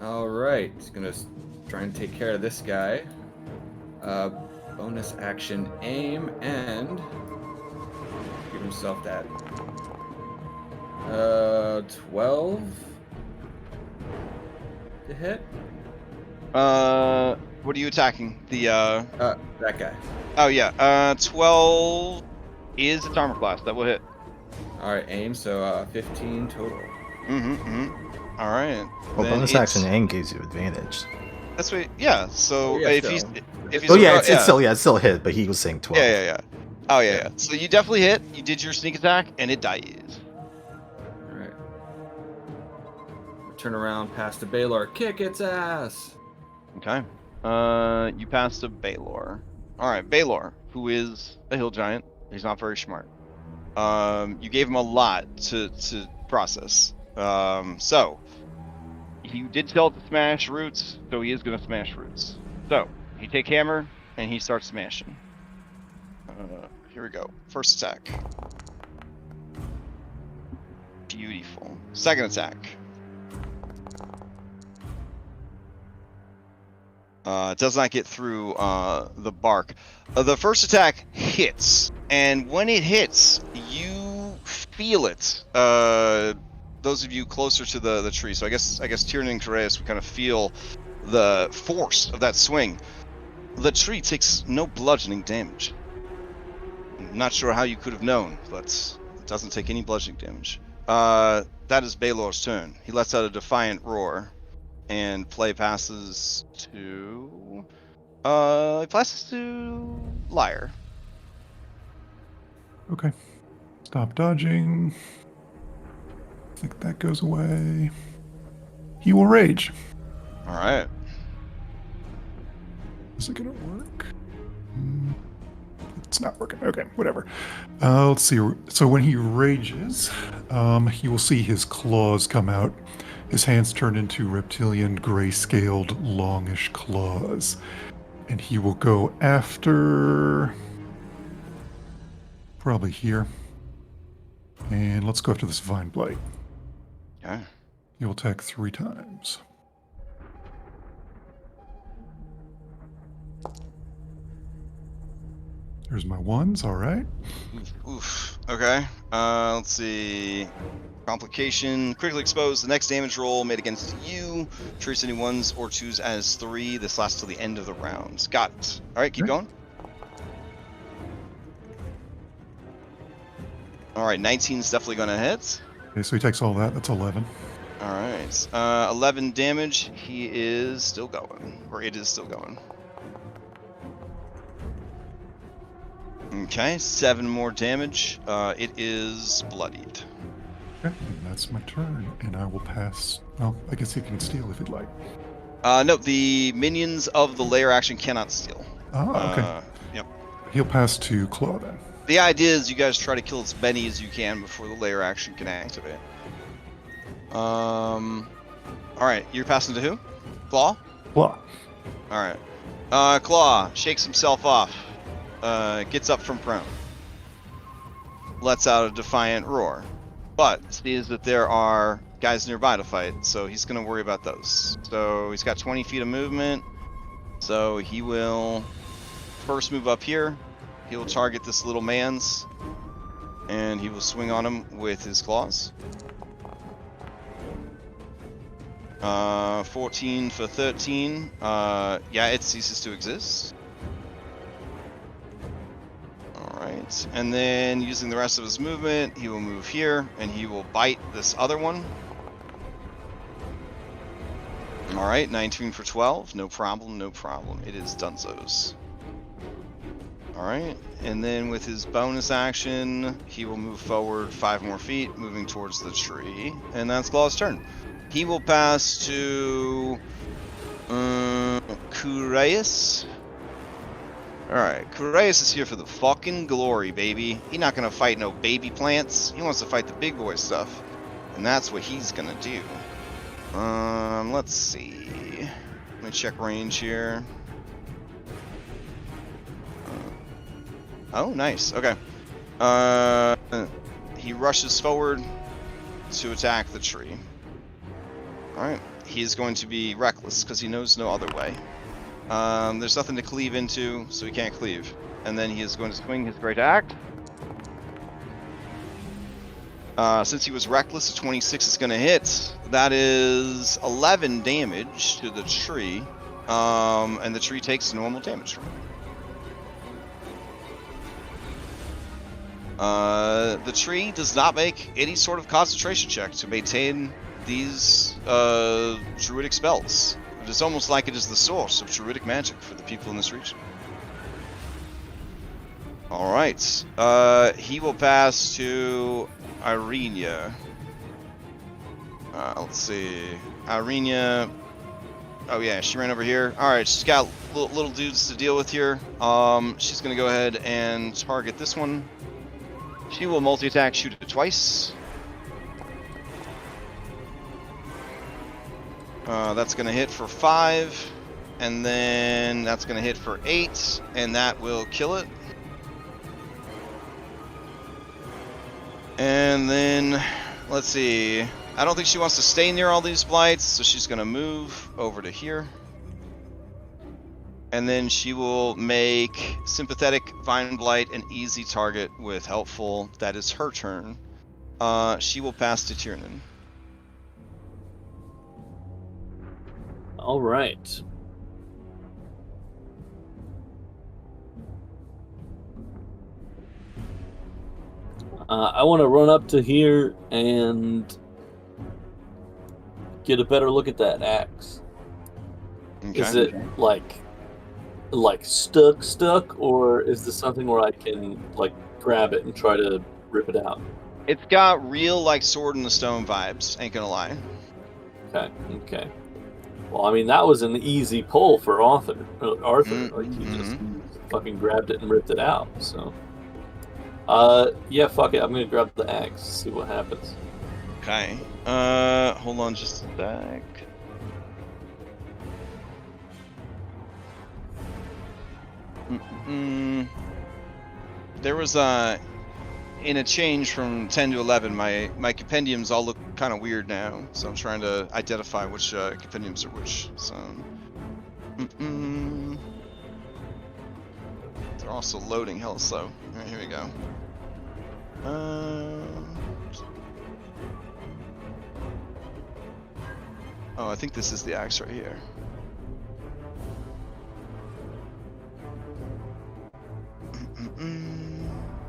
Alright, he's gonna try and take care of this guy. Bonus action aim and give himself that 12 to hit. What are you attacking? The that guy. Oh yeah. 12 is its armor class. That will hit. All right, aim. So 15 total. All right. Well, bonus action aim gives you advantage. That's what. Yeah. So yeah, if so. he's oh yeah, it's still hit, but he was saying 12. Yeah. Oh yeah. So you definitely hit. You did your sneak attack, and it dies. All right. turn around, pass to Baylor, kick its ass. Okay. You passed to Baylor. All right, Baylor, who is a hill giant. He's not very smart. You gave him a lot to process. So he did tell it to smash roots, so he is going to smash roots. So he take hammer and he starts smashing. Here we go. First attack. Beautiful. Second attack. Does not get through the bark. The first attack hits, and when it hits, you feel it. Those of you closer to the tree, so I guess Tyrion and Coreus would kind of feel the force of that swing. The tree takes no bludgeoning damage. I'm not sure how you could have known, but it doesn't take any bludgeoning damage. That is Baylor's turn. He lets out a defiant roar. And play passes to Liar. Okay. Stop dodging. I think that goes away. He will rage. All right. Is it gonna work? It's not working. Okay, whatever. Let's see. So when he rages, he will see his claws come out. His hands turn into reptilian, gray-scaled, longish claws. And he will go after... probably here. And let's go after this Vine Blight. Okay. He will attack 3 times. There's my ones, alright. Oof. Okay. Let's see. Complication. Critically exposed. The next damage roll made against you treats any 1s or 2s as 3. This lasts till the end of the rounds. Got it. Alright, keep going. Alright, 19 is definitely going to hit. Okay, so he takes all that. That's 11. Alright. 11 damage. He is still going. Or it is still going. Okay, 7 more damage. It is bloodied. Okay, and that's my turn, and I will pass. Well, I guess he can steal if he'd like. No, the minions of the lair action cannot steal. Ah, okay. Yep. He'll pass to Claw then. The idea is you guys try to kill as many as you can before the lair action can activate. Alright, you're passing to who? Claw? Claw. Alright. Claw shakes himself off. Gets up from prone. Lets out a defiant roar. But sees that there are guys nearby to fight, so he's going to worry about those. So he's got 20 feet of movement. So he will first move up here. He will target this little man's. And he will swing on him with his claws. 14 for 13. Yeah, it ceases to exist. Alright, and then using the rest of his movement, he will move here, and he will bite this other one. Alright, 19 for 12. No problem, no problem. It is Dunzo's. Alright, and then with his bonus action, he will move forward 5 more feet, moving towards the tree. And that's Claw's turn. He will pass to... Kureus. Alright, Kureus is here for the fucking glory, baby. He's not gonna fight no baby plants. He wants to fight the big boy stuff. And that's what he's gonna do. Let's see. Let me check range here. Oh, nice. Okay. He rushes forward to attack the tree. Alright. He is going to be reckless because he knows no other way. There's nothing to cleave into, so he can't cleave. And then he is going to swing his great act. Since he was reckless, a 26 is going to hit. That is 11 damage to the tree. And the tree takes normal damage. The tree does not make any sort of concentration check to maintain these druidic spells. It is almost like it is the source of druidic magic for the people in this region. Alright. He will pass to Irenia. Let's see. Irenia. Oh yeah, she ran over here. All right, she's got little dudes to deal with here. She's gonna go ahead and target this one. She will multi-attack, shoot it twice. That's gonna hit for 5, and then that's gonna hit for 8, and that will kill it. And then, let's see. I don't think she wants to stay near all these blights, so she's gonna move over to here. And then she will make Sympathetic Vine Blight an easy target with Helpful. That is her turn. She will pass to Tiernan. All right. I want to run up to here and get a better look at that axe. Okay. Is it like stuck, or is this something where I can like grab it and try to rip it out? It's got real like Sword in the Stone vibes, ain't gonna lie. Okay. Well, I mean, that was an easy pull for Arthur. Like, he just fucking grabbed it and ripped it out, so... yeah, fuck it. I'm gonna grab the axe, see what happens. Okay. Hold on just a sec. There was in a change from 10 to 11, my compendiums all look kind of weird now, so I'm trying to identify which compendiums are which. So, they're also loading hell slow. All right, here we go. Oh, I think this is the axe right here.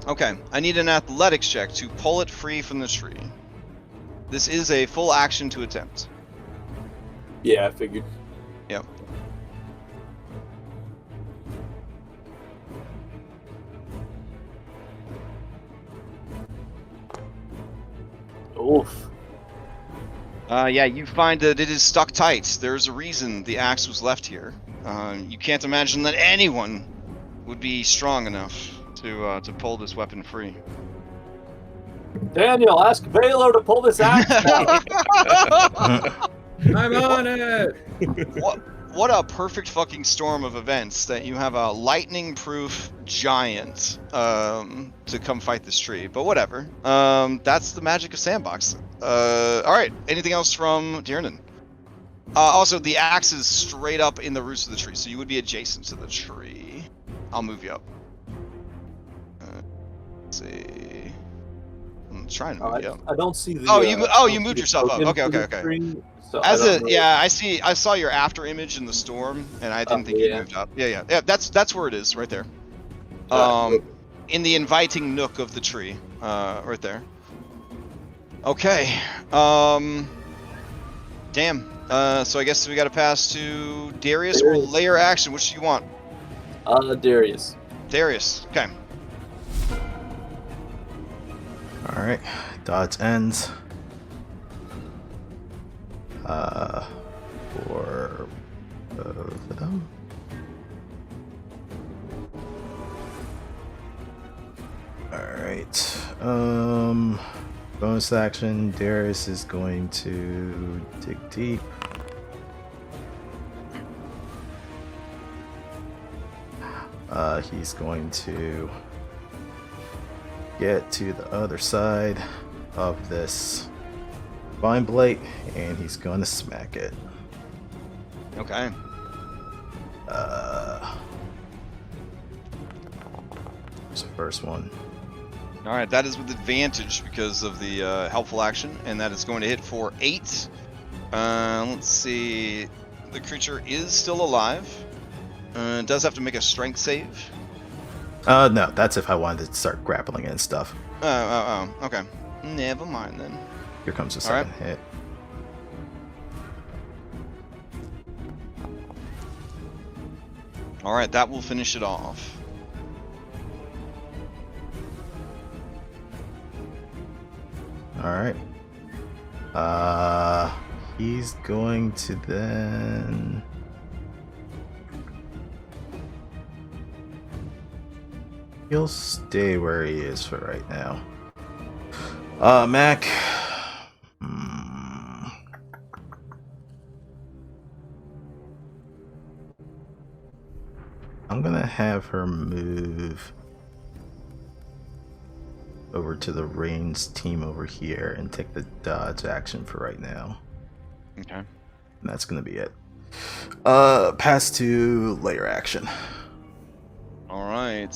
Okay, I need an athletics check to pull it free from the tree. This is a full action to attempt. Yeah, I figured. Yep. Oof. Yeah, you find that it is stuck tight. There's a reason the axe was left here. You can't imagine that anyone would be strong enough to pull this weapon free. Daniel, ask Baylor to pull this axe out. I'm on it! What a perfect fucking storm of events that you have a lightning-proof giant to come fight this tree. But whatever. That's the magic of sandbox. Alright, anything else from Tiernan? Also, the axe is straight up in the roots of the tree, so you would be adjacent to the tree. I'll move you up. Let's see. I'm trying to move you up. I don't see the. You moved yourself up. Okay. Tree, so I saw your after image in the storm, and I didn't think you moved up. Yeah. That's where it is, right there. In the inviting nook of the tree, right there. Okay. Damn. So I guess we got to pass to Darius or layer action. Which do you want? Darius. Darius. Okay. Alright, dodge ends. For both of them. Alright, bonus action, Darius is going to dig deep. He's going to get to the other side of this vine blade, and he's gonna smack it. Okay. Here's the first one. Alright, that is with advantage because of the helpful action, and that is going to hit for 8. Let's see. The creature is still alive. It does have to make a strength save. No, that's if I wanted to start grappling and stuff. Okay. Never mind then. Here comes the second hit. Alright, that will finish it off. Alright. He's going to then... He'll stay where he is for right now. Mac. I'm gonna have her move over to the Reigns team over here and take the dodge action for right now. Okay. And that's gonna be it. Pass to layer action. All right.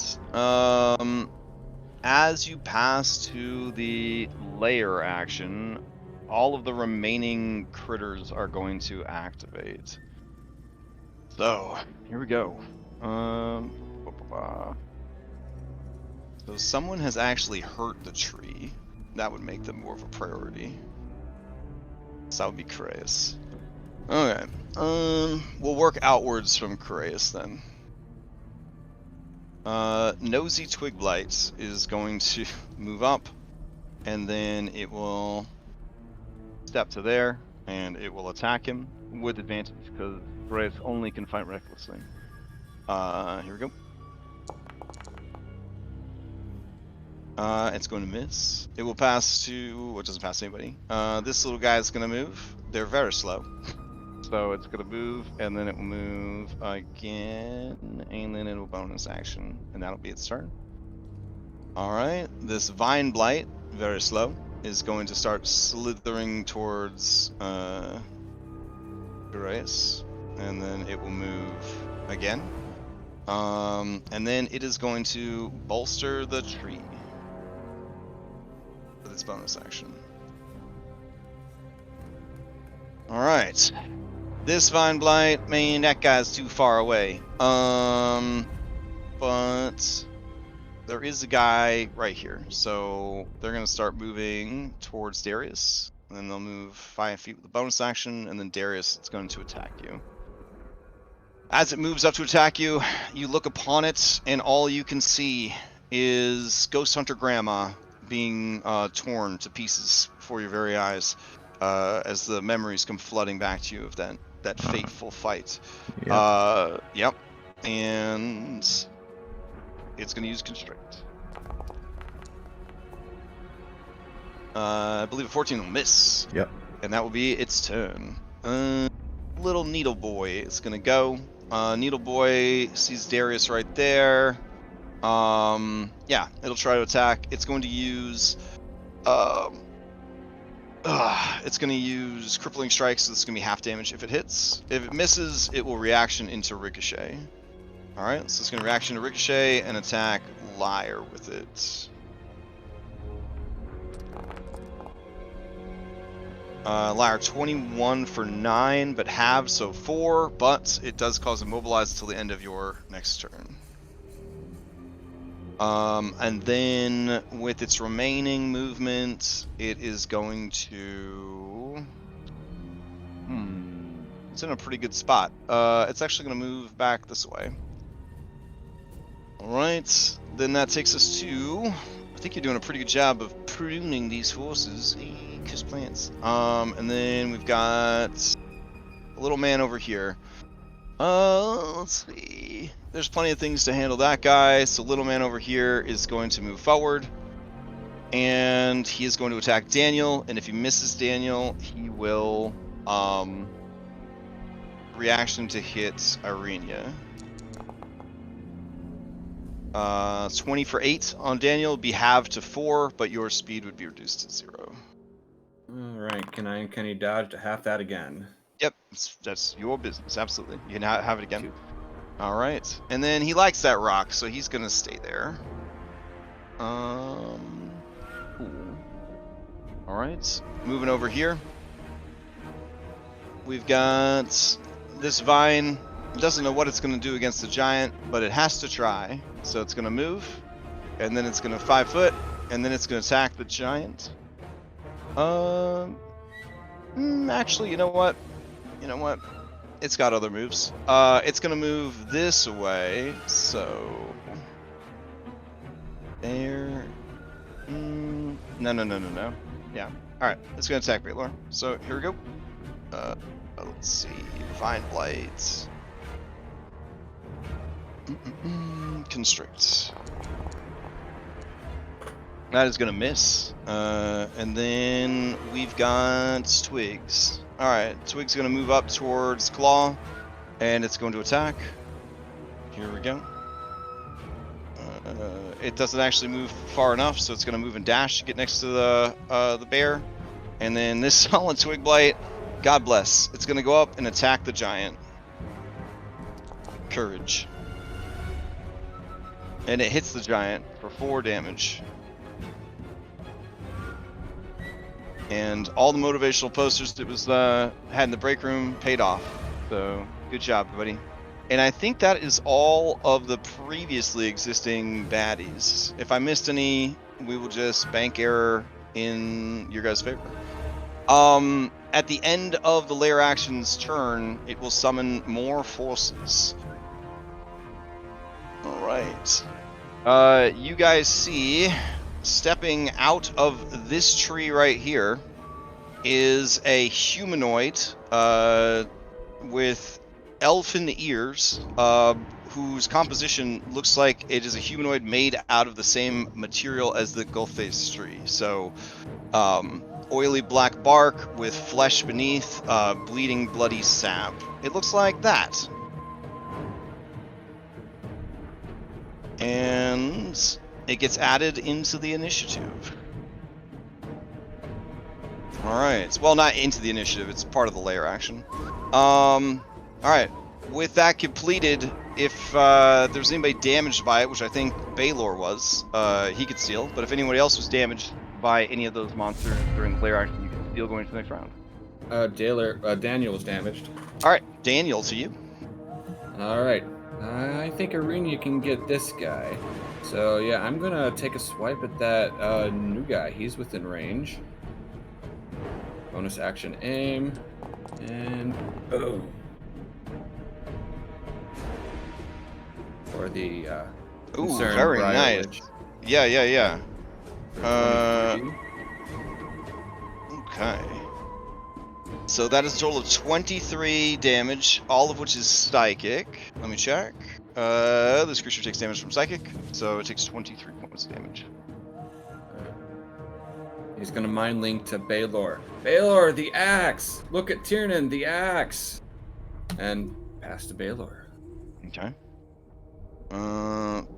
As you pass to the layer action, all of the remaining critters are going to activate. So here we go. So someone has actually hurt the tree. That would make them more of a priority. So that would be Craeus. Okay. We'll work outwards from Craeus then. Nosy Twig Blight is going to move up, and then it will step to there, and it will attack him with advantage because Craeus only can fight recklessly. Here we go. It's going to miss. It will pass to... What doesn't pass anybody? This little guy is going to move. They're very slow. So it's going to move, and then it will move again, and then it will bonus action, and that'll be its turn. Alright, this Vine Blight, very slow, is going to start slithering towards Craeus, and then it will move again. And then it is going to bolster the tree with its bonus action. Alright. This Vine Blight, man, that guy's too far away. But there is a guy right here. So they're going to start moving towards Darius. And then they'll move 5 feet with the bonus action. And then Darius is going to attack you. As it moves up to attack you, you look upon it, and all you can see is Ghost Hunter Grandma being torn to pieces before your very eyes. As the memories come flooding back to you of that fateful fight. Yep. And it's going to use Constrict. I believe a 14 will miss. Yep. And that will be its turn. Little Needle Boy is going to go. Needle Boy sees Darius right there. Yeah, it'll try to attack. It's going to use... it's going to use Crippling Strike, so it's going to be half damage if it hits. If it misses, it will reaction into Ricochet. Alright, so it's going to reaction to Ricochet and attack Liar with it. Liar 21 for 9, but halved, so 4, but it does cause immobilize until the end of your next turn. And then with its remaining movement, it is going to... It's in a pretty good spot. It's actually going to move back this way. Alright, then that takes us to... I think you're doing a pretty good job of pruning these horses. Kiss plants. And then we've got a little man over here. Let's see. There's plenty of things to handle that guy. So little man over here is going to move forward. And he is going to attack Daniel. And if he misses Daniel, he will reaction to hit Irenia. 20 for 8 on Daniel would be halved to 4, but your speed would be reduced to 0. Alright, can he dodge to half that again? Yep, that's your business, absolutely. You can have it again. Alright, and then he likes that rock, so he's gonna stay there. Cool. Alright, moving over here. We've got this vine. It doesn't know what it's gonna do against the giant, but it has to try. So it's gonna move, and then it's gonna 5 foot, and then it's gonna attack the giant. Actually, you know what? It's got other moves. It's gonna move this way, so... There... No. Yeah. All right, it's gonna attack Baylor. So here we go. Let's see. Find blight. Constrict. That is gonna miss. And then we've got Twigs. All right, Twigs gonna move up towards Claw, and it's going to attack. Here we go. It doesn't actually move far enough, so it's gonna move and dash to get next to the bear. And then this solid Twig Blight, God bless, it's gonna go up and attack the giant. Courage. And it hits the giant for 4 damage. And all the motivational posters that was had in the break room paid off. So good job, everybody. And I think that is all of the previously existing baddies. If I missed any, we will just bank error in your guys' favor. At the end of the lair action's turn, it will summon more forces. All right. You guys see, stepping out of this tree right here is a humanoid with elfin ears, whose composition looks like it is a humanoid made out of the same material as the Gulface tree. So, oily black bark with flesh beneath, bleeding bloody sap. It looks like that. And it gets added into the initiative. Alright, well, not into the initiative, it's part of the lair action. Alright, with that completed, if there's anybody damaged by it, which I think Baylor was, he could steal, but if anybody else was damaged by any of those monsters during the lair action, you can steal going to the next round. Daniel was damaged. Alright, Daniel, to you. Alright, I think Arena can get this guy. So yeah, I'm gonna take a swipe at that new guy. He's within range. Bonus action aim. And boom. For the ooh, very nice. Yeah. Okay. So that is a total of 23 damage, all of which is psychic. Let me check. This creature takes damage from psychic, so it takes 23 points of damage. He's gonna mind link to Baylor. Baylor, the axe! Look at Tiernan, the axe! And pass to Baylor. Okay.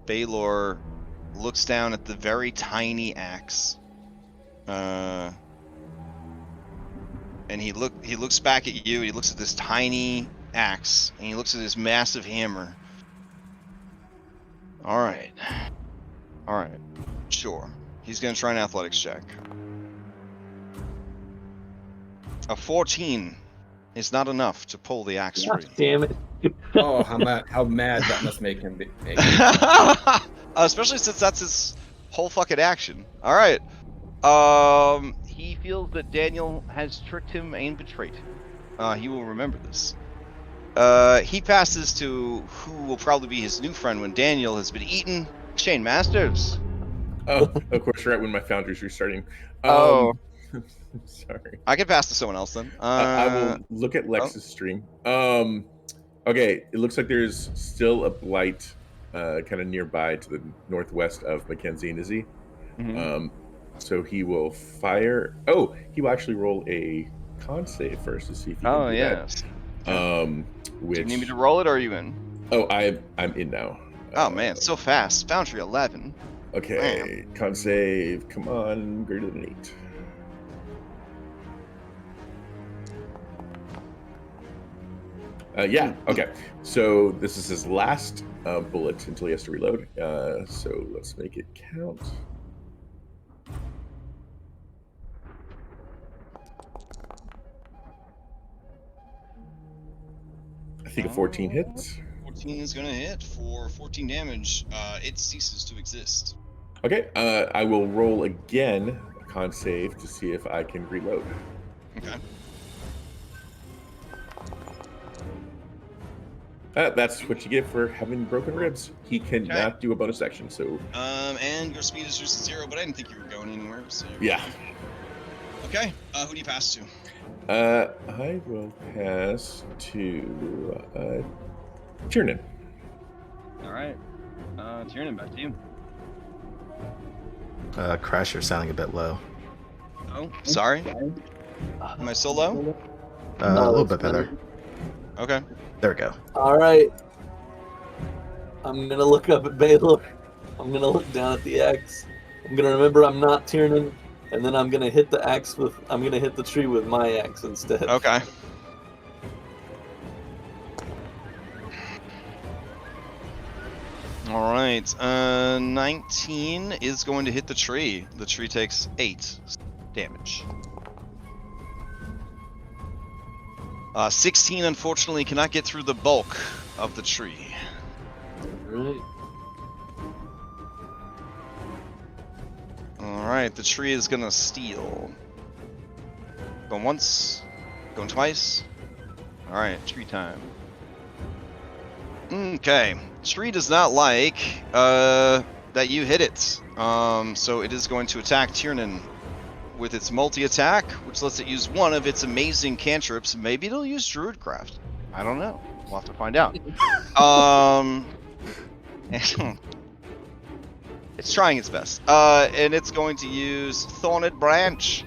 Baylor looks down at the very tiny axe. And he looks back at you, he looks at this tiny axe, and he looks at his massive hammer. Alright. Sure. He's gonna try an athletics check. A 14 is not enough to pull the axe free. Damn it. Oh, how mad that must make him be. Especially since that's his whole fucking action. Alright. He feels that Daniel has tricked him and betrayed him. He will remember this. He passes to who will probably be his new friend when Daniel has been eaten, Shane Masters. Oh, of course, right when my foundry's restarting. Sorry. I can pass to someone else then. I will look at Lex's stream. Okay, it looks like there's still a blight kind of nearby to the northwest of Mackenzie and Izzy. Mm-hmm. So he will fire. Oh, he will actually roll a con save first to see if he can do yes. that. Which... Do you need me to roll it, or are you in? Oh, I'm in now. Oh man, so fast. Foundry 11. Okay, Damn. con save. Come on, greater than 8. Yeah, okay. So this is his last bullet until he has to reload. So let's make it count. I think a 14 hits. 14 is going to hit for 14 damage. It ceases to exist. Okay, I will roll again a con save to see if I can reload. Okay. That's what you get for having broken ribs. He cannot do a bonus action, so... And your speed is just 0, but I didn't think you were going anywhere, so... Yeah. Okay. Who do you pass to? I will pass to Tiernan. All right. Tiernan, back to you. Crash, you're sounding a bit low. Oh, sorry. Am I so low? A little bit better. Okay. There we go. All right. I'm gonna look up at Baylor. I'm gonna look down at the axe. I'm gonna remember I'm not Tiernan, and then I'm gonna hit the axe with. I'm gonna hit the tree with my axe instead. Okay. All right. 19 is going to hit the tree. The tree takes 8 damage. 16, unfortunately, cannot get through the bulk of the tree. Right. Alright, the tree is gonna steal. Going once, going twice. Alright, tree time. Okay, tree does not like that you hit it. So it is going to attack Tiernan with its multi-attack, which lets it use one of its amazing cantrips. Maybe it'll use Druidcraft. I don't know. We'll have to find out. It's trying its best. And it's going to use Thorned Branch.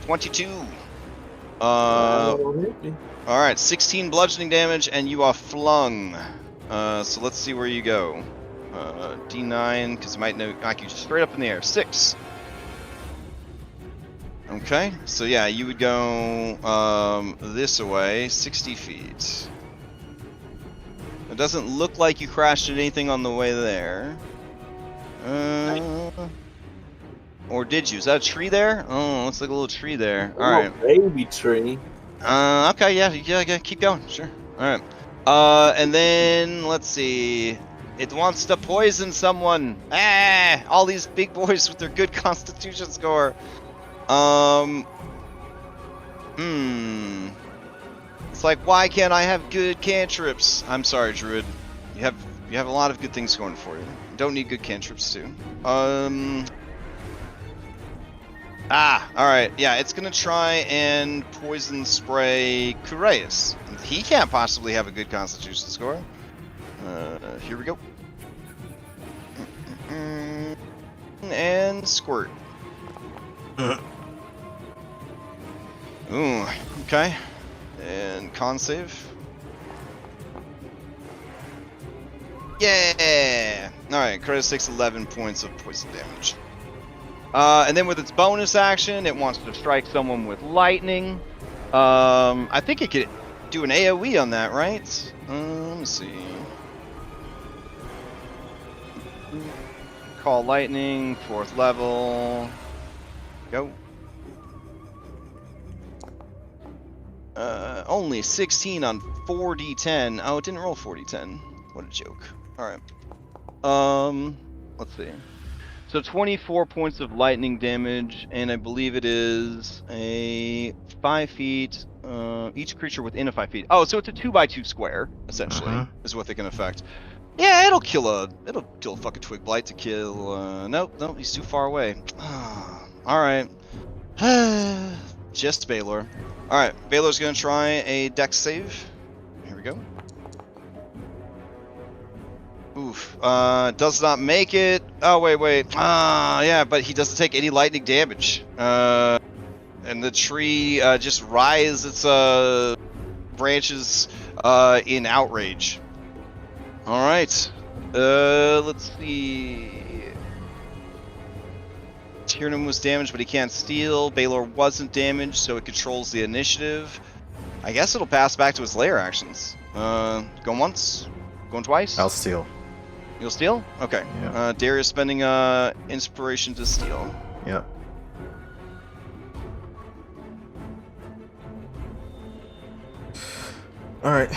22. Alright, 16 bludgeoning damage, and you are flung. So let's see where you go. D9, because it might knock you straight up in the air. 6. Okay, so yeah, you would go this away, 60 feet. It doesn't look like you crashed anything on the way there. Or did you? Is that a tree there? Oh, looks like a little tree there. Alright. Baby tree. Okay, yeah, keep going, sure. Alright. And then, let's see. It wants to poison someone. Ah! All these big boys with their good constitution score. It's like, why can't I have good cantrips? I'm sorry, Druid. You have a lot of good things going for you. You don't need good cantrips too. Alright, yeah, it's gonna try and poison spray Kureus. He can't possibly have a good constitution score. Here we go. And squirt. Ooh, okay. And con save. Yeah! Alright, Kureus takes 11 points of poison damage. And then with its bonus action, it wants to strike someone with lightning. I think it could do an AoE on that, right? Let me see. Call lightning, 4th level. Go. Only 16 on 4d10. Oh, it didn't roll 4d10. What a joke. Alright. Let's see. So 24 points of lightning damage, and I believe it is a 5 feet, each creature within a 5 feet. Oh, so it's a 2x2 square, essentially, is what they can affect. Yeah, it'll kill a fucking twig blight to kill, nope, he's too far away. Alright. Just Baylor. Alright, Baylor's gonna try a dex save. Here we go. Oof. Does not make it. Oh, wait. Yeah, but he doesn't take any lightning damage. And the tree just rises its branches in outrage. Alright. Let's see. Tiernan was damaged, but he can't steal. Baylor wasn't damaged, so it controls the initiative. I guess it'll pass back to its lair actions. Going once? Going twice? I'll steal. You'll steal? Okay. Yeah. Darius spending inspiration to steal. Yep. Alright.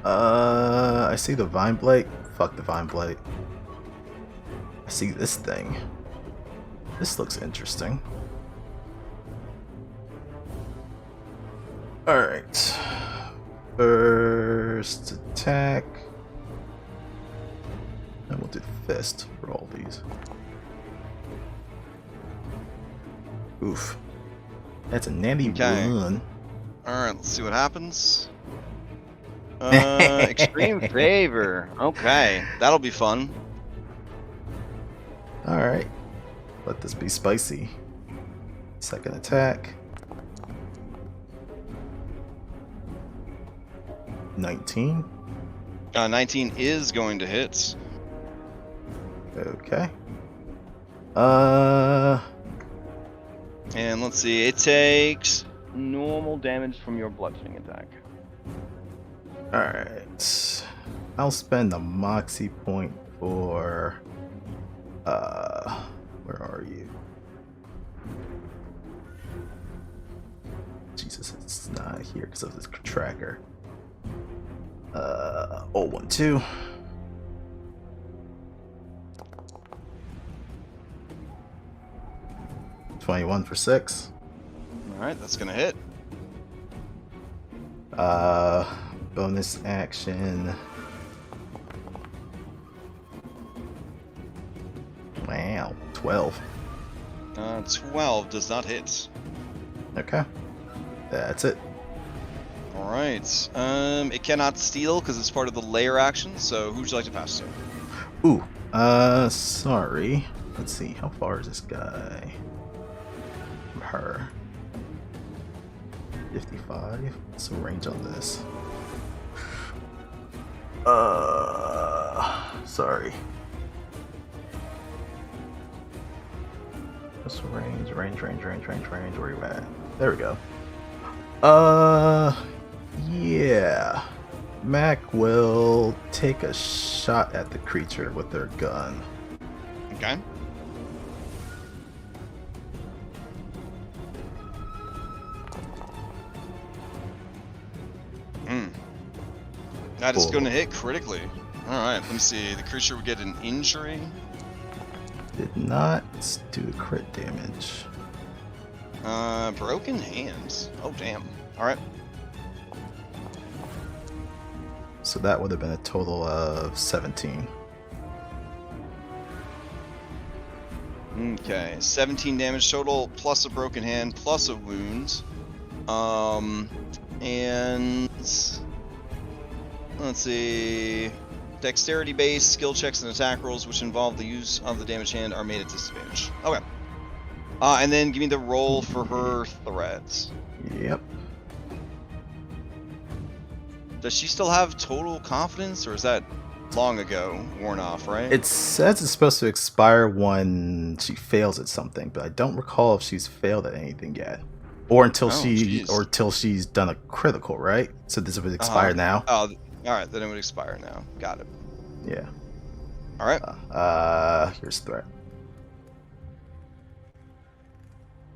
I see the Vine Blight. Fuck the Vine Blight. I see this thing. This looks interesting. Alright. First attack. And we'll do the fist for all these. Oof. That's a natty Okay. one. Alright, let's see what happens. Extreme favor. Okay, that'll be fun. Alright. Let this be spicy. Second attack. 19. 19 is going to hit. Okay. And let's see, it takes normal damage from your bludgeoning attack. Alright. I'll spend a moxie point for where are you? Jesus, it's not here because of this tracker. 012. $21 for 6. Alright, that's gonna hit. Bonus action. Wow, 12. 12 does not hit. Okay. That's it. Alright. It cannot steal because it's part of the layer action, so who would you like to pass to? Ooh, sorry. Let's see, how far is this guy from her? 55? What's the range on this? Sorry. What's the range? Range. Where you at? There we go. Yeah. Mac will take a shot at the creature with their gun. Okay. That is going to hit critically. Alright, let me see. The creature would get an injury. Did not do crit damage. Broken hands. Oh, damn. Alright. So that would have been a total of 17. Okay, 17 damage total, plus a broken hand, plus a wound. And let's see. Dexterity based skill checks and attack rolls which involve the use of the damaged hand are made at disadvantage. Okay. And then give me the roll for her threats. Yep. Does she still have total confidence, or is that long ago worn off, right? It says it's supposed to expire when she fails at something, but I don't recall if she's failed at anything yet. Or until she's done a critical, right? So this would expire now? Oh, alright, then it would expire now. Got it. Yeah. Alright. Here's threat.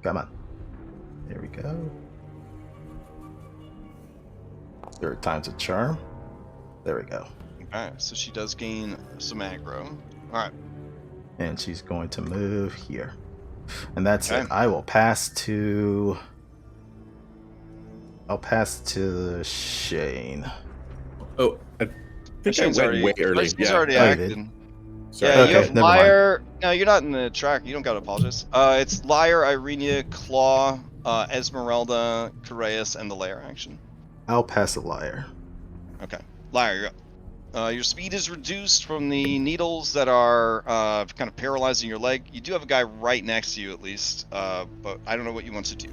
Come on. There we go. Third time's a charm. There we go. Alright, so she does gain some aggro. Alright. And she's going to move here. And that's Okay. it. I will pass to... I'll pass to Shane. Oh, I think Shane's I went way early. He's already Oh, you acted. did? Sorry. Yeah, Okay, you have never mind. Liar. No, you're not in the track. You don't gotta apologize. It's Liar, Irenia, Claw, Esmeralda, Correus, and the layer action. I'll pass a liar. Okay. Liar, you're up. Your speed is reduced from the needles that are kind of paralyzing your leg. You do have a guy right next to you, at least, but I don't know what you want to do.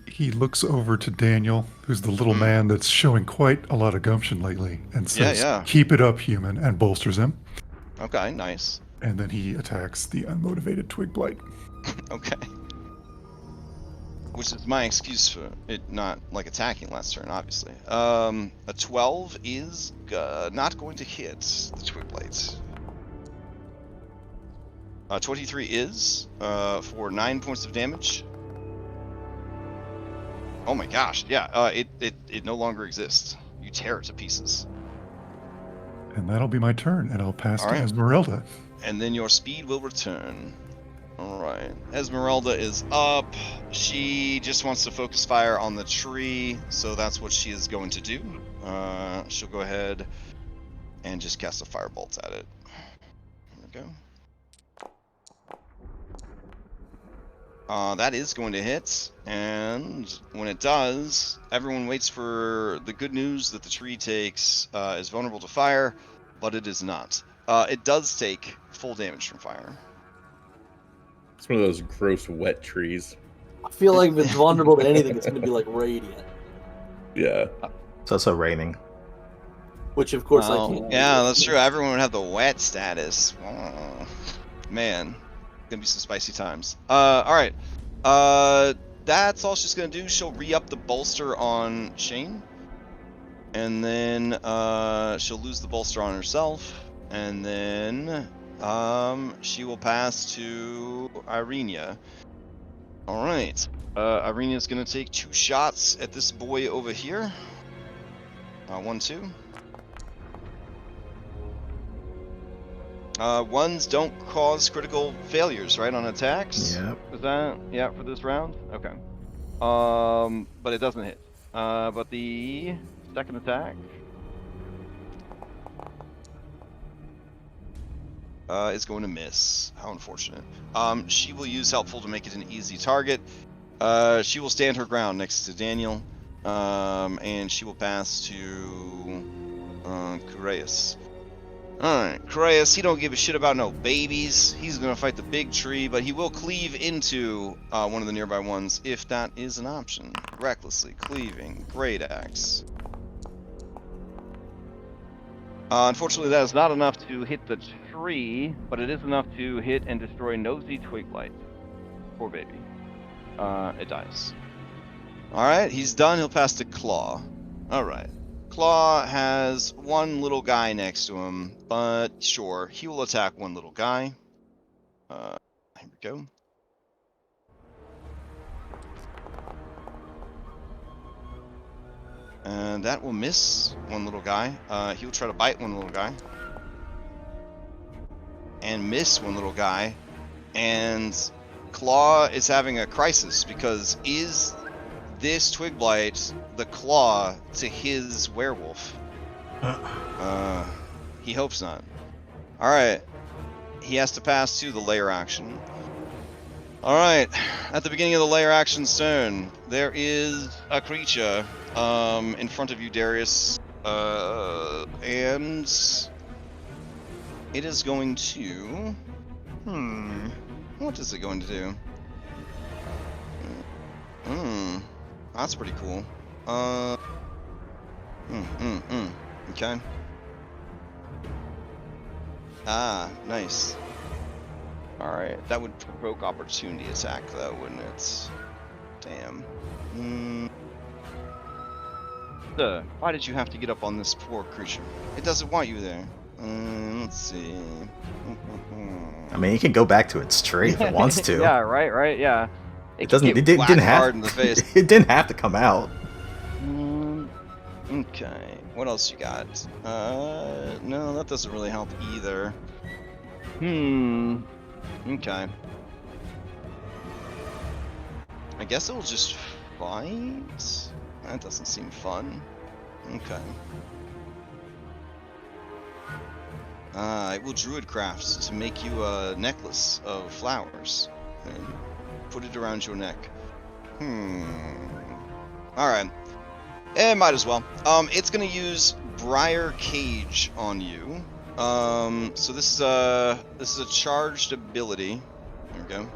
He looks over to Daniel, who's the little man that's showing quite a lot of gumption lately, and says, Yeah. "Keep it up, human," and bolsters him. Okay, nice. And then he attacks the unmotivated twig blight. Okay. Which is my excuse for it not like attacking last turn, obviously. A 12 is not going to hit the twig blades. 23 is for 9 points of damage. Oh my gosh, yeah. It no longer exists. You tear it to pieces. And that'll be my turn, and I'll pass All to right. Esmeralda. And then your speed will return. Alright. Esmeralda is up. She just wants to focus fire on the tree, so that's what she is going to do. She'll go ahead and just cast a firebolt at it. There we go. That is going to hit, and when it does, everyone waits for the good news that the tree is vulnerable to fire, but it is not. It does take full damage from fire. It's one of those gross wet trees. I feel like if it's vulnerable to anything, it's going to be like radiant. Yeah. It's also raining. Which, of course, I can't. Yeah, that's true. Everyone would have the wet status. Oh, man, gonna be some spicy times. All right. That's all she's gonna do. She'll re-up the bolster on Shane, and then she'll lose the bolster on herself, and then she will pass to Irenia. All right. Irenia's gonna take 2 shots at this boy over here. 1, 2. Ones don't cause critical failures, right, on attacks? Yep. Is that, yeah, for this round? Okay. But it doesn't hit. But the second attack is going to miss. How unfortunate. She will use Helpful to make it an easy target. She will stand her ground next to Daniel, and she will pass to Kureus. Alright, Kureus, he don't give a shit about no babies. He's gonna fight the big tree, but he will cleave into one of the nearby ones if that is an option. Recklessly cleaving. Great axe. Unfortunately, that is not enough to hit the tree, but it is enough to hit and destroy Nosy Twiglight. Poor baby. It dies. Alright, he's done. He'll pass to Claw. Alright. Claw has one little guy next to him, but sure, he will attack one little guy. Here we go. And that will miss one little guy. He will try to bite one little guy. And miss one little guy. And Claw is having a crisis because is this twig blight the claw to his werewolf? He hopes not. Alright. He has to pass to the layer action. Alright. At the beginning of the layer action turn, there is a creature in front of you, Darius. And it is going to... What is it going to do? That's pretty cool. Okay. Ah, nice. Alright, that would provoke opportunity attack though, wouldn't it? Damn. Why did you have to get up on this poor creature? It doesn't want you there. Let's see. I mean, you can go back to its tree if it wants to. Yeah, right, yeah. It doesn't. It didn't have. Hard in the face. It didn't have to come out. Okay. What else you got? No, that doesn't really help either. Okay. I guess it'll just fight? That doesn't seem fun. Okay. It will druidcraft to make you a necklace of flowers. And put it around your neck. Alright. Might as well. It's gonna use Briar Cage on you. So this is a charged ability. There we go.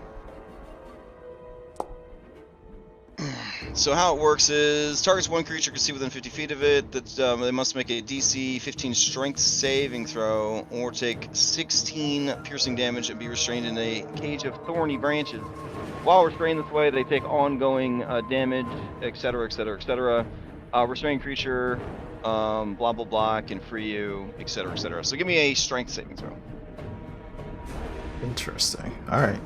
So how it works is targets one creature can see within 50 feet of it. That they must make a DC 15 Strength saving throw or take 16 piercing damage and be restrained in a cage of thorny branches. While restrained this way, they take ongoing damage, etc., etc., etc. Restrained creature, blah blah blah, can free you, etc., etc. So give me a Strength saving throw. Interesting. All right.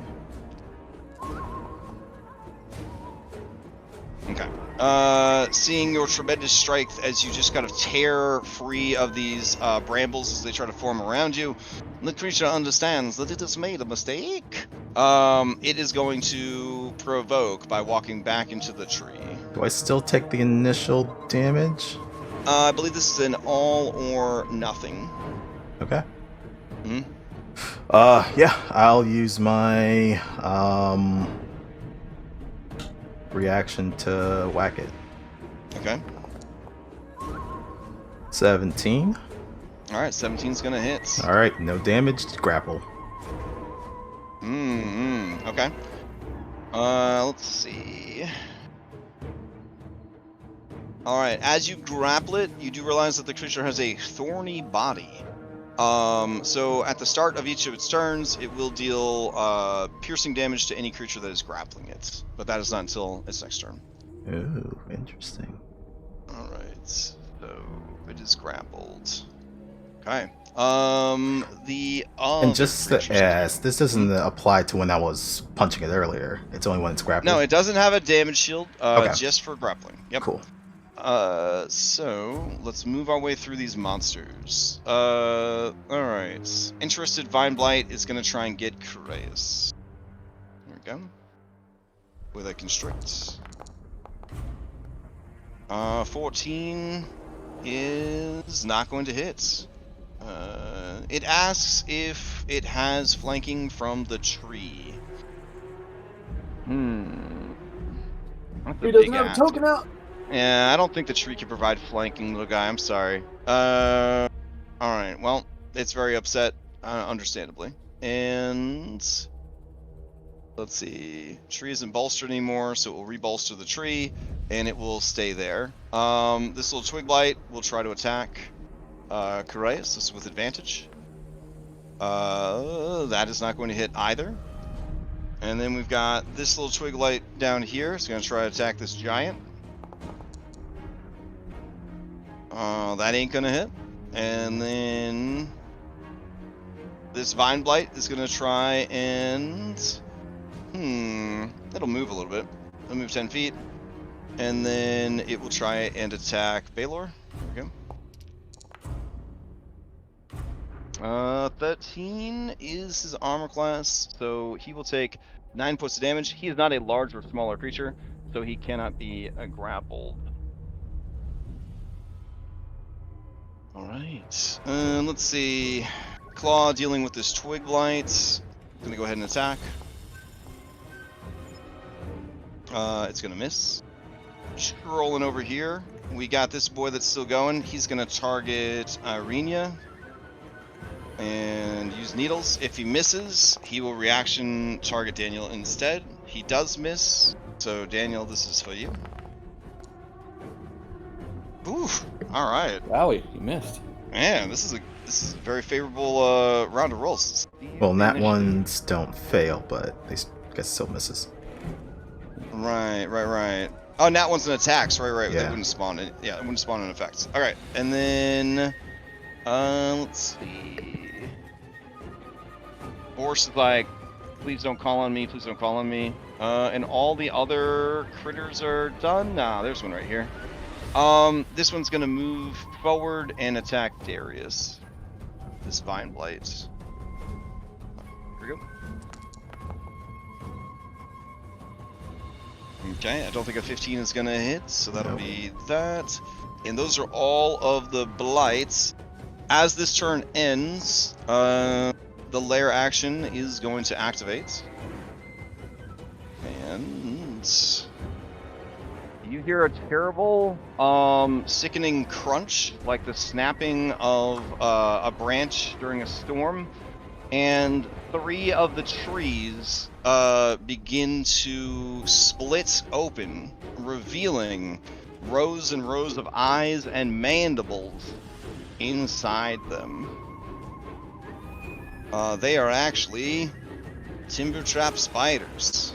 Okay. Seeing your tremendous strength as you just kind of tear free of these brambles as they try to form around you, the creature understands that it has made a mistake. It is going to provoke by walking back into the tree. Do I still take the initial damage? I believe this is an all or nothing. Okay. Yeah, I'll use my reaction to whack it. Okay. 17. All right, 17's gonna hit. All right, no damage. Grapple. Okay. Let's see. All right, as you grapple it, you do realize that the creature has a thorny body. So at the start of each of its turns, it will deal piercing damage to any creature that is grappling it. But that is not until its next turn. Ooh, interesting. All right, so it is grappled. Okay. And just to ask, this doesn't apply to when I was punching it earlier. It's only when it's grappling. No, it doesn't have a damage shield. Okay. Just for grappling. Yep. Cool. So let's move our way through these monsters. All right. Interested Vine Blight is gonna try and get Curious. There we go. With a constrict. 14 is not going to hit. It asks if it has flanking from the tree. That's a He doesn't big have a ask. token out. Yeah, I don't think the tree can provide flanking, little guy. I'm sorry. Alright, well, it's very upset, understandably. And let's see. Tree isn't bolstered anymore, so it will re-bolster the tree, and it will stay there. This little twig blight will try to attack Curious. This is with advantage. That is not going to hit either. And then we've got this little twig blight down here. It's going to try to attack this giant. That ain't gonna hit. And then this Vine Blight is gonna try and it'll move a little bit. It'll move 10 feet. And then it will try and attack Balor. There we go. 13 is his armor class, so he will take 9 points of damage. He is not a large or smaller creature, so he cannot be grappled. Alright, let's see. Claw dealing with this Twig Blight. Gonna go ahead and attack. It's gonna miss. Scrolling over here, we got this boy that's still going. He's gonna target Irenia and use needles. If he misses, he will reaction target Daniel instead. He does miss, so Daniel, this is for you. Oof. All right. Wowie, you missed. Man, this is a very favorable round of rolls. Well, nat ones don't fail, but they guess still misses. Right. Oh, nat one's an attacks. Right. Yeah. That wouldn't spawn it. Yeah, it wouldn't spawn an effect. All right, and then let's see. Horse is like, please don't call on me. Please don't call on me. And all the other critters are done. Nah, there's one right here. This one's gonna move forward and attack Darius. This Vine Blight. Here we go. Okay, I don't think a 15 is gonna hit, so that'll be that. And those are all of the blights. As this turn ends, the lair action is going to activate. And you hear a terrible, sickening crunch, like the snapping of a branch during a storm, and 3 of the trees begin to split open, revealing rows and rows of eyes and mandibles inside them. They are actually timber trap spiders.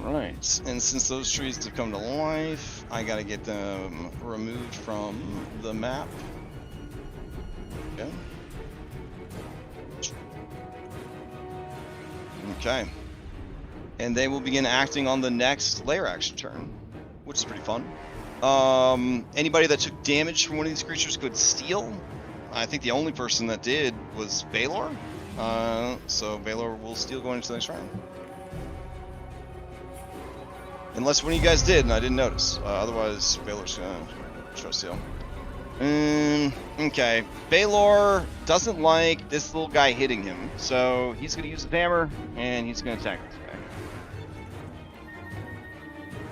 Alright, and since those trees have come to life, I gotta get them removed from the map. Okay. And they will begin acting on the next lair action turn, which is pretty fun. Anybody that took damage from one of these creatures could steal. I think the only person that did was Balor. So Balor will steal going into the next round. Unless one of you guys did and I didn't notice. Otherwise, Balor's gonna try to steal. Okay. Baylor doesn't like this little guy hitting him, so he's gonna use his hammer and he's gonna attack this guy.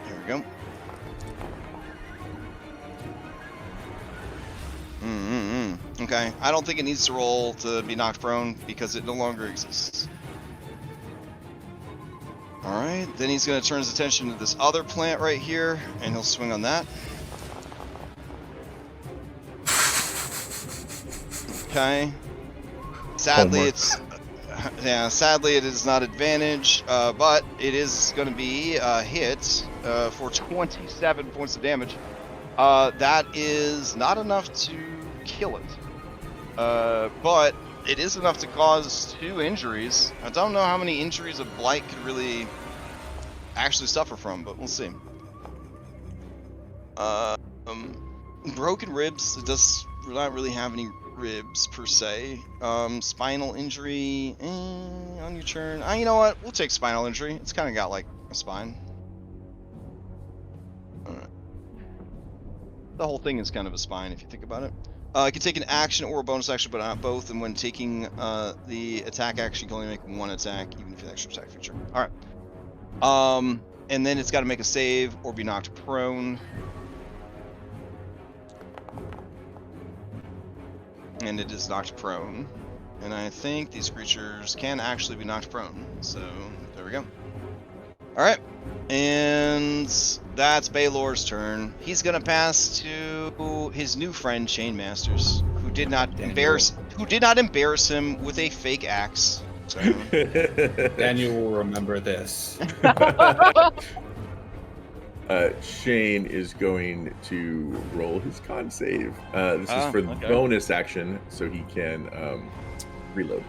There we go. Okay. I don't think it needs to roll to be knocked prone because it no longer exists. Alright, then he's gonna turn his attention to this other plant right here, and he'll swing on that. Okay. Sadly, sadly it is not advantage, but it is going to be a hit for 27 points of damage. That is not enough to kill it, but it is enough to cause 2 injuries. I don't know how many injuries a blight could really actually suffer from, but we'll see. Broken ribs, it does not really have any ribs per se. Spinal injury on your turn. You know what? We'll take spinal injury. It's kind of got like a spine. Alright. The whole thing is kind of a spine if you think about it. You can take an action or a bonus action, but not both. And when taking the attack action, you can only make 1 attack, even if you have an extra attack feature. Alright. And then it's got to make a save or be knocked prone. And it is knocked prone. And I think these creatures can actually be knocked prone. So, there we go. Alright. And that's Baylor's turn. He's gonna pass to his new friend, Chainmasters, who did not embarrass him with a fake axe. So. Daniel will remember this. Shane is going to roll his con save. This is for the bonus action, so he can reload.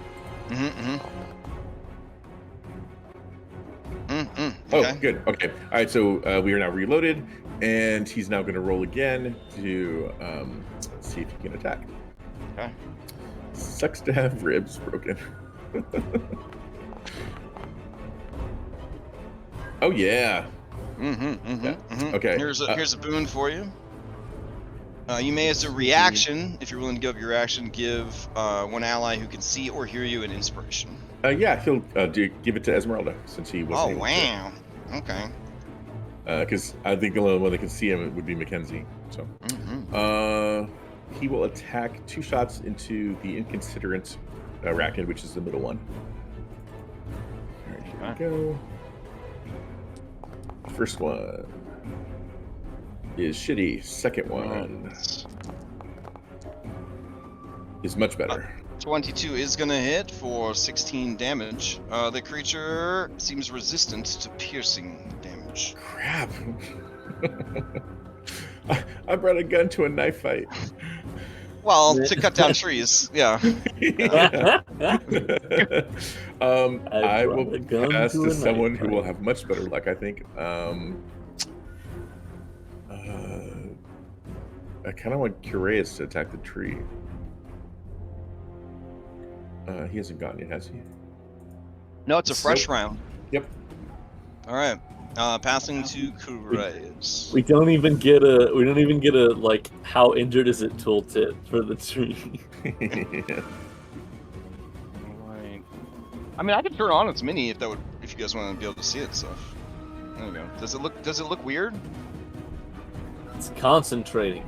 Okay. Oh, good. Okay. All right, so we are now reloaded, and he's now going to roll again to see if he can attack. Okay. Sucks to have ribs broken. Oh, yeah. Okay. Here's a boon for you. You may, as a reaction, if you're willing to give up your reaction, give one ally who can see or hear you an inspiration. Yeah, he'll give it to Esmeralda since he wasn't. Oh, wow. Okay. Because I think the only one that can see him would be Mackenzie. So, he will attack 2 shots into the inconsiderate arachnid, which is the middle one. All right, here we go. First one is shitty. Second one is much better. 22 is gonna hit for 16 damage. The creature seems resistant to piercing damage. Crap. I brought a gun to a knife fight. Well, to cut down trees, yeah. I will pass to someone who will have much better luck, I think. I kind of want Curious to attack the tree. He hasn't gone yet, has he? No, it's a fresh round. Yep. All right. Passing to Curious. We don't even get a like how injured is it tooltip for the tree. Yeah. Right. I mean, I could turn on its mini if you guys want to be able to see it stuff. There you go. Does it look weird? It's concentrating.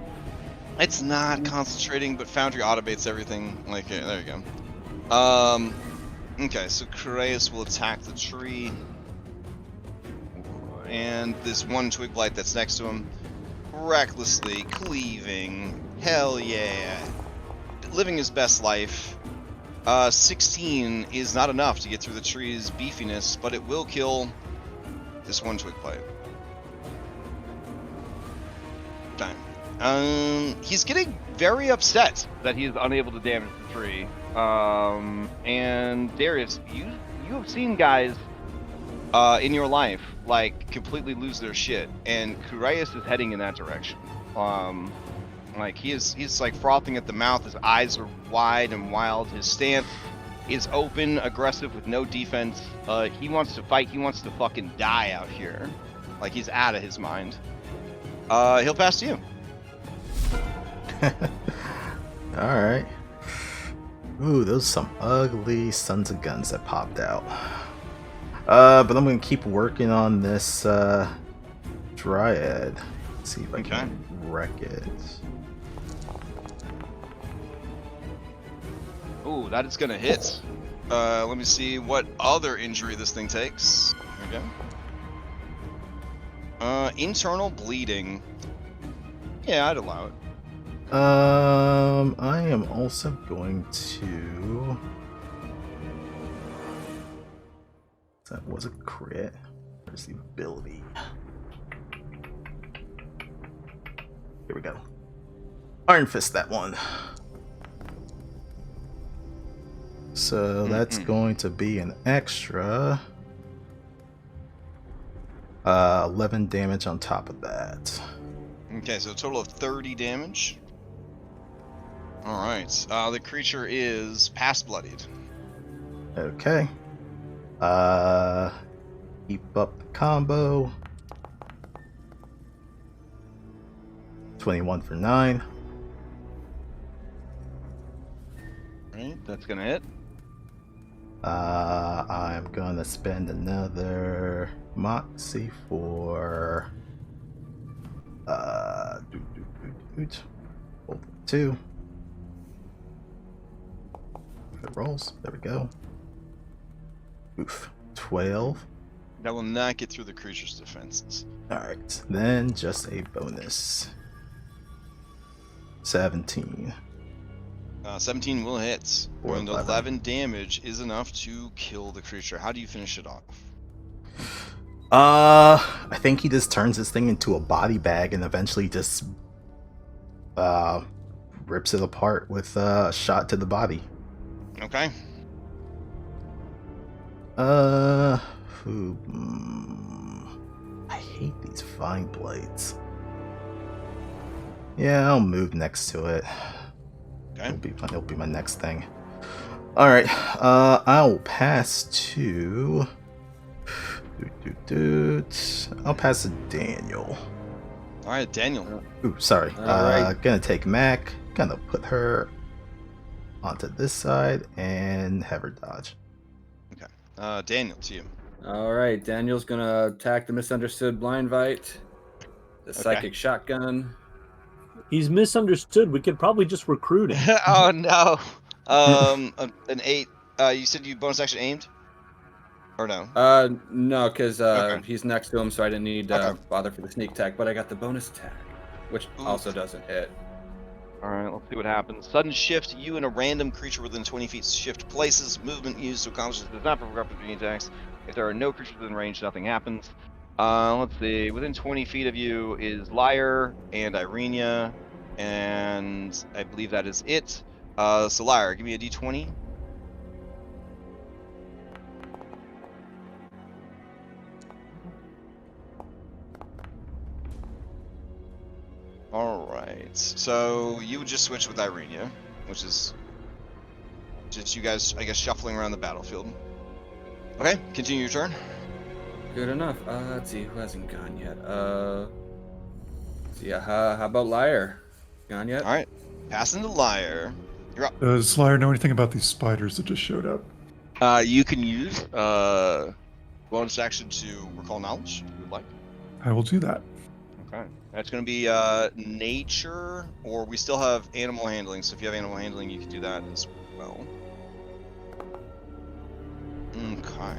It's not concentrating, but Foundry automates everything. Like, there you go. Okay, so Curious will attack the tree. And this one twig blight that's next to him, recklessly cleaving. Hell yeah. Living his best life. 16 is not enough to get through the tree's beefiness, but it will kill this one twig blight. Time. He's getting very upset that he is unable to damage the tree. And Darius, you have seen guys in your life like completely lose their shit, and Curious is heading in that direction. Like he's like frothing at the mouth. His eyes are wide and wild. His stance is open, aggressive with no defense. He wants to fight. He wants to fucking die out here. Like he's out of his mind. He'll pass to you. Alright. Ooh, those are some ugly sons of guns that popped out. But I'm gonna keep working on this Dryad. See if I can wreck it. Ooh, that is gonna hit. Let me see what other injury this thing takes. There we go. Internal bleeding. Yeah, I'd allow it. I am also going to. That was a crit. Where's the ability? Here we go. Iron Fist that one. So that's going to be an extra 11 damage on top of that. Okay, so a total of 30 damage. Alright, the creature is past bloodied. Okay. Keep up the combo. 21 for 9. Alright, that's gonna hit. I'm gonna spend another Moxie for hold 2. If it rolls, there we go. Oof, 12. That will not get through the creature's defenses. Alright, then just a bonus. 17. 17 will hit. Or And 11. 11 damage is enough to kill the creature. How do you finish it off? I think he just turns this thing into a body bag and eventually just rips it apart with a shot to the body. Okay. I hate these vine blades. Yeah, I'll move next to it. Okay. It'll be my next thing. Alright, I'll pass to... I'll pass to Daniel. Alright, Daniel. Ooh, sorry. Alright. Gonna take Mac, gonna put her onto this side, and have her dodge. Okay. Daniel, to you. All right, Daniel's gonna attack the misunderstood blind bite, the psychic shotgun. He's misunderstood. We could probably just recruit him. Oh no. An 8. You said you bonus action aimed? Or no? No, because Okay. he's next to him, so I didn't need Okay. bother for the sneak attack. But I got the bonus attack, which Ooh. also doesn't hit. Alright, let's see what happens. Sudden shift. You and a random creature within 20 feet shift places. Movement used to accomplish this does not provoke opportunity attacks. If there are no creatures within range, nothing happens. Let's see. Within 20 feet of you is Lyre and Irenia. And I believe that is it. So Lyre, give me a d20. Alright, so you would just switch with Irenia, which is just you guys, I guess, shuffling around the battlefield. Okay, continue your turn. Good enough. Let's see who hasn't gone yet. So yeah, how about Lyre? Gone yet? Alright, passing the Lyre. You're up. Does Slayer know anything about these spiders that just showed up? You can use bonus action to recall knowledge if you would like. I will do that. Okay. That's going to be nature, or we still have animal handling. So if you have animal handling, you can do that as well. Okay.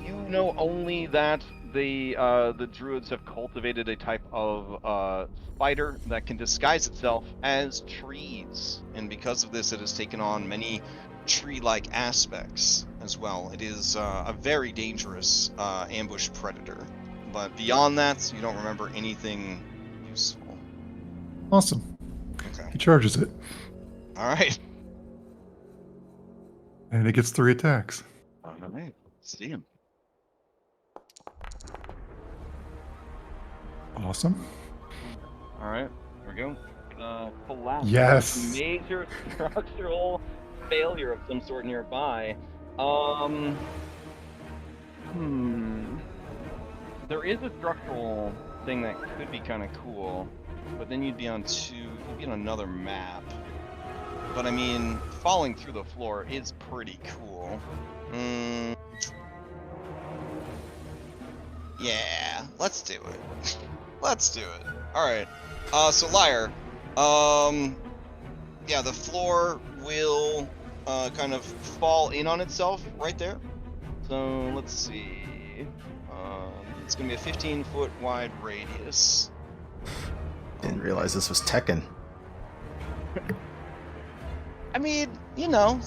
You know only that the druids have cultivated a type of spider that can disguise itself as trees, and because of this, it has taken on many tree-like aspects as well. It is a very dangerous ambush predator. But beyond that, you don't remember anything useful. Awesome. Okay. He charges it, All right. and it gets 3 attacks. All right. See him. Awesome. All right. Here we go. Collapse. Yes. Major structural failure of some sort nearby. There is a structural thing that could be kind of cool. but then you'd be on another map. But I mean, falling through the floor is pretty cool. Yeah, let's do it. Let's do it. All right. So Liar, yeah, the floor will kind of fall in on itself right there. So let's see. It's gonna be a 15-foot wide radius. Didn't realize this was Tekken. I mean, you know,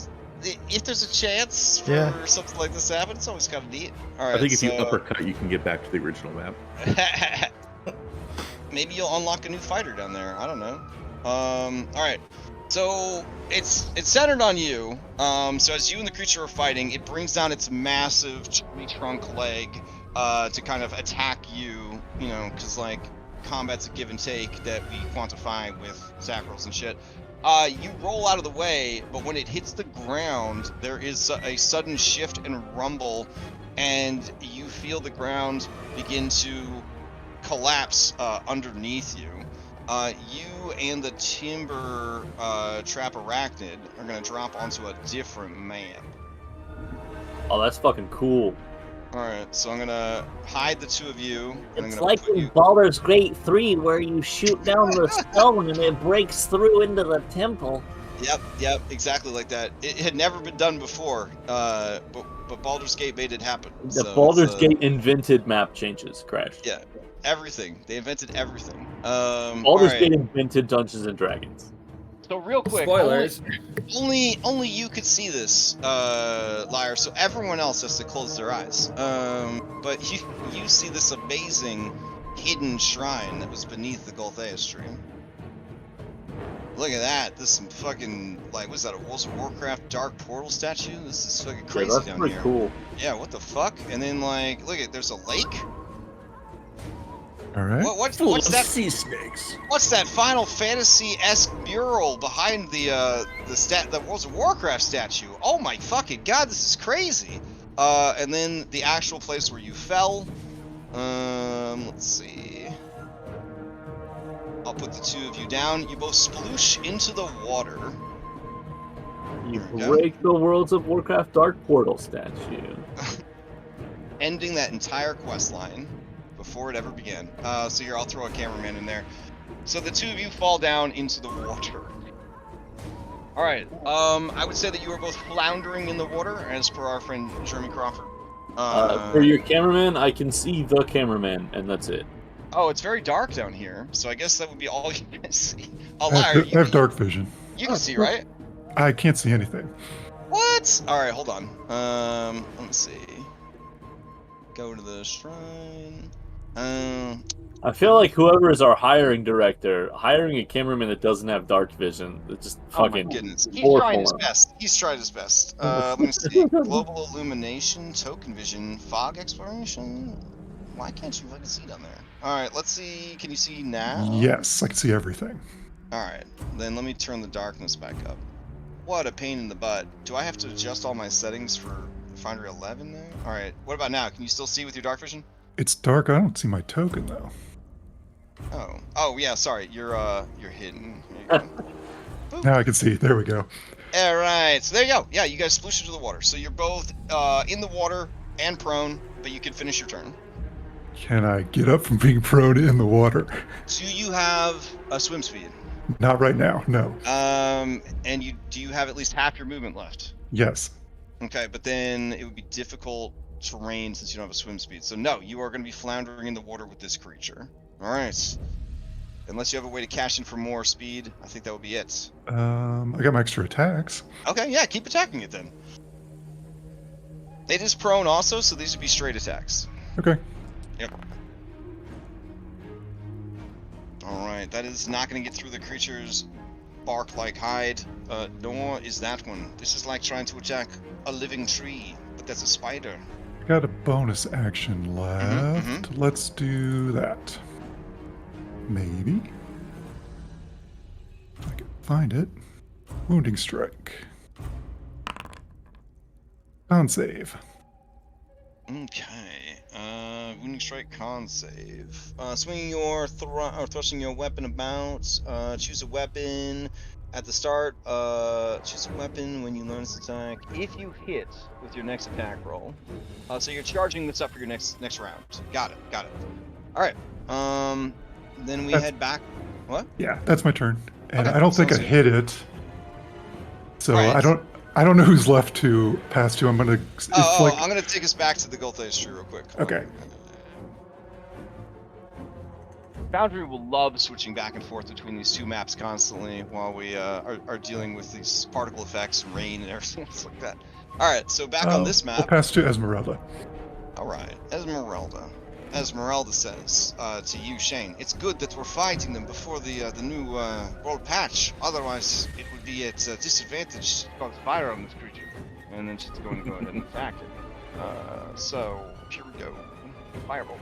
if there's a chance for something like this to happen, it's always kind of neat. All right. I think if you uppercut, you can get back to the original map. Maybe you'll unlock a new fighter down there. I don't know. All right. So it's centered on you. So as you and the creature are fighting, it brings down its massive tree trunk leg to kind of attack you. You know, because like combat's a give and take that we quantify with sacrals and shit. You roll out of the way, but when it hits the ground, there is a sudden shift and rumble, and you feel the ground begin to collapse underneath you. You and the timber trap arachnid are going to drop onto a different map. Oh, that's fucking cool. Alright, so I'm going to hide the two of you. It's like in Baldur's Gate 3 where you shoot down the stone and it breaks through into the temple. Yep, exactly like that. It had never been done before, but Baldur's Gate made it happen. The Baldur's Gate invented map changes, Crash. Yeah, everything. They invented everything. Baldur's Gate invented Dungeons and Dragons. So real quick, spoilers. Only you could see this, Liar. So everyone else has to close their eyes. But you see this amazing hidden shrine that was beneath the Golthea stream. Look at that. This is some fucking, like, what's that, a World of Warcraft Dark Portal statue? This is fucking crazy down here. That's pretty cool. Yeah, what the fuck? And then, like, look at, there's a lake. All right. What's that? Sea snakes. What's that Final Fantasy-esque mural behind the World of Warcraft statue? Oh my fucking god, this is crazy. And then the actual place where you fell. Let's see. I'll put the two of you down. You both sploosh into the water. You break the Worlds of Warcraft Dark Portal statue. Ending that entire quest line before it ever began. So here, I'll throw a cameraman in there. So the two of you fall down into the water. All right. I would say that you are both floundering in the water, as per our friend Jeremy Crawford. For your cameraman, I can see the cameraman, and that's it. Oh, it's very dark down here, so I guess that would be all you can see. I have dark vision. You can see, right? I can't see anything. What? All right, hold on. Let me see. Go to the shrine. I feel like whoever is our hiring director, hiring a cameraman that doesn't have dark vision, it's just fucking. Oh my goodness. He's trying his best. He's tried his best. Let me see. Global illumination, token vision, fog exploration. Why can't you fucking see down there? All right, let's see. Can you see now? Yes, I can see everything. All right, then let me turn the darkness back up. What a pain in the butt. Do I have to adjust all my settings for Foundry 11 now? All right, what about now? Can you still see with your dark vision? It's dark. I don't see my token though. Oh yeah. Sorry, you're hidden. There you go. Now I can see. There we go. All right. So there you go. Yeah, you guys sploosh into the water. So you're both in the water and prone, but you can finish your turn. Can I get up from being prone in the water? Do you have a swim speed? Not right now. No. And do you have at least half your movement left? Yes. Okay, but then it would be difficult terrain since you don't have a swim speed. So no, you are going to be floundering in the water with this creature. All right. Unless you have a way to cash in for more speed, I think that would be it. I got my extra attacks. Okay, yeah, keep attacking it then. It is prone also, so these would be straight attacks. Okay. Yep. All right, that is not going to get through the creature's bark-like hide, nor is that one. This is like trying to attack a living tree, but that's a spider. Got a bonus action left. Let's do that. Maybe. If I can find it. Wounding strike. Con save. Okay. Wounding strike con save. Swinging or thrusting your weapon about. Choose a weapon at the start. Choose a weapon when you learn this attack. If you hit with your next attack roll. So you're charging this up for your next round. Got it. All right. Then we head back. What? Yeah, that's my turn, and Okay, I don't think I sounds good. hit it. So Right. I don't know who's left to pass to. I'm gonna. I'm gonna take us back to the Gulthae's tree real quick. Hold on. Okay. Foundry will love switching back and forth between these two maps constantly while we are dealing with these particle effects and rain and everything else like that. All right, so back on this We'll map. pass to Esmeralda. All right, Esmeralda. Esmeralda says to you, Shane, it's good that we're fighting them before the new world patch. Otherwise, it would be at a disadvantage to cause fire on this creature. And then she's going to go ahead and attack it. So here we go. Fireball.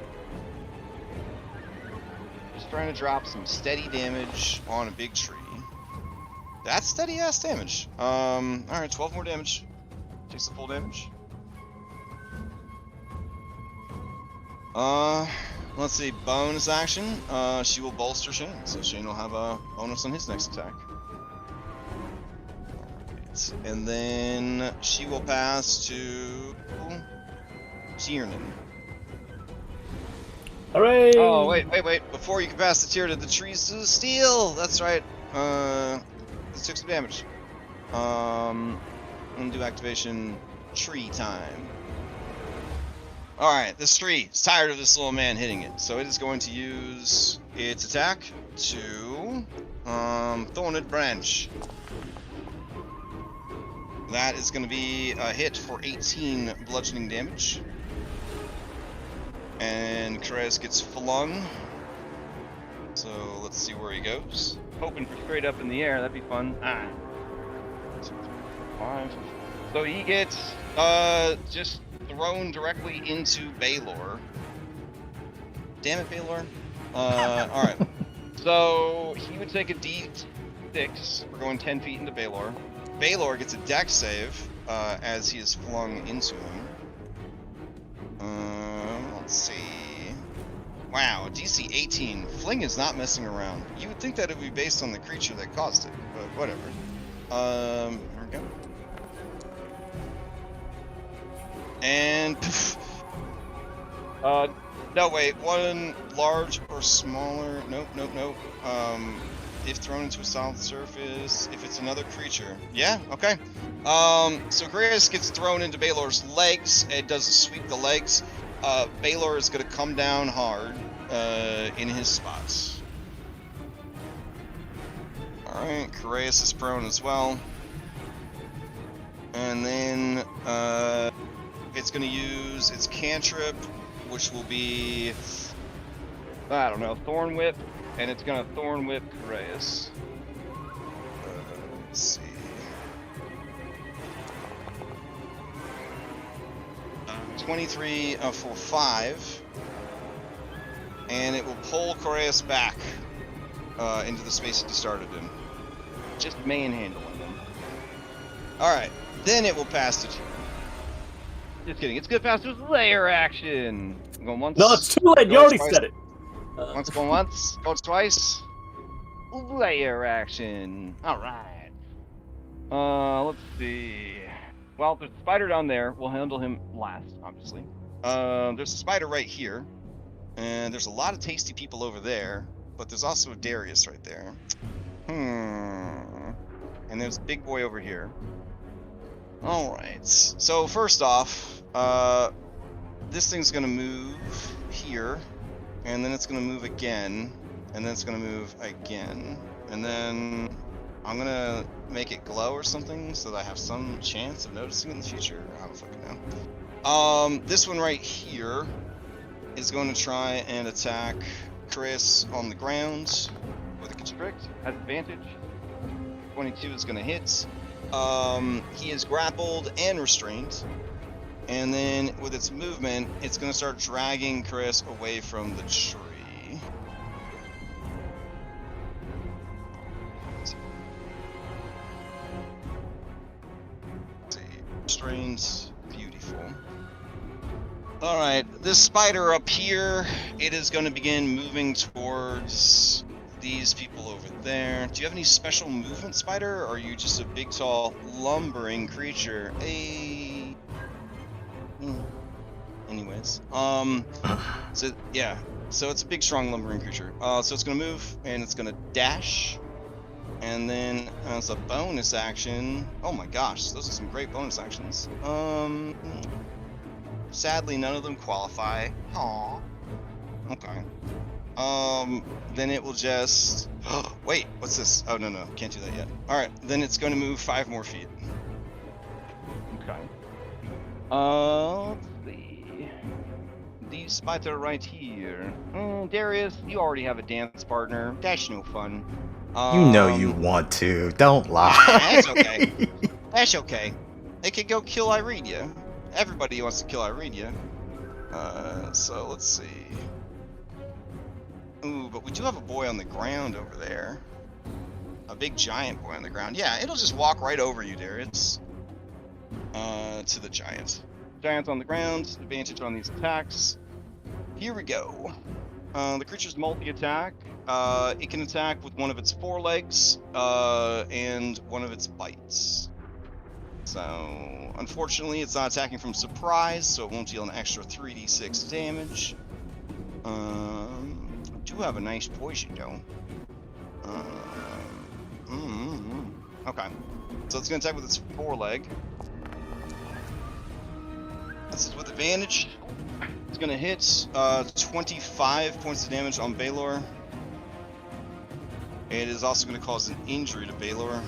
Just trying to drop some steady damage on a big tree. That's steady ass damage. Alright, 12 more damage. Takes the full damage. Let's see, bonus action. She will bolster Shane, so Shane will have a bonus on his next attack. Alright, and then she will pass to Tiernan. Hooray! Oh, wait. Before you can pass the Tiernan, the trees to steel! That's right. This took some damage. I'm gonna do activation tree time. Alright, this tree is tired of this little man hitting it, so it is going to use its attack to Thorned Branch. That is going to be a hit for 18 bludgeoning damage. And Krez gets flung. So let's see where he goes. Hoping for straight up in the air, that'd be fun. 5. So he gets just thrown directly into Baylor. Damn it, Baylor. Alright. So he would take a D6. We're going 10 feet into Baylor. Baylor gets a dex save as he is flung into him. Let's see. Wow, DC 18. Fling is not messing around. You would think that it would be based on the creature that caused it, but whatever. Here we go. And no wait, one large or smaller. Nope. If thrown into a solid surface, if it's another creature. Yeah, okay. So Grace gets thrown into Baylor's legs. It does sweep the legs. Baylor is gonna come down hard in his spots. Alright, Coreus is prone as well. And then it's gonna use its cantrip, which will be, I don't know, Thorn Whip, and it's gonna Thorn Whip Coreus. Let's see. 23 for 5, and it will pull Coreus back into the space it started in. Just manhandling him. Alright, then it will pass to Tiernan. Just kidding, it's gonna pass to layer action. I'm going once. No, it's too late. You already said it. Once, going once, goes twice. Layer action. Alright. Let's see. Well, there's a spider down there. We'll handle him last, obviously. There's a spider right here. And there's a lot of tasty people over there. But there's also a Darius right there. And there's a big boy over here. Alright. So, first off, this thing's gonna move here. And then it's gonna move again. And then it's gonna move again. And then I'm gonna make it glow or something so that I have some chance of noticing it in the future. I don't fucking know. This one right here is going to try and attack Chris on the ground with a constrict. Has advantage. 22 is gonna hit. He is grappled and restrained. And then with its movement, it's gonna start dragging Chris away from the tree. Restrained, beautiful. All right, this spider up here, it is going to begin moving towards these people over there. Do you have any special movement, spider, or are you just a big, tall, lumbering creature? Anyways, so yeah, so it's a big, strong, lumbering creature. So it's going to move, and it's going to dash. And then as a bonus action, oh my gosh, those are some great bonus actions. Sadly, none of them qualify. Aww. Okay. Then it will just. Wait, what's this? Oh no, can't do that yet. All right, then it's going to move 5 more feet. Okay. Let's see. These spots are right here. Darius, you already have a dance partner. That's no fun. You know you want to. Don't lie. That's okay. That's okay. They could go kill Iredia. Everybody wants to kill Iredia. So let's see. Ooh, but we do have a boy on the ground over there. A big giant boy on the ground. Yeah, it'll just walk right over you, Darius. To the giant. Giant's on the ground. Advantage on these attacks. Here we go. The creature's multi-attack. It can attack with one of its forelegs and one of its bites. So, unfortunately, it's not attacking from surprise, so it won't deal an extra 3d6 damage. I do have a nice poison, though. Okay. So it's going to attack with its foreleg. This is with advantage. It's going to hit 25 points of damage on Baylor. It is also going to cause an injury to Baylor.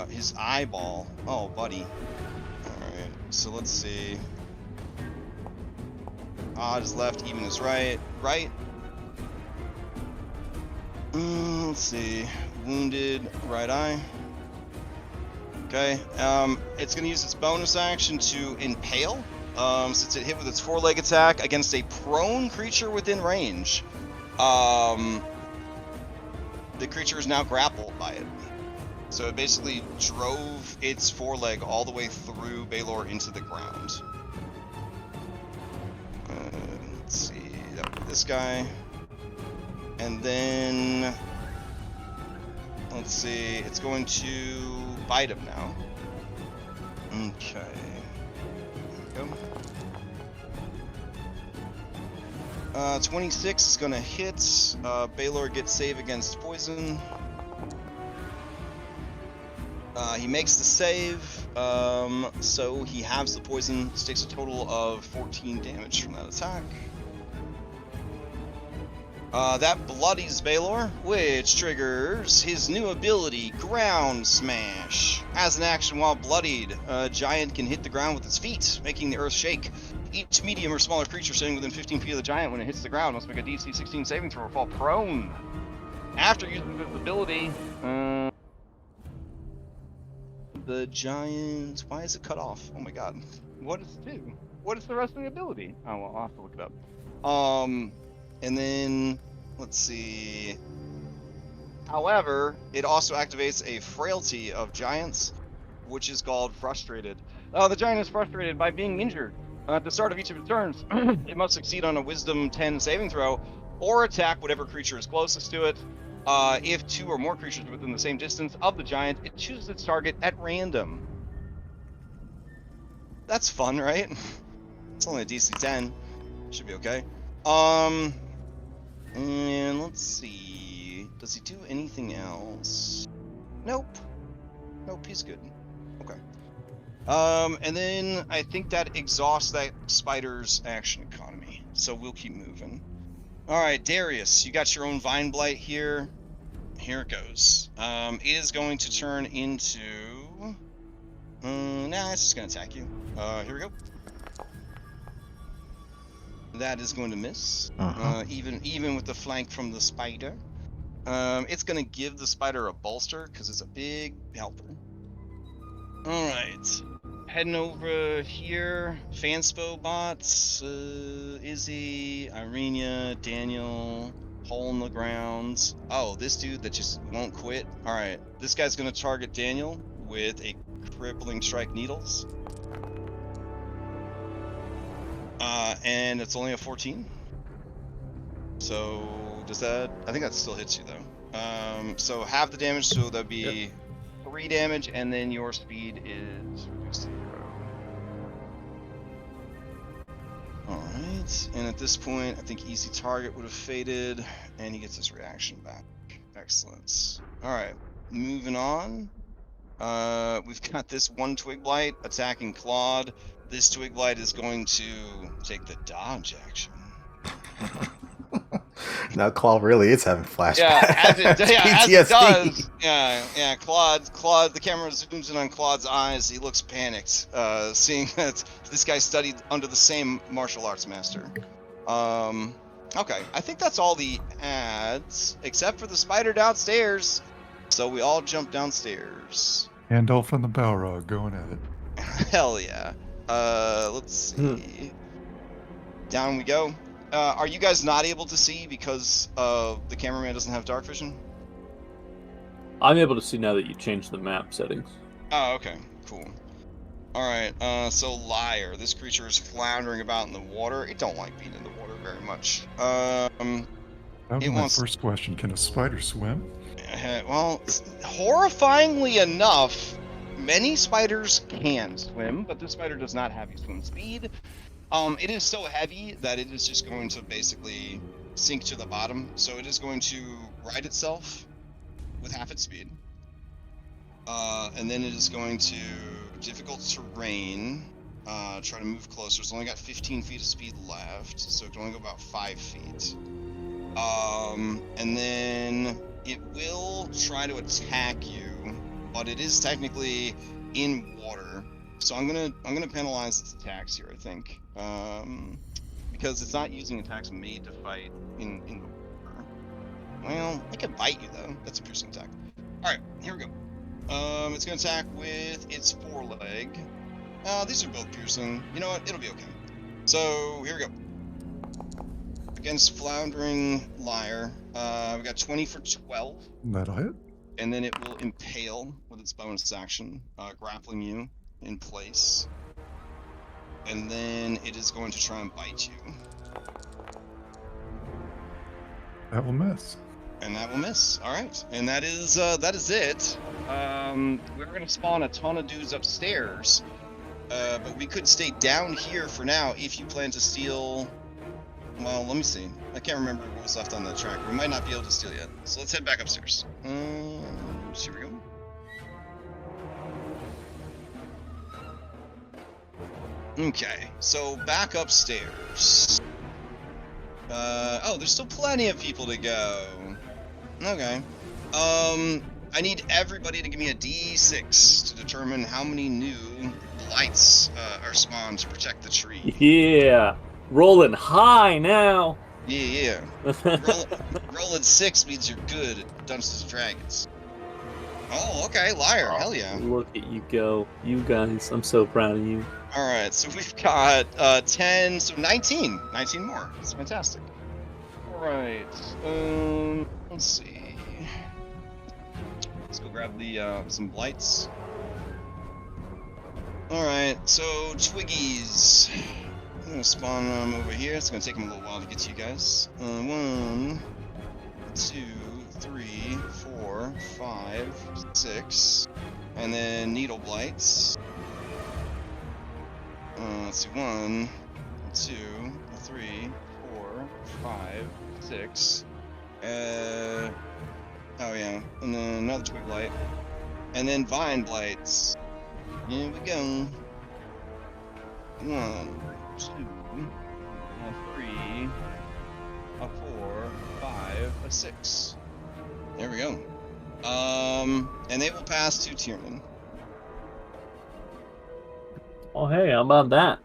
His eyeball. Oh, buddy. Alright, so let's see. Odd is left, even is right. Right. Let's see. Wounded, right eye. Okay. It's going to use its bonus action to impale. Since it hit with its foreleg attack against a prone creature within range. The creature is now grappled by it. So it basically drove its foreleg all the way through Baylor into the ground. Let's see, that would be this guy. And then, let's see, it's going to bite him now. Okay. There we go. 26 is going to hit. Baylor gets save against poison. He makes the save, so he halves the poison, takes a total of 14 damage from that attack. That bloodies Baylor, which triggers his new ability, Ground Smash. As an action while bloodied, a giant can hit the ground with its feet, making the earth shake. Each medium or smaller creature sitting within 15 feet of the giant when it hits the ground must make a DC 16 saving throw or fall prone. After using this ability, the giant... Why is it cut off? Oh my god. What does it do? What is the rest of the ability? Oh, well, I'll have to look it up. And then... Let's see... However, it also activates a frailty of giants, which is called Frustrated. The giant is frustrated by being injured. At the start of each of its turns, it must succeed on a Wisdom 10 saving throw, or attack whatever creature is closest to it. If 2 or more creatures within the same distance of the giant, it chooses its target at random. That's fun, right? It's only a DC 10. Should be okay. And let's see. Does he do anything else? Nope. Nope, he's good. Okay. And then I think that exhausts that spider's action economy. So we'll keep moving. Alright, Darius, you got your own Vine Blight here. Here it goes. It is going to turn into... nah, it's just going to attack you. Here we go. That is going to miss. Even with the flank from the spider. It's going to give the spider a bolster, because it's a big helper. Alright. Heading over here, Fanspo bots, Izzy, Irenia, Daniel, hole in the ground. Oh, this dude that just won't quit. Alright, this guy's gonna target Daniel with a crippling strike needles. And it's only a 14. So does that? I think that still hits you though. So half the damage, so that'd be 3 damage, and then your speed is reduced to 0. Alright, and at this point, I think easy target would have faded, and he gets his reaction back. Excellent. Alright, moving on. We've got this one Twig Blight attacking Claude. This Twig Blight is going to take the dodge action. Now Claw really is having flashbacks. Yeah, as it PTSD. does. Yeah. Claude. The camera zooms in on Claude's eyes. He looks panicked, seeing that this guy studied under the same martial arts master. Okay, I think that's all the adds, except for the spider downstairs. So we all jump downstairs. Gandalf and the Balrog going at it. Hell yeah. Let's see. Down we go. Are you guys not able to see because the cameraman doesn't have dark vision? I'm able to see now that you changed the map settings. Oh, okay. Cool. Alright, so Liar. This creature is floundering about in the water. It don't like being in the water very much. That was my first question. Can a spider swim? Well, horrifyingly enough, many spiders can swim, but this spider does not have swim speed. It is so heavy that it is just going to basically sink to the bottom. So it is going to right itself with half its speed. And then it is going to difficult terrain, try to move closer. It's only got 15 feet of speed left, so it can only go about 5 feet. And then it will try to attack you, but it is technically in water. So I'm gonna penalize its attacks here, I think, because it's not using attacks made to fight in the water. Well, it can bite you though. That's a piercing attack. All right, here we go. It's gonna attack with its foreleg. These are both piercing. You know what? It'll be okay. So here we go. Against Floundering Liar, we got 20 for 12. That'll hit. And then it will impale with its bonus action, grappling you in place. And then it is going to try and bite you. That will miss. And that will miss. All right. And that is it. We're going to spawn a ton of dudes upstairs. But we could stay down here for now if you plan to steal... Well, let me see. I can't remember what was left on the track. We might not be able to steal yet. So let's head back upstairs. Here we go. Okay, so back upstairs. Oh, there's still plenty of people to go. Okay. I need everybody to give me a D6 to determine how many new blights are spawned to protect the tree. Yeah, rolling high now. Yeah. Rolling 6 means you're good at Dungeons and Dragons. Oh, okay, Liar, hell yeah. Look at you go. You guys, I'm so proud of you. Alright, so we've got 10, so 19. 19 more. That's fantastic. Alright, let's see. Let's go grab the some blights. Alright, so Twiggies. I'm gonna spawn them over here. It's gonna take them a little while to get to you guys. 1, 2, 3, 4, 5, 6. And then Needle Blights. Let's see, 1, 2, 3, 4, 5, 6. Oh yeah, and then another Twig Blight. And then Vine Blights. Here we go. 1, 2, 3, 4, 5, 6. There we go. And they will pass to Tiernan. Oh hey, how about that?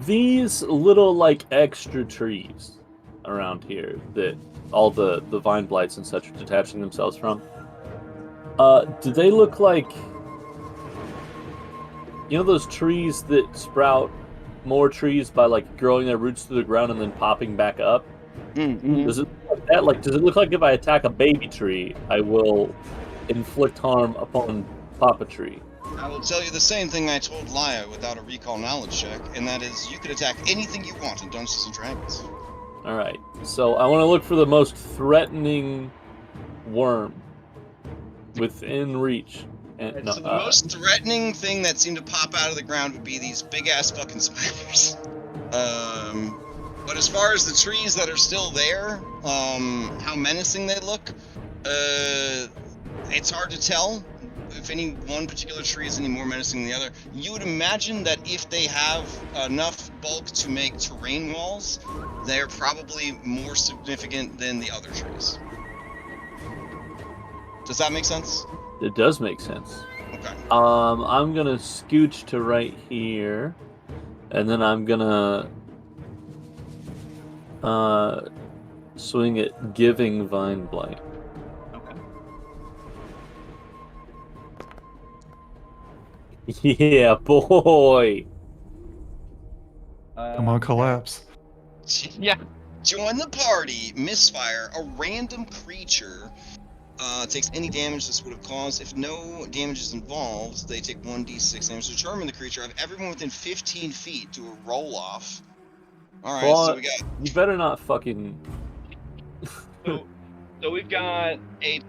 These little like extra trees around here that all the vine blights and such are detaching themselves from. Do they look like, you know, those trees that sprout more trees by like growing their roots through the ground and then popping back up? Mm-hmm. Does it look like that? Like, does it look like if I attack a baby tree, I will inflict harm upon Papa Tree? I will tell you the same thing I told Laya without a recall knowledge check, and that is you can attack anything you want in Dungeons and Dragons. All right. So I want to look for the most threatening worm within reach. And, So the most threatening thing that seemed to pop out of the ground would be these big ass fucking spiders. But as far as the trees that are still there, how menacing they look, it's hard to tell if any one particular tree is any more menacing than the other. You would imagine that if they have enough bulk to make terrain walls, they're probably more significant than the other trees. Does that make sense? It does make sense. Okay. I'm gonna scooch to right here, and then I'm gonna swing at giving Vine Blight. Okay. Yeah, boy. Come on, collapse. Yeah. Join the party, misfire. A random creature takes any damage this would have caused. If no damage is involved, they take 1d6 damage. To determine the creature, have everyone within 15 feet do a roll off. Alright, Claw, so we got. You better not fucking. So we've got a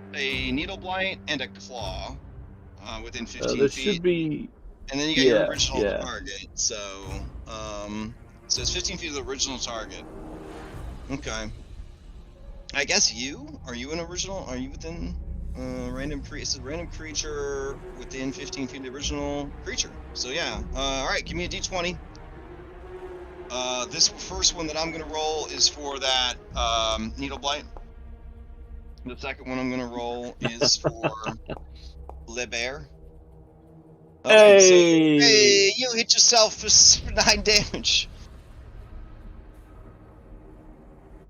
needle blight and a claw within 15 there feet. should be. And then you got your original target. So it's 15 feet of the original target. Okay. I guess you? Are you an original? Are you within random creature within 15 feet of the original creature? So yeah. Alright, give me a d20. This first one that I'm gonna roll is for that needle blight. The second one I'm gonna roll is for Le Bear. Okay, so, hey, you hit yourself for 9 damage.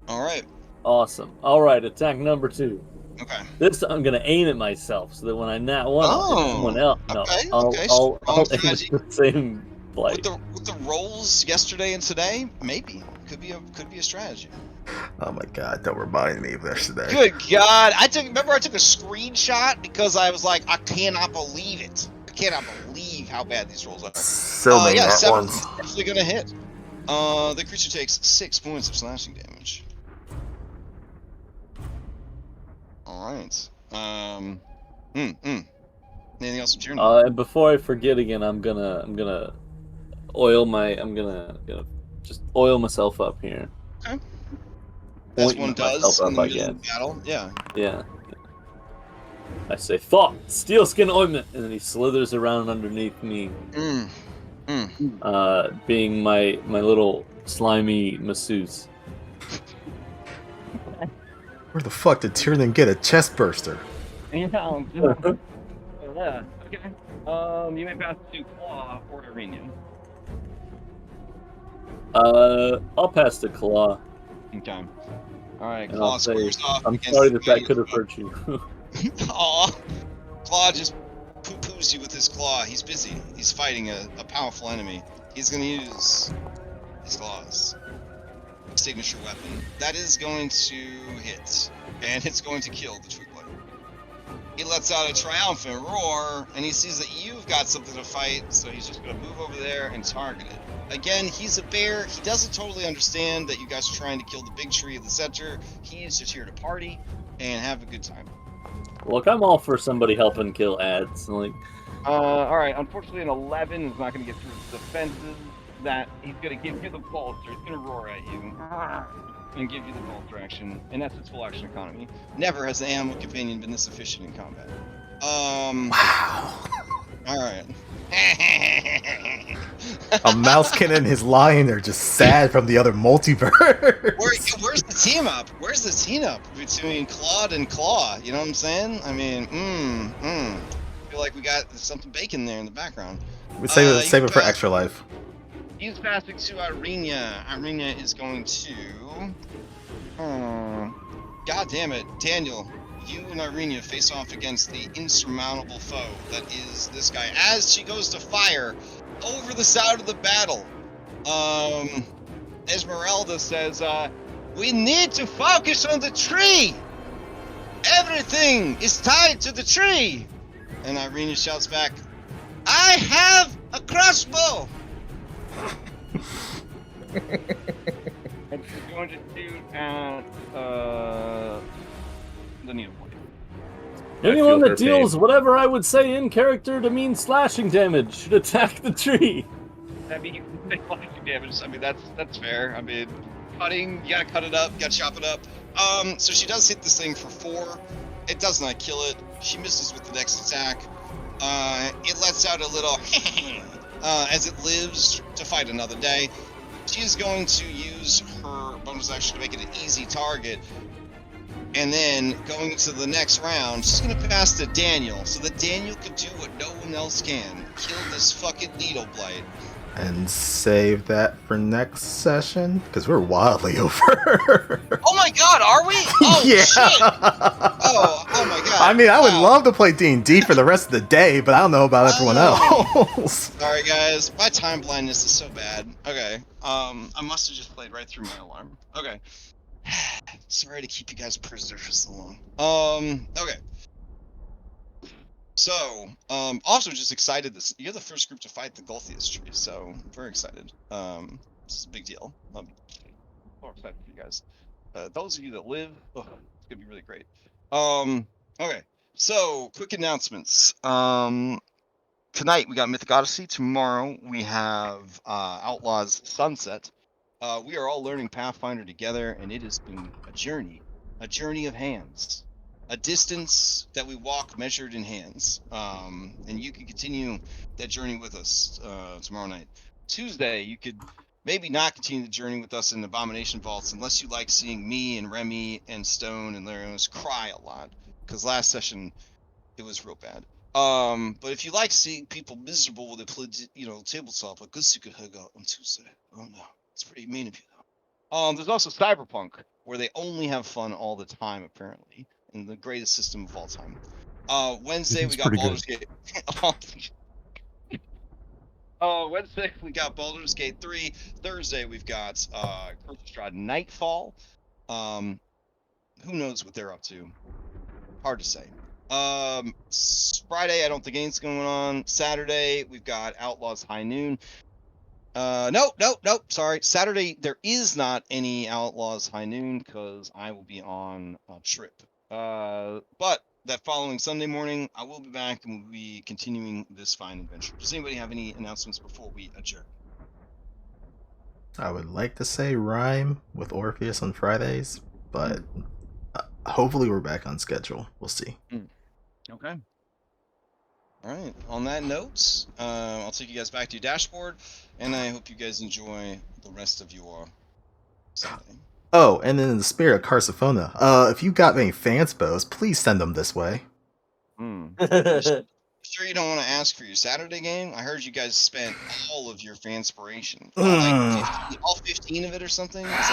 Alright. Awesome. Alright, attack number 2. Okay. This time I'm gonna aim at myself so that when I nat one, I'll hit someone else. No, okay, I'll aim at the same blight. With the rolls yesterday and today, maybe could be a strategy. Oh my god, don't remind me of yesterday. Good god, I took a screenshot because I was like, I cannot believe it. I cannot believe how bad these rolls are. So many at once. Definitely gonna hit. The creature takes 6 points of slashing damage. All right. Anything else with your and before I forget again, I'm gonna just oil myself up here. Okay. As one does in the middle of battle. Yeah. Yeah. I say, thought, steel skin ointment, and then he slithers around underneath me. Being my little slimy masseuse. Where the fuck did Tiernan get a chest burster? Yeah. Okay. You may pass to Claw or Irene. I'll pass the Claw. Okay. Alright, Claw squares off. I'm sorry that could have hurt you. Aw. Claw just poo-poos you with his claw. He's busy. He's fighting a powerful enemy. He's gonna use his claws. Signature weapon. That is going to hit. And it's going to kill the Twiglet. He lets out a triumphant roar, and he sees that you've got something to fight, so he's just gonna move over there and target it. Again, he's a bear. He doesn't totally understand that you guys are trying to kill the big tree of the center. He's just here to party and have a good time. Look, I'm all for somebody helping kill ads. Like, alright, unfortunately an 11 is not going to get through the defenses. That he's going to give you the pulse, or he's going to roar at you and give you the pulse action, and that's its full action economy. Never has an animal companion been this efficient in combat. Wow. Alright. A mousekin and his lion are just sad from the other multiverse. Where's the team up? Where's the team up between Claude and Claw? You know what I'm saying? I mean, I feel like we got something baking there in the background. We save it for extra life. He's passing to Irenia. Irenia is going to... God damn it. Daniel, you and Irenia face off against the insurmountable foe that is this guy. As she goes to fire over the side of the battle, Esmeralda says, we need to focus on the tree! Everything is tied to the tree! And Irenia shouts back, I have a crossbow. It's going to shoot at the needle blade. Anyone feel that her deals pain. whatever I would say in character to mean slashing damage should attack the tree. I mean, you can take lightning damage. I mean, that's fair. I mean, cutting, you gotta cut it up, you gotta chop it up. So she does hit this thing for 4. It does not kill it. She misses with the next attack. It lets out a little as it lives to fight another day. She is going to use her bonus action to make it an easy target. And then going into the next round, she's going to pass to Daniel so that Daniel can do what no one else can. Kill this fucking needle blade. And save that for next session, because we're wildly over. Oh my god, are we? Oh yeah. shit! Oh my god. I mean, I would Wow. love to play D&D for the rest of the day, but I don't know about everyone else. Sorry guys, my time blindness is so bad. Okay, I must have just played right through my alarm. Okay. Sorry to keep you guys prisoners for so long. Okay. So, also just excited this. You're the first group to fight the Golthius tree, so very excited. This is a big deal. I'm so excited for you guys. Those of you that live, it's gonna be really great. Okay. So, quick announcements. Tonight we got Mythic Odyssey. Tomorrow we have Outlaws Sunset. We are all learning Pathfinder together, and it has been a journey of hands. A distance that we walk measured in hands. And you can continue that journey with us tomorrow night. Tuesday, you could maybe not continue the journey with us in Abomination Vaults unless you like seeing me and Remy and Stone and Larios cry a lot. Because last session, it was real bad. But if you like seeing people miserable when they play, tabletop, I guess you could hang out on Tuesday. Oh no, it's pretty mean of you though. There's also Cyberpunk, where they only have fun all the time, apparently. In the greatest system of all time. Wednesday we got Baldur's Gate. Wednesday we got Baldur's Gate 3. Thursday we've got Curse of Strahd Nightfall. Who knows what they're up to? Hard to say. Friday I don't think anything's going on. Saturday we've got Outlaws High Noon. Nope. Sorry. Saturday there is not any Outlaws High Noon because I will be on a trip. But that following Sunday morning, I will be back and we'll be continuing this fine adventure. Does anybody have any announcements before we adjourn? I would like to say rhyme with Orpheus on Fridays, but hopefully we're back on schedule. We'll see. Okay. All right. On that note, I'll take you guys back to your dashboard, and I hope you guys enjoy the rest of your Sunday. Oh, and then in the spirit of Carsophona, if you got any fanspo's, please send them this way. Sure you don't want to ask for your Saturday game? I heard you guys spent all of your fanspiration. All 15 of it or something? Is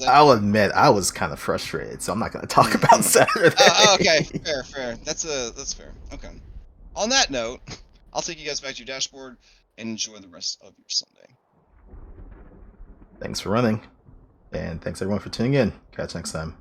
that I'll admit, I was kind of frustrated, so I'm not going to talk about Saturday. Okay, fair. That's fair. Okay. On that note, I'll take you guys back to your dashboard and enjoy the rest of your Sunday. Thanks for running. And thanks everyone for tuning in. Catch you next time.